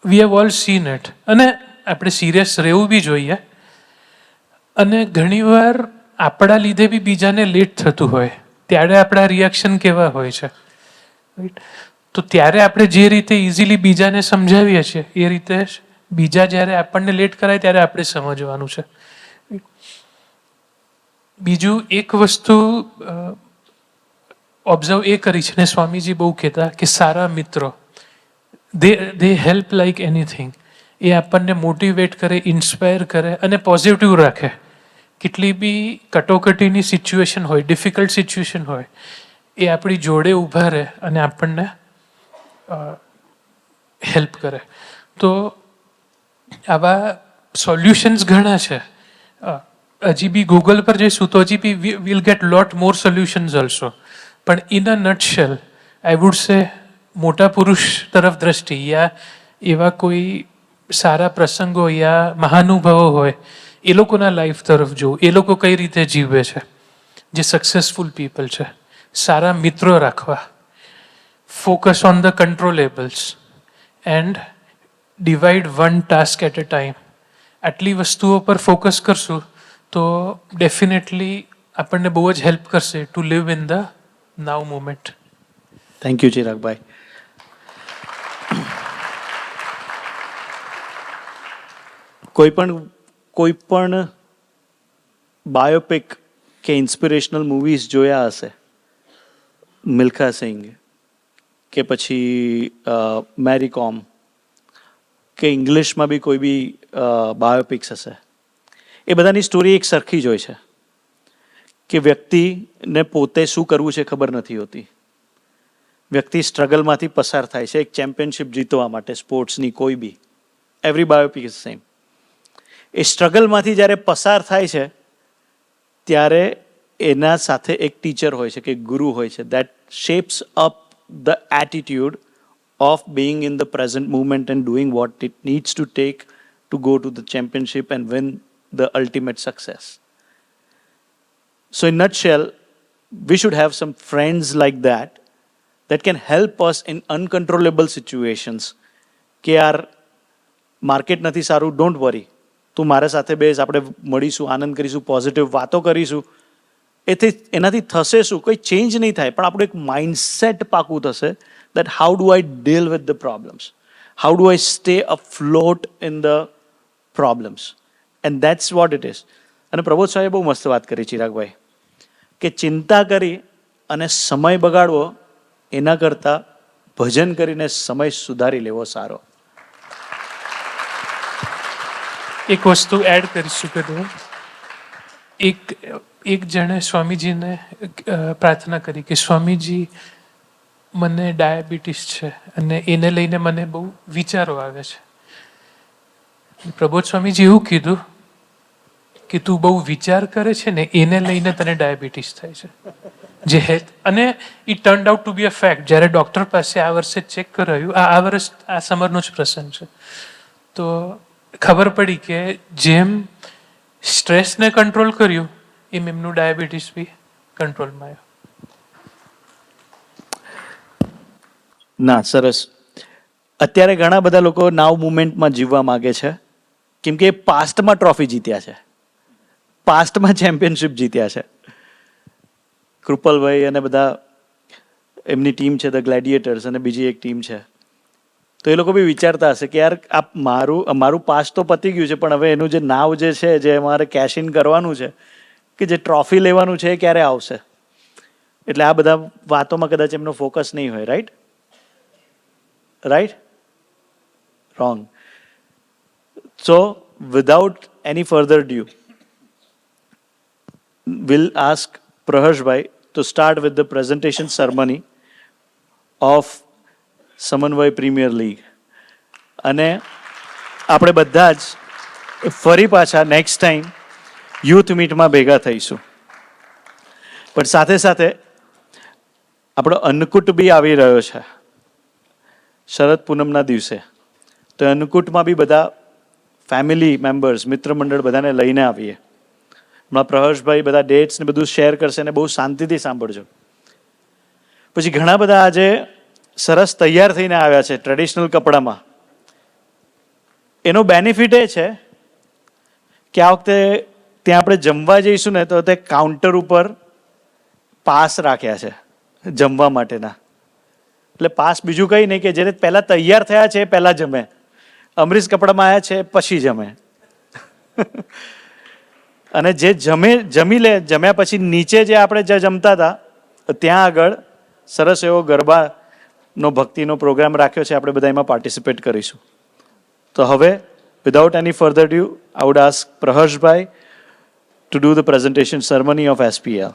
Speaker 8: We have all scene it. અને આપણે સિરિયસ રહેવું બી જોઈએ. અને ઘણીવાર આપણા લીધે બી બીજાને લેટ થતું હોય ત્યારે આપણા રિએક્શન કેવા હોય છે, રાઈટ. તો ત્યારે આપણે જે રીતે ઇઝીલી બીજાને સમજાવીએ છીએ એ રીતે બીજા જ્યારે આપણને લેટ કરાય ત્યારે આપણે સમજવાનું છે. બીજું એક વસ્તુ ઓબ્ઝર્વ એ કરી છે ને, સ્વામીજી બહુ કહેતા કે સારા મિત્રો દે હેલ્પ લાઈક એનીથિંગ. એ આપણને મોટિવેટ કરે, ઇન્સ્પાયર કરે અને પોઝિટિવ રાખે. કેટલી બી કટોકટીની સિચ્યુએશન હોય, ડિફિકલ્ટ સિચ્યુએશન હોય, એ આપણી જોડે ઊભા રહે અને આપણને હેલ્પ કરે. તો આવા સોલ્યુશન્સ ઘણા છે. હજી બી ગૂગલ પર જઈશું તો હજી બી will get lot more solutions also. પણ in a nutshell I would say, મોટા પુરુષ તરફ દ્રષ્ટિ યા એવા કોઈ સારા પ્રસંગો યા મહાનુભાવો હોય એ લોકોના લાઈફ તરફ જોવું, એ લોકો કઈ રીતે જીવે છે, જે સક્સેસફુલ પીપલ છે. સારા મિત્રો રાખવા, focus on the controllables and divide one task at a time. આટલી વસ્તુઓ પર ફોકસ કરશું તો ડેફિનેટલી આપણને બહુ જ હેલ્પ કરશે to live in the now moment.
Speaker 5: Thank you Chiragbhai. કોઈ પણ બાયોપિક કે ઇન્સ્પિરેશનલ મૂવીઝ જોયા હશે, મિલ્ખા સિંઘ કે પછી મેરી કોમ કે ઇંગ્લિશમાં બી કોઈ બી બાયોપિક્સ હશે, એ બધાની સ્ટોરી એક સરખી જ હોય છે કે વ્યક્તિને પોતે શું કરવું છે ખબર નથી હોતી. વ્યક્તિ સ્ટ્રગલમાંથી પસાર થાય છે એક ચેમ્પિયનશિપ જીતવા માટે, સ્પોર્ટ્સની કોઈ બી. Every biopic is same. એ સ્ટ્રગલમાંથી જ્યારે પસાર થાય છે ત્યારે એના સાથે એક ટીચર હોય છે કે ગુરુ હોય છે, that shapes up the attitude of being in the present moment and doing what it needs to take to go to the championship and win the ultimate success. So in nutshell, we should have some friends like that that can help us in uncontrollable situations. કે યાર market નથી સારું, don't worry, તું મારા સાથે બેસ, આપણે મળીશું, આનંદ કરીશું, પોઝિટિવ વાતો કરીશું. એનાથી થશે શું? કોઈ ચેન્જ નહીં થાય, પણ આપણું એક માઇન્ડસેટ પાકું થશે that how do I deal with the problems? How do I stay afloat in the problems? And that's what it is. અને પ્રબોધ સાહેબે બહુ મસ્ત વાત કરી ચિરાગભાઈ કે ચિંતા કરી અને સમય બગાડવો એના કરતાં ભજન કરીને સમય સુધારી લેવો સારો.
Speaker 8: એક વસ્તુ એડ કરી શકું. એક એક જણે સ્વામીજીને પ્રાર્થના કરી કે સ્વામીજી મને ડાયાબિટીસ છે અને એને લઈને મને બહુ વિચારો આવે છે. પ્રબોધ સ્વામીજી એવું કીધું કે તું બહુ વિચાર કરે છે ને એને લઈને તને ડાયાબિટીસ થાય છે. જે હેલ્થ અને it turned out to be a fact. જ્યારે ડૉક્ટર પાસે આ વર્ષે ચેક કરાયું, આ વર્ષ આ સમરનો જ પ્રસંગ છે, તો ખબર પડી કે જેમ સ્ટ્રેસને કંટ્રોલ કર્યું એમ એમનું ડાયાબિટીસ બી કંટ્રોલમાં આવ્યું.
Speaker 5: ના, સરસ. અત્યારે ઘણા બધા લોકો નાવ મુમેન્ટમાં જીવવા માગે છે, કેમ કે પાસ્ટમાં ટ્રોફી જીત્યા છે, પાસ્ટમાં ચેમ્પિયનશિપ જીત્યા છે. કૃપલભાઈ અને બધા એમની ટીમ છે ધ ગ્લેડિએટર્સ, અને બીજી એક ટીમ છે, તો એ લોકો બી વિચારતા હશે કે યાર આ મારું પાસ્ટ તો પતી ગયું છે, પણ હવે એનું જે નાવ જે છે, જે અમારે કેશ ઇન કરવાનું છે, કે જે ટ્રોફી લેવાનું છે, એ ક્યારે આવશે. એટલે આ બધા વાતોમાં કદાચ એમનો ફોકસ નહીં હોય. Right? Right? Wrong. So without any further due, we'll ask Prahashbhai to start with the presentation ceremony of Samanvay Premier League. અને આપણે બધા જ ફરી પાછા નેક્સ્ટ ટાઈમ યુથ મીટમાં ભેગા થઈશું. પણ સાથે સાથે આપણો અન્નકૂટ બી આવી રહ્યો છે શરદ પૂનમના દિવસે. તો અન્નકૂટમાં બી બધા ફેમિલી મેમ્બર્સ, મિત્ર મંડળ બધાને લઈને આવીએ. હમણાં પ્રહર્ષભાઈ બધા ડેટ્સ ને બધું શેર કરશે ને બહુ શાંતિથી સાંભળજો. પછી ઘણા બધા આજે સરસ તૈયાર થઈને આવ્યા છે ટ્રેડિશનલ કપડામાં. એનો બેનિફિટ એ છે કે આ વખતે ત્યાં આપણે જમવા જઈશું ને તો તે કાઉન્ટર ઉપર પાસ રાખ્યા છે જમવા માટેના. એટલે પાસ બીજું કંઈ નહીં કે જે પહેલાં તૈયાર થયા છે એ પહેલાં જમે, અમરીશ કપડામાં આવ્યા છે પછી જમે. અને જે જમી લે, જમ્યા પછી નીચે જે આપણે જ્યાં જમતા હતા ત્યાં આગળ સરસ એવો ગરબાનો ભક્તિનો પ્રોગ્રામ રાખ્યો છે. આપણે બધા એમાં પાર્ટિસિપેટ કરીશું. તો હવે without any further due I would ask Praharshbhai to do the presentation ceremony of SPL.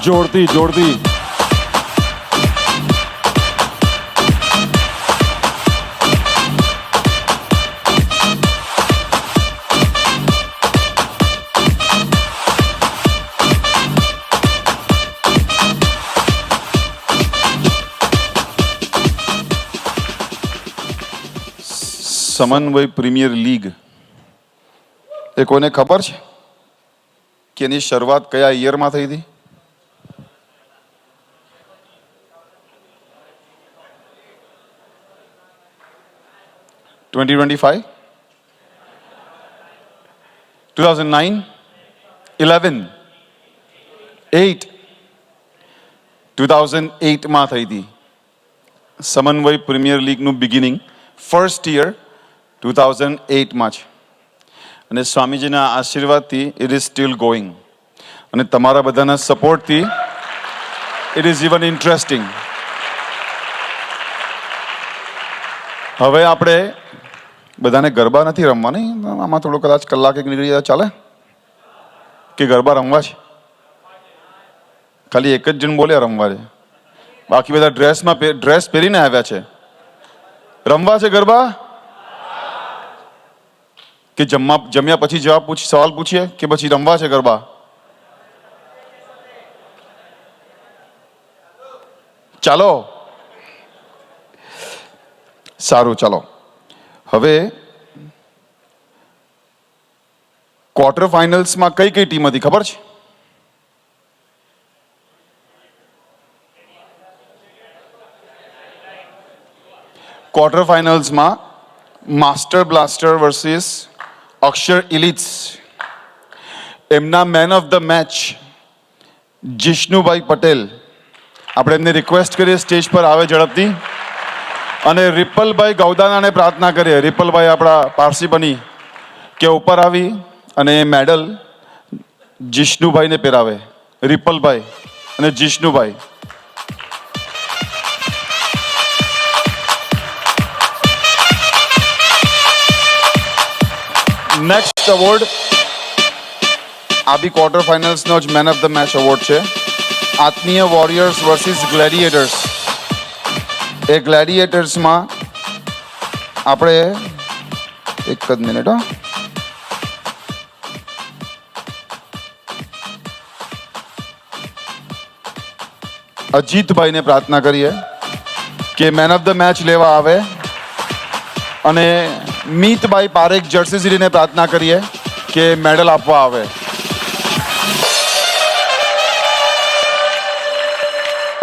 Speaker 4: જોરથી જોરથી
Speaker 7: સમન્વય પ્રીમિયર લીગ એ કોઈને ખબર છે કે એની શરૂઆત કયા યરમાં થઈ હતી? 2025, 2009, 11, 8, 2008 માં થઈ હતી સમન્વય પ્રીમિયર લીગનું બિગિનિંગ. ફર્સ્ટ યર 2008 માં છે. અને સ્વામીજીના આશીર્વાદથી ઇટ ઇઝ સ્ટીલ ગોઈંગ, અને તમારા બધાના સપોર્ટથી ઇટ ઇઝ ઇવન ઇન્ટરેસ્ટિંગ. હવે આપણે બધાને ગરબા નથી રમવા, નહીં આમાં થોડો કદાચ કલાક એક નીકળી જાય ચાલે કે ગરબા રમવા છે? ખાલી એક જ જણ બોલ્યા રમવા છે, બાકી બધા ડ્રેસ પહેરીને આવ્યા છે. રમવા છે ગરબા કે જમ્યા પછી સવાલ પૂછીએ કે પછી રમવા છે ગરબા? ચાલો સારું, ચાલો. હવે ક્વાર્ટર ફાઇનલ્સમાં કઈ કઈ ટીમ હતી ખબર છે? ક્વાર્ટર ફાઇનલ્સમાં master blaster versus Akshar elites. એમના man of the match Jishnubhai Patel. આપણે એમને રિક્વેસ્ટ કરીએ સ્ટેજ પર આવે ઝડપથી. અને રિપલભાઈ ગૌદાનાને પ્રાર્થના કરીએ, રિપલભાઈ આપણા પારસી બની, કે ઉપર આવી અને એ મેડલ જિષ્ણુભાઈને પહેરાવે. રિપલભાઈ અને જિષ્ણુભાઈ. નેક્સ્ટ અવોર્ડ આ બી ક્વાર્ટર ફાઇનલ્સનો જ main of the match award છે. આત્મીય વોરિયર્સ વર્સિસ ગ્લેડિએટર્સ. એ ગ્લેડિએટર્સમાં આપણે એક જ મિનિટ અજીતભાઈને પ્રાર્થના કરીએ કે મેન ઓફ ધ મેચ લેવા આવે, અને મીતભાઈ પારેખ જર્સી સિટીને પ્રાર્થના કરીએ કે મેડલ આપવા આવે.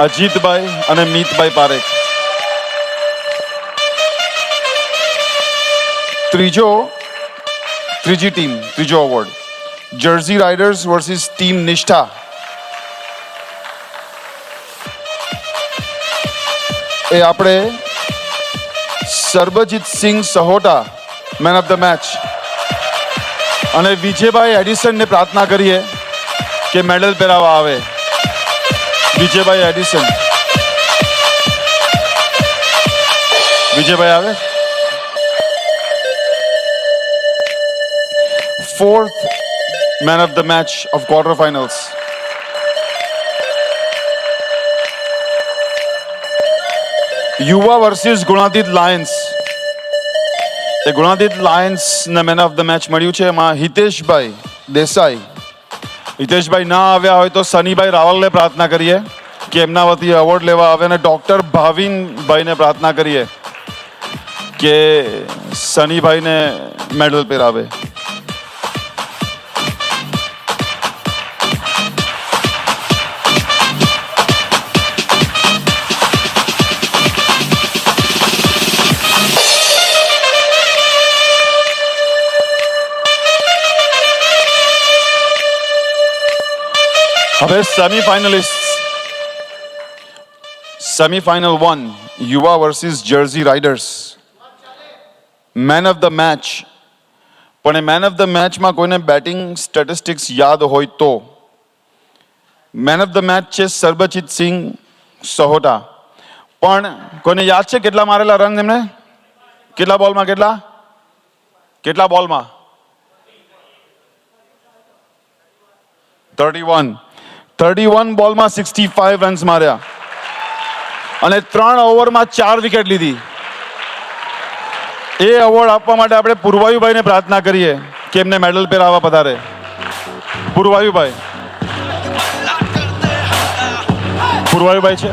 Speaker 7: અજીતભાઈ અને મીતભાઈ પારેખ. ત્રીજો award jersey riders versus team નિષ્ઠા. એ આપણે સરબજીત સિંહ સહોટા મેન ઓફ ધ મેચ, અને વિજયભાઈ એડિસનને પ્રાર્થના કરીએ કે મેડલ પહેરાવવા આવે. વિજયભાઈ એડિસન. વિજયભાઈ આવે. Fourth man of the match of quarter finals. Yuva versus Gunatit lions. એ ગુણાતીત લાયન્સને મેન ઓફ ધ મેચ મળ્યું છે. એમાં હિતેશભાઈ દેસાઈ. હિતેશભાઈ ના આવ્યા હોય તો સનીભાઈ રાવલને પ્રાર્થના કરીએ કે એમના વતી એવોર્ડ લેવા આવે, અને ડૉક્ટર ભાવિનભાઈને પ્રાર્થના કરીએ કે સનીભાઈને મેડલ પહેરાવે. હવે સેમીફાઇનલ 1 યુવા versus jersey riders. Main of the match. પણ એ મેન ઓફ ધ મેચમાં કોઈને બેટિંગ સ્ટેટિસ્ટિક્સ યાદ હોય તો મેન ઓફ ધ મેચ છે સરબજીત સિંહ સહોટા. પણ કોઈને યાદ છે કેટલા મારેલા રન એમને? કેટલા બોલમાં? કેટલા બોલમાં? 31 બોલમાં 65 રન્સ માર્યા, અને 3 ઓવરમાં 4 વિકેટ લીધી. એ એવોર્ડ આપવા માટે આપણે પૂર્વાયુભાઈને પ્રાર્થના કરીએ કે એમને મેડલ પહેરાવવા પધારે. પૂર્વાયુભાઈ છે.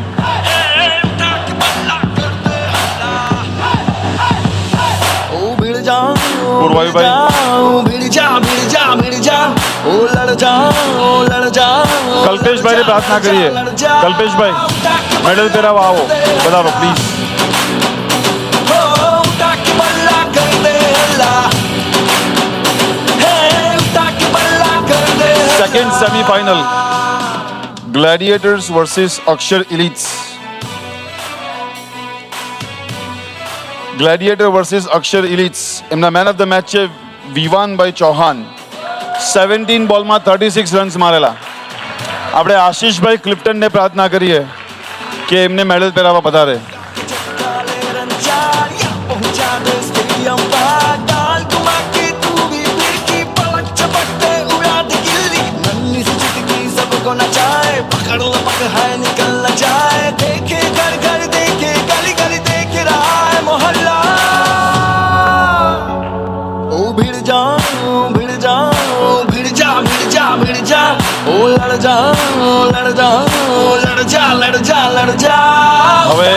Speaker 7: કલ્પેશભાઈને પ્રાર્થના કરીએ. કલ્પેશભાઈ મેડલ પહેરાવવા આવો, પધારો please. Second semifinal gladiators versus Akshar elites. Gladiator versus Akshar elites. એમના મેન ઓફ ધ મેચ છે વિવાનભાઈ ચૌહાણ. 17 બોલમાં 36 રન્સ મારેલા. આપણે આશીષભાઈ ક્લિપ્ટનને પ્રાર્થના કરીએ કે એમને મેડલ પહેરાવવા પધારે. હવે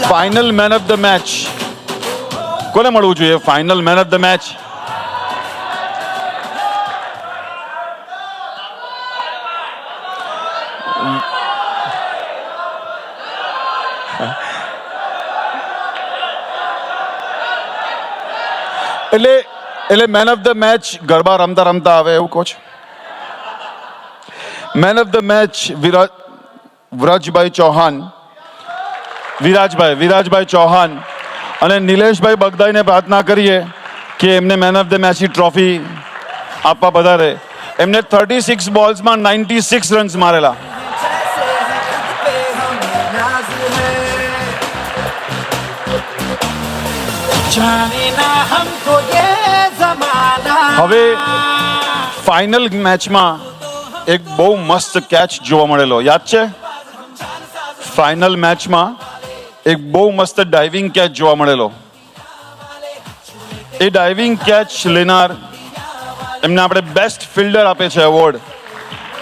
Speaker 7: final man of the match કોને મળવું જોઈએ? Final man of the match એટલે man of the match garba રમતા રમતા આવે એવું કહો છો? Man of the match Virajbhai Chauhan અને નિલેશભાઈ બગદાઈને પ્રાર્થના કરીએ કે એમને મેન ઓફ ધ મેચની ટ્રોફી આપવા પધારે. એમને 36 બોલ્સમાં 96 રન્સ મારેલા. હવે ફાઇનલ મેચમાં એક બહુ મસ્ત કેચ જોવા મળેલો, યાદ છે? ફાઇનલ મેચમાં એક બહુ મસ્ત ડાઇવિંગ કેચ જોવા મળેલો. એ ડાઇવિંગ કેચ લેનાર એમને આપણે બેસ્ટ ફિલ્ડર આપે છે એવોર્ડ,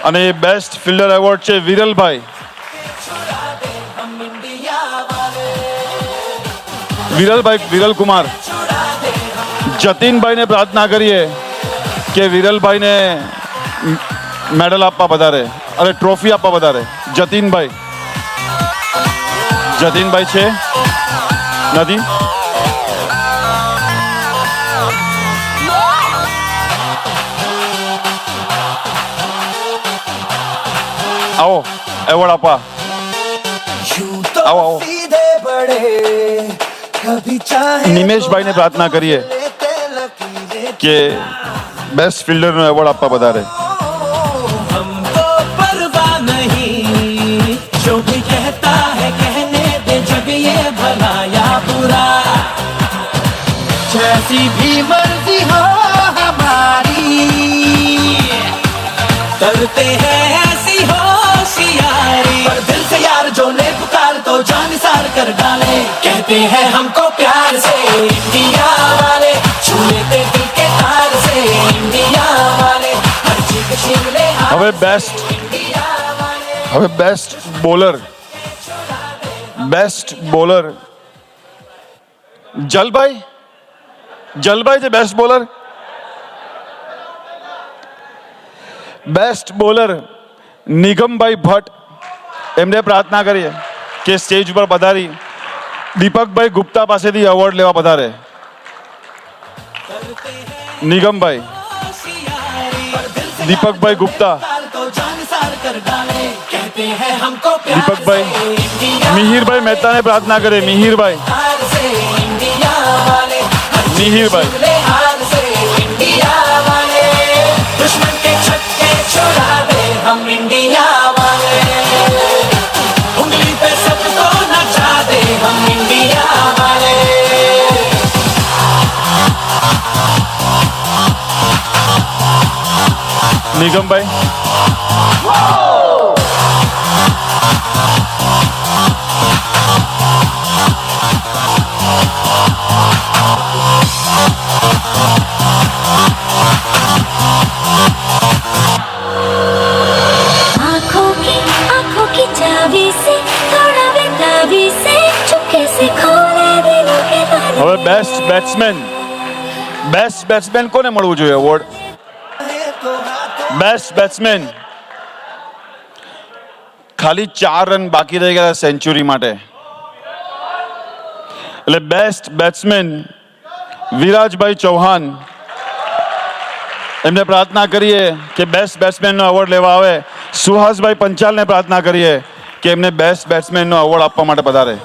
Speaker 7: અને એ બેસ્ટ ફિલ્ડર એવોર્ડ છે વિરલભાઈ. વિરલકુમાર. જતીનભાઈને પ્રાર્થના કરીએ કે વિરલભાઈને મેડલ આપવા વધારે, અરે ટ્રોફી આપવા વધારે. જતીનભાઈ છે? નથી? આવો એવોર્ડ આપવા. આવો. નિમેશભાઈને પ્રાર્થના કરીએ કે બેસ્ટ ફિલ્ડરનો એવોર્ડ આપવા વધારે.
Speaker 9: जो भी कहता है कहने दे, जग ये भला या बुरा, जैसी भी मर्जी हो हमारी, करते हैं ऐसी होशियारी, पर दिल से यार जो ने पुकार तो जान सार कर डाले, कहते हैं हमको प्यार से इंडिया वाले, छू लेते दिल के तार से इंडिया वाले, हर चीज छीन ले.
Speaker 7: હવે બેસ્ટ બોલર જલભાઈ છે best bowler. Best bowler Nigambhai Bhatt, એમને પ્રાર્થના કરીએ કે સ્ટેજ ઉપર પધારી દીપકભાઈ ગુપ્તા પાસેથી એવોર્ડ લેવા પધારે. નિગમભાઈ, દીપકભાઈ ગુપ્તા, દીપકભાઈ. મિહિરભાઈ મહેતાને પ્રાર્થના કરે. મિહિરભાઈ.
Speaker 9: दुश्मन के छक्के छुड़ा दे हम इंडिया वाले, उंगली पे सबको नचा दे हम इंडिया वाले.
Speaker 7: નિગમભાઈ.
Speaker 10: आँखों की चाबी से थोड़ा बेताबी से चुपके से खोले दिलों के ताले.
Speaker 7: હવે બેસ્ટ બેટ્સમેન કોને મળવું જોઈએ એવોર્ડ? Best batsman. ખાલી 4 રન બાકી રહી ગયા સેન્ચુરી માટે, એટલે બેસ્ટ બેટ્સમેન વિરાજભાઈ ચૌહાણ, એમને પ્રાર્થના કરીએ કે બેસ્ટ બેટ્સમેનનો એવોર્ડ લેવા આવે. સુહાસભાઈ પંચાલને પ્રાર્થના કરીએ કે એમને બેસ્ટ બેટ્સમેનનો એવોર્ડ આપવા માટે પધારે.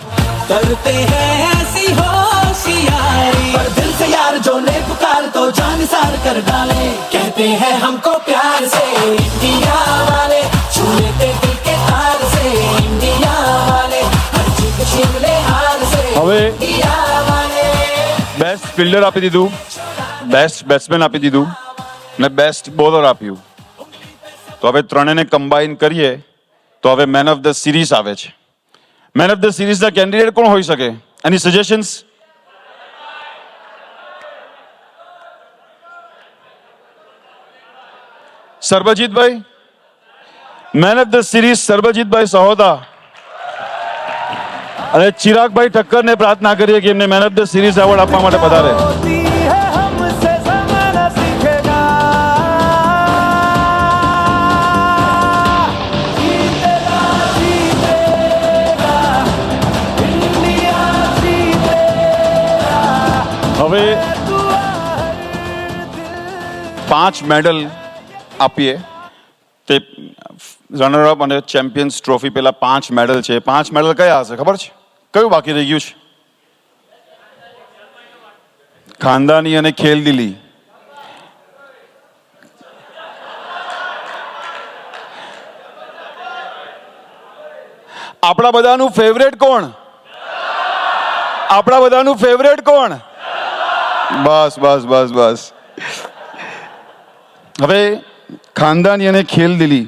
Speaker 9: करते हैं ऐसी होशियारी, पर दिल से यार जो ने पुकार तो जान सार कर डाले, कहते हैं हमको प्यार से इंडिया वाले, छू लेते दिल के तार से इंडिया वाले, हर चीज छीन ले हार से
Speaker 7: હવે
Speaker 9: इंडिया वाले.
Speaker 7: બેસ્ટ ફિલ્ડર આપી દીધું, બેસ્ટ બેટ્સમેન આપી દીધું, અને બેસ્ટ બોલર આપ્યું. તો હવે ત્રણેયને કમ્બાઈન કરીએ તો હવે મેન ઓફ ધ સિરીઝ આવે છે. મેન ઓફ ધ સિરીઝના કેન્ડિડેટ કોણ હોઈ શકે? Any suggestions? Sarabjitbhai. Man of the series Sarabjitbhai Sahoda. અને ચિરાગભાઈ ઠક્કરને પ્રાર્થના કરીએ કે એમને man of the series award આપવા માટે પધારે. હવે 5 મેડલ આપીએ. તે રનરઅપ અને ચેમ્પિયન્સ ટ્રોફી પેલા 5 મેડલ છે. 5 મેડલ કયા હશે ખબર છે? કયું બાકી રહી ગયું છે? ખાનદાની અને ખેલદિલી. આપણા બધાનું ફેવરેટ કોણ? આપણા બધાનું ફેવરેટ કોણ? બસ બસ બસ બસ. હવે ખાનદાની અને ખેલદિલી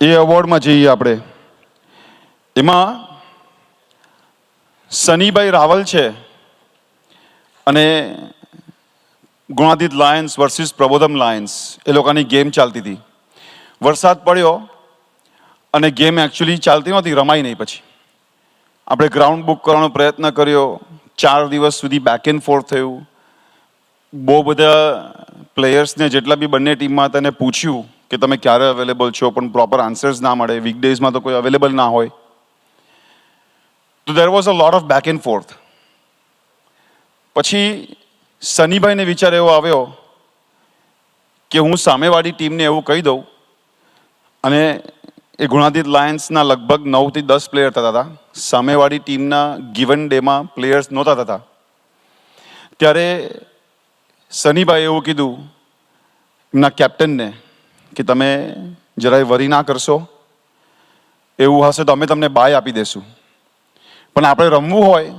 Speaker 7: એ એવોર્ડમાં જઈએ આપણે. એમાં સનીભાઈ રાવલ છે અને ગુણાતીત લાયન્સ વર્સિસ પ્રબોધમ લાયન્સ એ લોકોની ગેમ ચાલતી હતી. વરસાદ પડ્યો અને ગેમ એકચ્યુઅલી ચાલતી નહોતી, રમાઈ નહીં. પછી આપણે ગ્રાઉન્ડ બુક કરવાનો પ્રયત્ન કર્યો, 4 દિવસ સુધી બેક એન્ડ ફોર્થ થયું. બહુ બધા પ્લેયર્સને જેટલા બી બંને ટીમમાં હતા એને પૂછ્યું કે તમે ક્યારે અવેલેબલ છો, પણ પ્રોપર આન્સર્સ ના મળે. વીકડેઝમાં તો કોઈ અવેલેબલ ના હોય. તો there was a lot of back and fourth. પછી સનીભાઈને વિચાર એવો આવ્યો કે હું સામેવાળી ટીમને એવું કહી દઉં, અને એ ગુણાતીત લાયન્સના લગભગ 9 થી 10 પ્લેયર થતા હતા. સામેવાળી ટીમના ગિવન ડેમાં પ્લેયર્સ નહોતા થતા. ત્યારે સનીભાઈએ એવું કીધું એમના કેપ્ટનને કે તમે જરાય વરી ના કરશો, એવું હશે તો અમે તમને બાય આપી દેશું, પણ આપણે રમવું હોય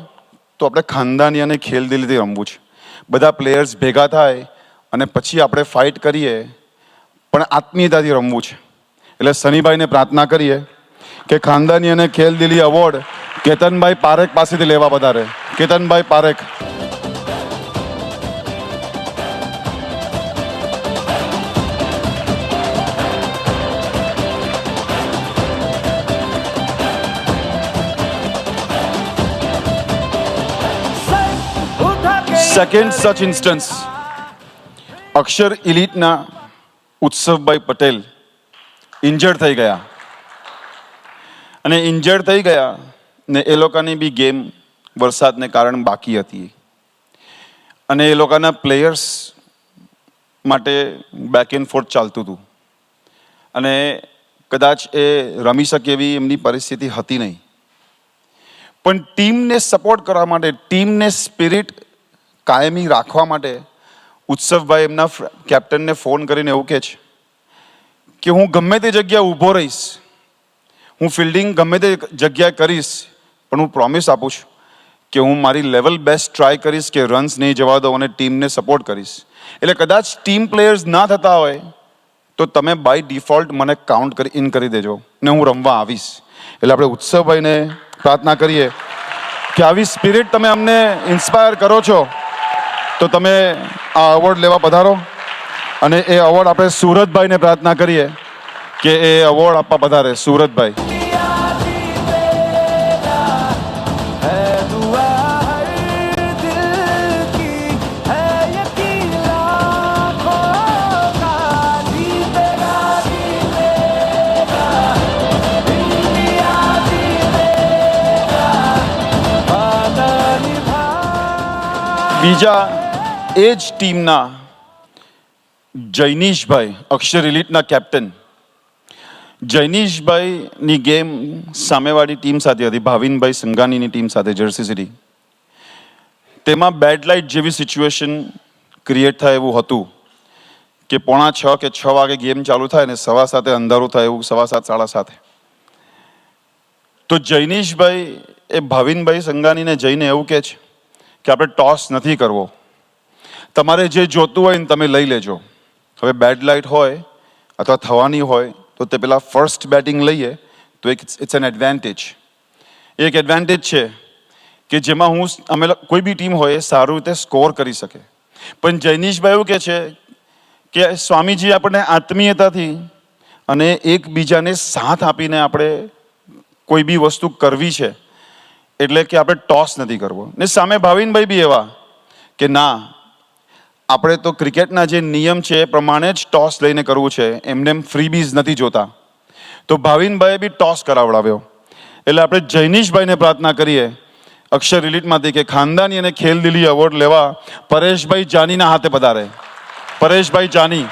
Speaker 7: તો આપણે ખાનદાની અને ખેલદિલીથી રમવું છે. બધા પ્લેયર્સ ભેગા થાય અને પછી આપણે ફાઇટ કરીએ, પણ આત્મીયતાથી રમવું છે. એટલે સનીભાઈને પ્રાર્થના કરીએ કે ખાનદાની અને ખેલદિલી એવોર્ડ કેતનભાઈ પારેખ પાસેથી લેવા વધારે. કેતનભાઈ પારેખ. સેકન્ડ સચ ઇન્સ્ટન્સ, અક્ષર ઇલીટના ઉત્સવભાઈ પટેલ ઇન્જર્ડ થઈ ગયા. અને ઇન્જર્ડ થઈ ગયા ને એ લોકોની બી ગેમ વરસાદને કારણે બાકી હતી. અને એ લોકોના પ્લેયર્સ માટે બેક એન્ડ ફોર્થ ચાલતું હતું અને કદાચ એ રમી શકે એવી એમની પરિસ્થિતિ હતી નહીં. પણ ટીમને સપોર્ટ કરવા માટે, ટીમને સ્પિરિટ કાયમી રાખવા માટે ઉત્સવભાઈ એમના કેપ્ટનને ફોન કરીને એવું કહે છે કે હું ગમે તે જગ્યાએ ઊભો રહીશ, હું ફિલ્ડિંગ ગમે તે જગ્યાએ કરીશ, પણ હું પ્રોમિસ આપું છું કે હું મારી લેવલ બેસ્ટ ટ્રાય કરીશ કે રન્સ નહીં જવા દઉં અને ટીમને સપોર્ટ કરીશ. એટલે કદાચ ટીમ પ્લેયર્સ ના થતા હોય તો તમે બાય ડિફોલ્ટ મને કાઉન્ટ ઇન કરી દેજો ને હું રમવા આવીશ. એટલે આપણે ઉત્સવભાઈને પ્રાર્થના કરીએ કે આવી સ્પિરિટ તમે અમને ઇન્સ્પાયર કરો છો તો તમે આ એવોર્ડ લેવા પધારો. અને એ એવોર્ડ આપણે સુરતભાઈને પ્રાર્થના કરીએ કે એ એવોર્ડ આપવા પધારે. સુરતભાઈ. બીજા એ જ ટીમના જૈનીશભાઈ, અક્ષર ઇલીટના કેપ્ટન જૈનીશભાઈની ગેમ સામેવાળી ટીમ સાથે હતી, ભાવિનભાઈ સંઘાનીની ટીમ સાથે, જર્સી સિટી. તેમાં બેડ લાઇટ જેવી સિચ્યુએશન ક્રિએટ થાય એવું હતું કે 5:45 કે 6 વાગે ગેમ ચાલુ થાય ને 7:15 અંધારું થાય એવું, 7:15 7:30. તો જૈનીશભાઈ એ ભાવિનભાઈ સંઘાનીને જઈને એવું કહે છે કે આપણે ટોસ નથી કરવો, તમારે જે જોતું હોય ને તમે લઈ લેજો. હવે બેડ લાઇટ હોય અથવા થવાની હોય તો તે પેલા ફર્સ્ટ બેટિંગ લઈએ તો ઇટ્સ એન એડવાન્ટેજ. એક એડવાન્ટેજ છે કે જેમાં અમે કોઈ બી ટીમ હોય એ સારું રીતે સ્કોર કરી શકે. પણ જૈનીશભાઈ એવું કહે છે કે સ્વામીજી આપણને આત્મીયતાથી અને એકબીજાને સાથ આપીને આપણે કોઈ બી વસ્તુ કરવી છે, એટલે કે આપણે ટોસ નથી કરવો. ને સામે ભાવિનભાઈ બી એવા કે ના, આપણે તો ક્રિકેટના જે નિયમ છે એ પ્રમાણે જ ટોસ લઈને કરવું છે, એમને એમ ફ્રીબીઝ નથી જોતા. તો ભાવિનભાઈએ બી ટોસ કરાવડાવ્યો. એટલે આપણે જૈનીશભાઈને પ્રાર્થના કરીએ અક્ષર ઇલીટમાંથી કે ખાનદાની અને ખેલદિલી એવોર્ડ લેવા પરેશભાઈ જાનીના હાથે પધારે. પરેશભાઈ જાની.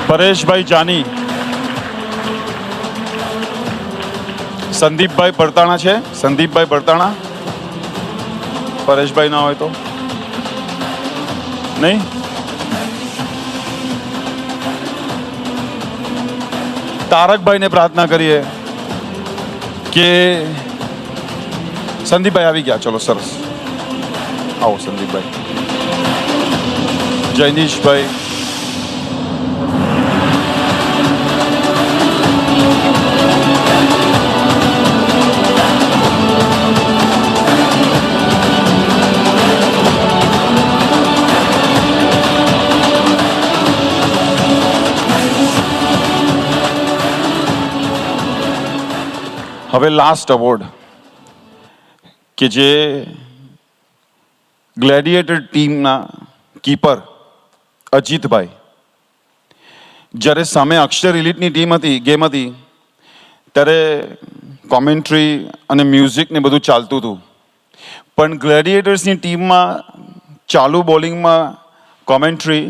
Speaker 7: પરેશભાઈ જાની. સંદીપભાઈ બરતાણા છે, સંદીપભાઈ બરતાણા. પરેશભાઈ ના હોય તો નહીં. તારકભાઈને પ્રાર્થના કરીએ કે સંદીપભાઈ આવી ગયા. ચલો સરસ, આવો સંદીપભાઈ. જયનીશભાઈ, હવે લાસ્ટ અવોર્ડ કે જે ગ્લેડિએટર ટીમના કીપર અજીતભાઈ, જ્યારે સામે અક્ષર ઇલિટની ગેમ હતી ત્યારે કોમેન્ટ્રી અને મ્યુઝિક ને બધું ચાલતું હતું, પણ ગ્લેડિએટર્સની ટીમમાં ચાલુ બોલિંગમાં કોમેન્ટ્રી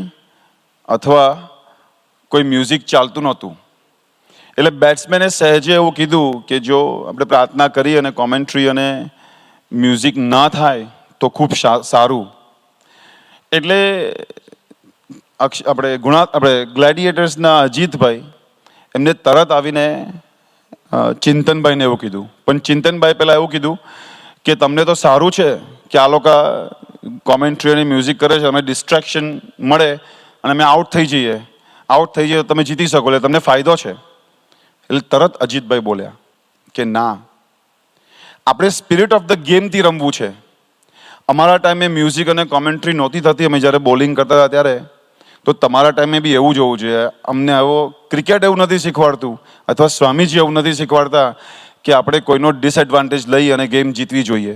Speaker 7: અથવા કોઈ મ્યુઝિક ચાલતું નહોતું. એટલે બેટ્સમેને સહેજે એવું કીધું કે જો આપણે પ્રાર્થના કરી અને કોમેન્ટ્રી અને મ્યુઝિક ના થાય તો ખૂબ સારું. એટલે આપણે ગ્લેડિએટર્સના અજીતભાઈ એમને તરત આવીને ચિંતનભાઈને એવું કીધું, પણ ચિંતનભાઈ પહેલાં એવું કીધું કે તમને તો સારું છે કે આ લોકો કોમેન્ટ્રી અને મ્યુઝિક કરે છે, અમે ડિસ્ટ્રેક્શન મળે અને અમે આઉટ થઈ જઈએ તો તમે જીતી શકો, એટલે તમને ફાયદો છે. એટલે તરત અજીતભાઈ બોલ્યા કે ના, આપણે સ્પિરિટ ઓફ ધ ગેમથી રમવું છે. અમારા ટાઈમે મ્યુઝિક અને કોમેન્ટ્રી નહોતી થતી, અમે જ્યારે બોલિંગ કરતા હતા ત્યારે, તો તમારા ટાઈમે બી એવું જ હોવું જોઈએ. અમને આવો ક્રિકેટ એવું નથી શીખવાડતું અથવા સ્વામીજી એવું નથી શીખવાડતા કે આપણે કોઈનો ડિસએડવાન્ટેજ લઈ અને ગેમ જીતવી જોઈએ,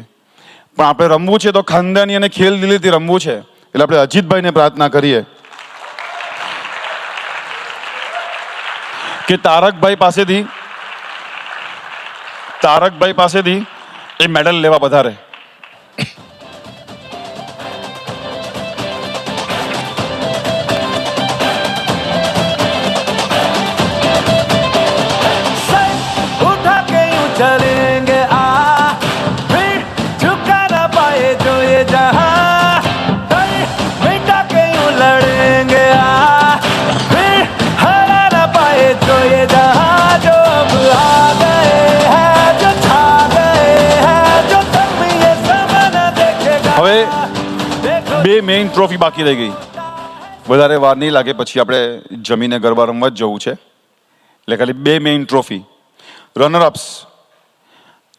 Speaker 7: પણ આપણે રમવું છે તો ખાનદાની અને ખેલ દિલીથી રમવું છે. એટલે આપણે અજીતભાઈને પ્રાર્થના કરીએ કે તારકભાઈ પાસેથી એ મેડલ લેવા વધારે.
Speaker 9: उठा के यूं चलेंगे आ, फिर झुका ना पाए जो ये जहां, मिटा के यूं लड़ेंगे आ, फिर हरा ना पाए जो ये जहां, जो अब आ गए हैं, जो छा गए हैं, जो तब ये ज़माना देखेगा.
Speaker 7: હવે બે મેઇન ટ્રોફી બાકી રહી ગઈ. વધારે વાર નહીં લાગે, પછી આપણે જમીને ગરબા રમવા જ જવું છે. એટલે ખાલી બે મેઇન ટ્રોફી.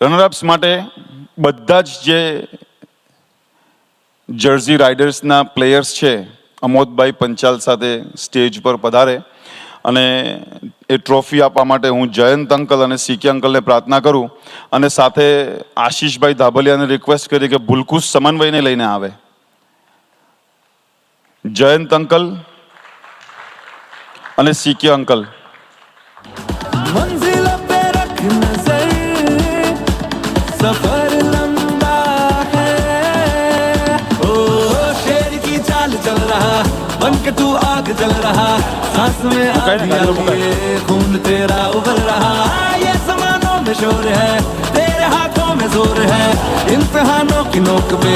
Speaker 7: રનરઅપ્સ માટે બધા જ જે જર્સી રાઇડર્સના પ્લેયર્સ છે, અમોદભાઈ પંચાલ સાથે સ્ટેજ પર પધારે અને એ ટ્રોફી આપવા માટે હું જયંત અંકલ અને સીકે અંકલને પ્રાર્થના કરું, અને સાથે આશીષભાઈ ધાબલિયાને રિક્વેસ્ટ કરી કે ભૂલકુશ સમન્વયને લઈને આવે. જયંત અંકલ અને સીકે અંકલ.
Speaker 9: मंजिल पे रख नजर, सफर लंबा है, ओ शेर की चाल चल रहा, बन के तू आग जल रहा, सांस में आग लिए खून तेरा उबल रहा, ये समानों में शोर है, तेरे हाथों में जोर है, इम्तिहानों की नोक पे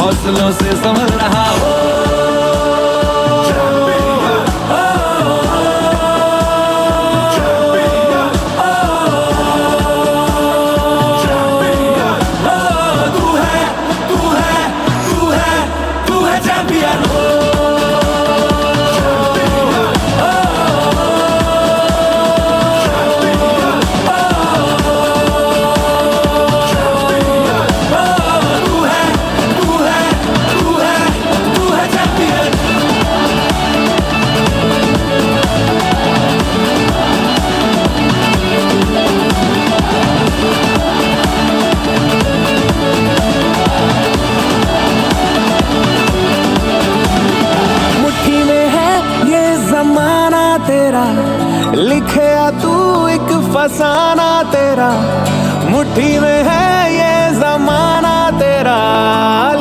Speaker 9: हौसलों से संभल रहा हो. लिखे तू एक फसाना तेरा, मुट्ठी में है ये जमाना तेरा,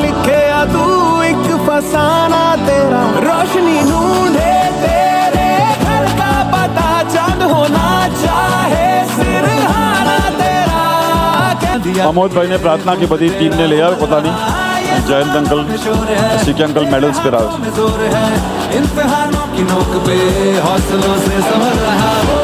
Speaker 9: लिखे तू एक फसाना तेरा, रोशनी ढूंढे तेरे घर का पता, चांद होना चाहे सिरहाना तेरा.
Speaker 7: અમોદભાઈને પ્રાર્થના કે બધી ટીમને લઈ આવે પોતાની. Jayant uncle, CK uncle medals करावे.
Speaker 9: जोर है, इम्तिहानों की नोक पे हौसलों से संभल रहा हो.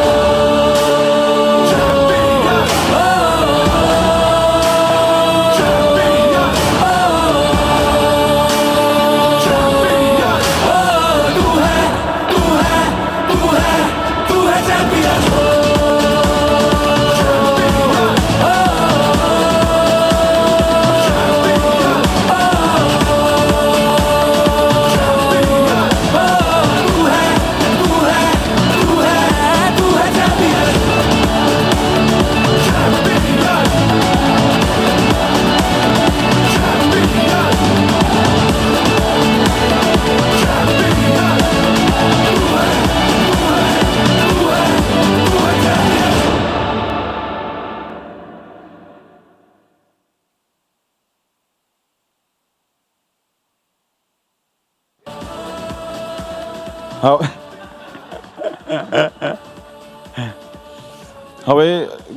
Speaker 7: હવે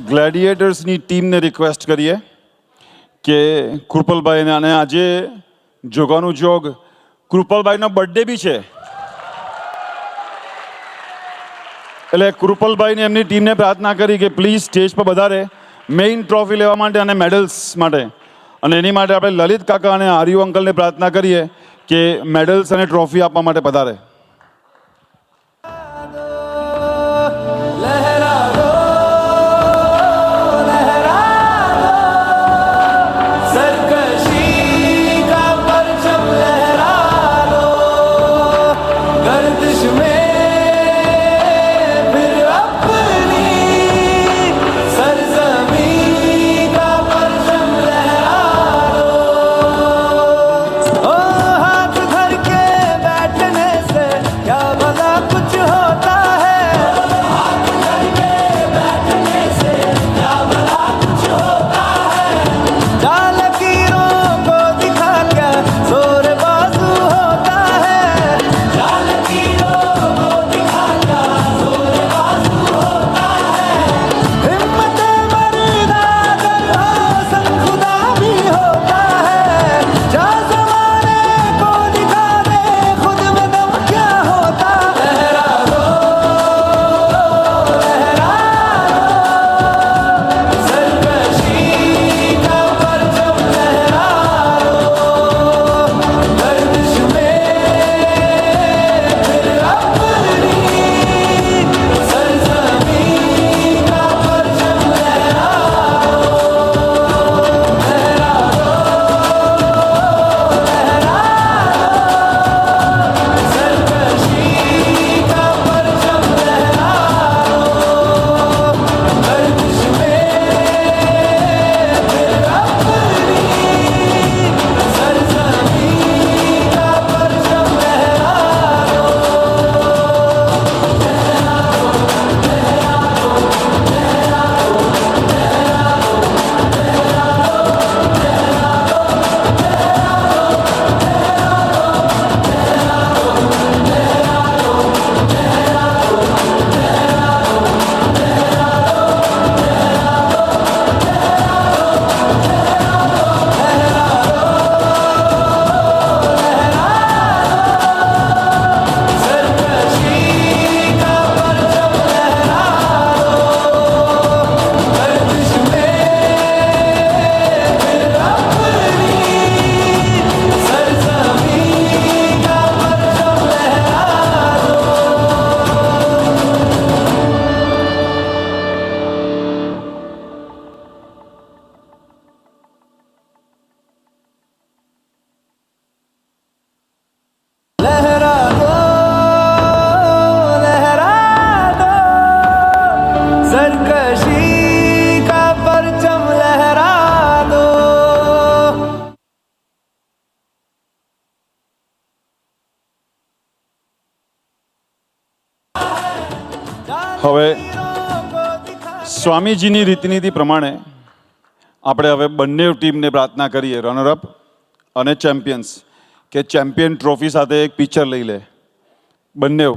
Speaker 7: ગ્લેડિએટર્સની ટીમને રિક્વેસ્ટ કરીએ કે કૃપલભાઈને, અને આજે જોગાનું જોગ કૃપલભાઈનો બર્થડે બી છે, એટલે કૃપલભાઈને એમની ટીમને પ્રાર્થના કરી કે પ્લીઝ સ્ટેજ પર વધારે મેઇન ટ્રોફી લેવા માટે અને મેડલ્સ માટે, અને એની માટે આપણે લલિત કાકા અને આર્યુ અંકલને પ્રાર્થના કરીએ કે મેડલ્સ અને ટ્રોફી આપવા માટે પધારે. હવે સ્વામીજીની રીતનીતિ પ્રમાણે આપણે હવે બંને ટીમને પ્રાર્થના કરીએ, રનરઅપ અને ચેમ્પિયન્સ, કે ચેમ્પિયન ટ્રોફી સાથે એક પિક્ચર લઈ લે. બંને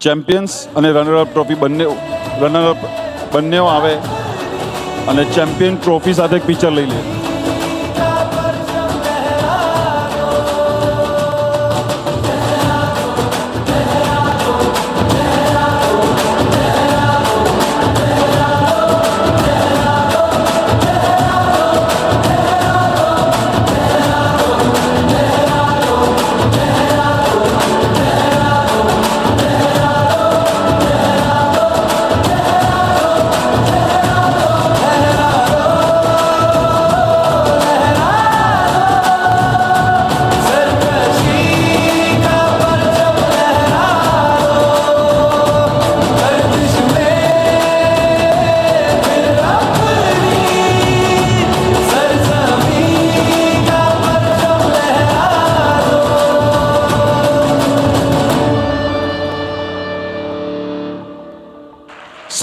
Speaker 7: ચેમ્પિયન્સ અને રનરઅપ ટ્રોફી બંને આવે અને ચેમ્પિયન ટ્રોફી સાથે એક પિક્ચર લઈ લે.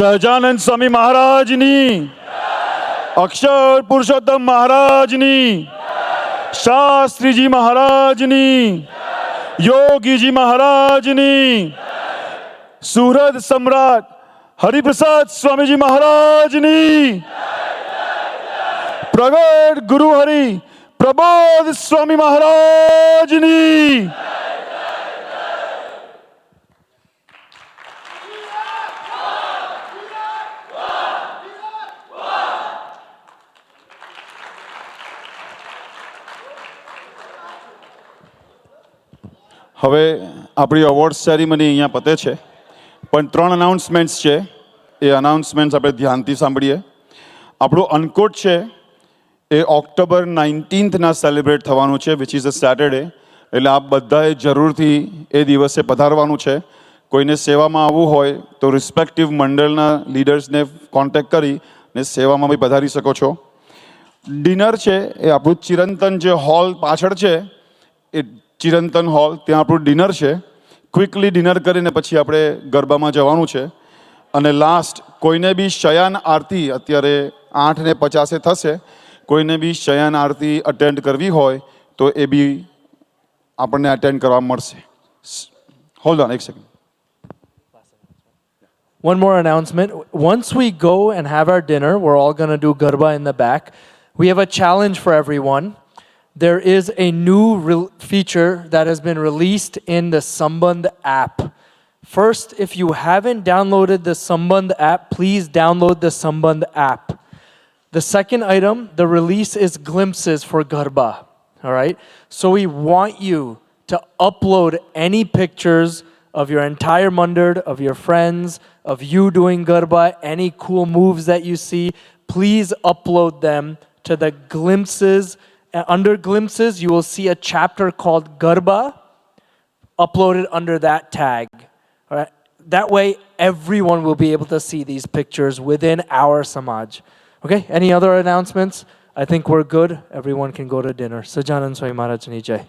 Speaker 7: સહજાનંદ સ્વામી મહારાજની
Speaker 1: અક્ષર પુરુષોત્તમ મહારાજની, શાસ્ત્રીજી મહારાજની, યોગીજી મહારાજની, સુરત સમ્રાટ હરિપ્રસાદ સ્વામીજી મહારાજની, પ્રગટ ગુરુ હરિ પ્રબોધ સ્વામી મહારાજની. હવે આપણી અવોર્ડ સેરેમની અહીંયા પતે છે, પણ 3 અનાઉન્સમેન્ટ્સ છે. એ અનાઉન્સમેન્ટ્સ આપણે ધ્યાનથી સાંભળીએ. આપણું અનકોટ છે એ ઓક્ટોબર 19ના સેલિબ્રેટ થવાનું છે, વિચ ઇઝ અ સેટરડે. એટલે આપ બધાએ જરૂરથી એ દિવસે પધારવાનું છે. કોઈને સેવામાં આવવું હોય તો રિસ્પેક્ટિવ મંડળના લીડર્સને કોન્ટેક્ટ કરી ને સેવામાં બી પધારી શકો છો. ડિનર છે એ આપણું ચિરંતન જે હોલ પાછળ છે એ ચિરંતન હોલ, ત્યાં આપણું ડિનર છે. ક્વિકલી ડિનર કરીને પછી આપણે ગરબામાં જવાનું છે. અને લાસ્ટ કોઈને બી શયન આરતી અત્યારે 8:50 થશે, કોઈને બી શયન આરતી અટેન્ડ કરવી હોય તો એ બી આપણને અટેન્ડ કરવા મળશે. હોલ્ડ ઓન એક second.
Speaker 6: One more announcement. Once we go and have our dinner, we're all going to do Garba in the back. We have a challenge for everyone. There is a new feature that has been released in the Sambandh app. First, if you haven't downloaded the Sambandh app, please download the Sambandh app. The second item, the release is glimpses for Garba. All right? So we want you to upload any pictures of your entire mandad, of your friends, of you doing Garba, any cool moves that you see. Please upload them to the glimpses. Under glimpses, you will see a chapter called Garba. Upload it under that tag. All right? That way, everyone will be able to see these pictures within our Samaj. Okay? Any other announcements? I think we're good. Everyone can go to dinner. Sajanand Swami Maharaj Ni Jai.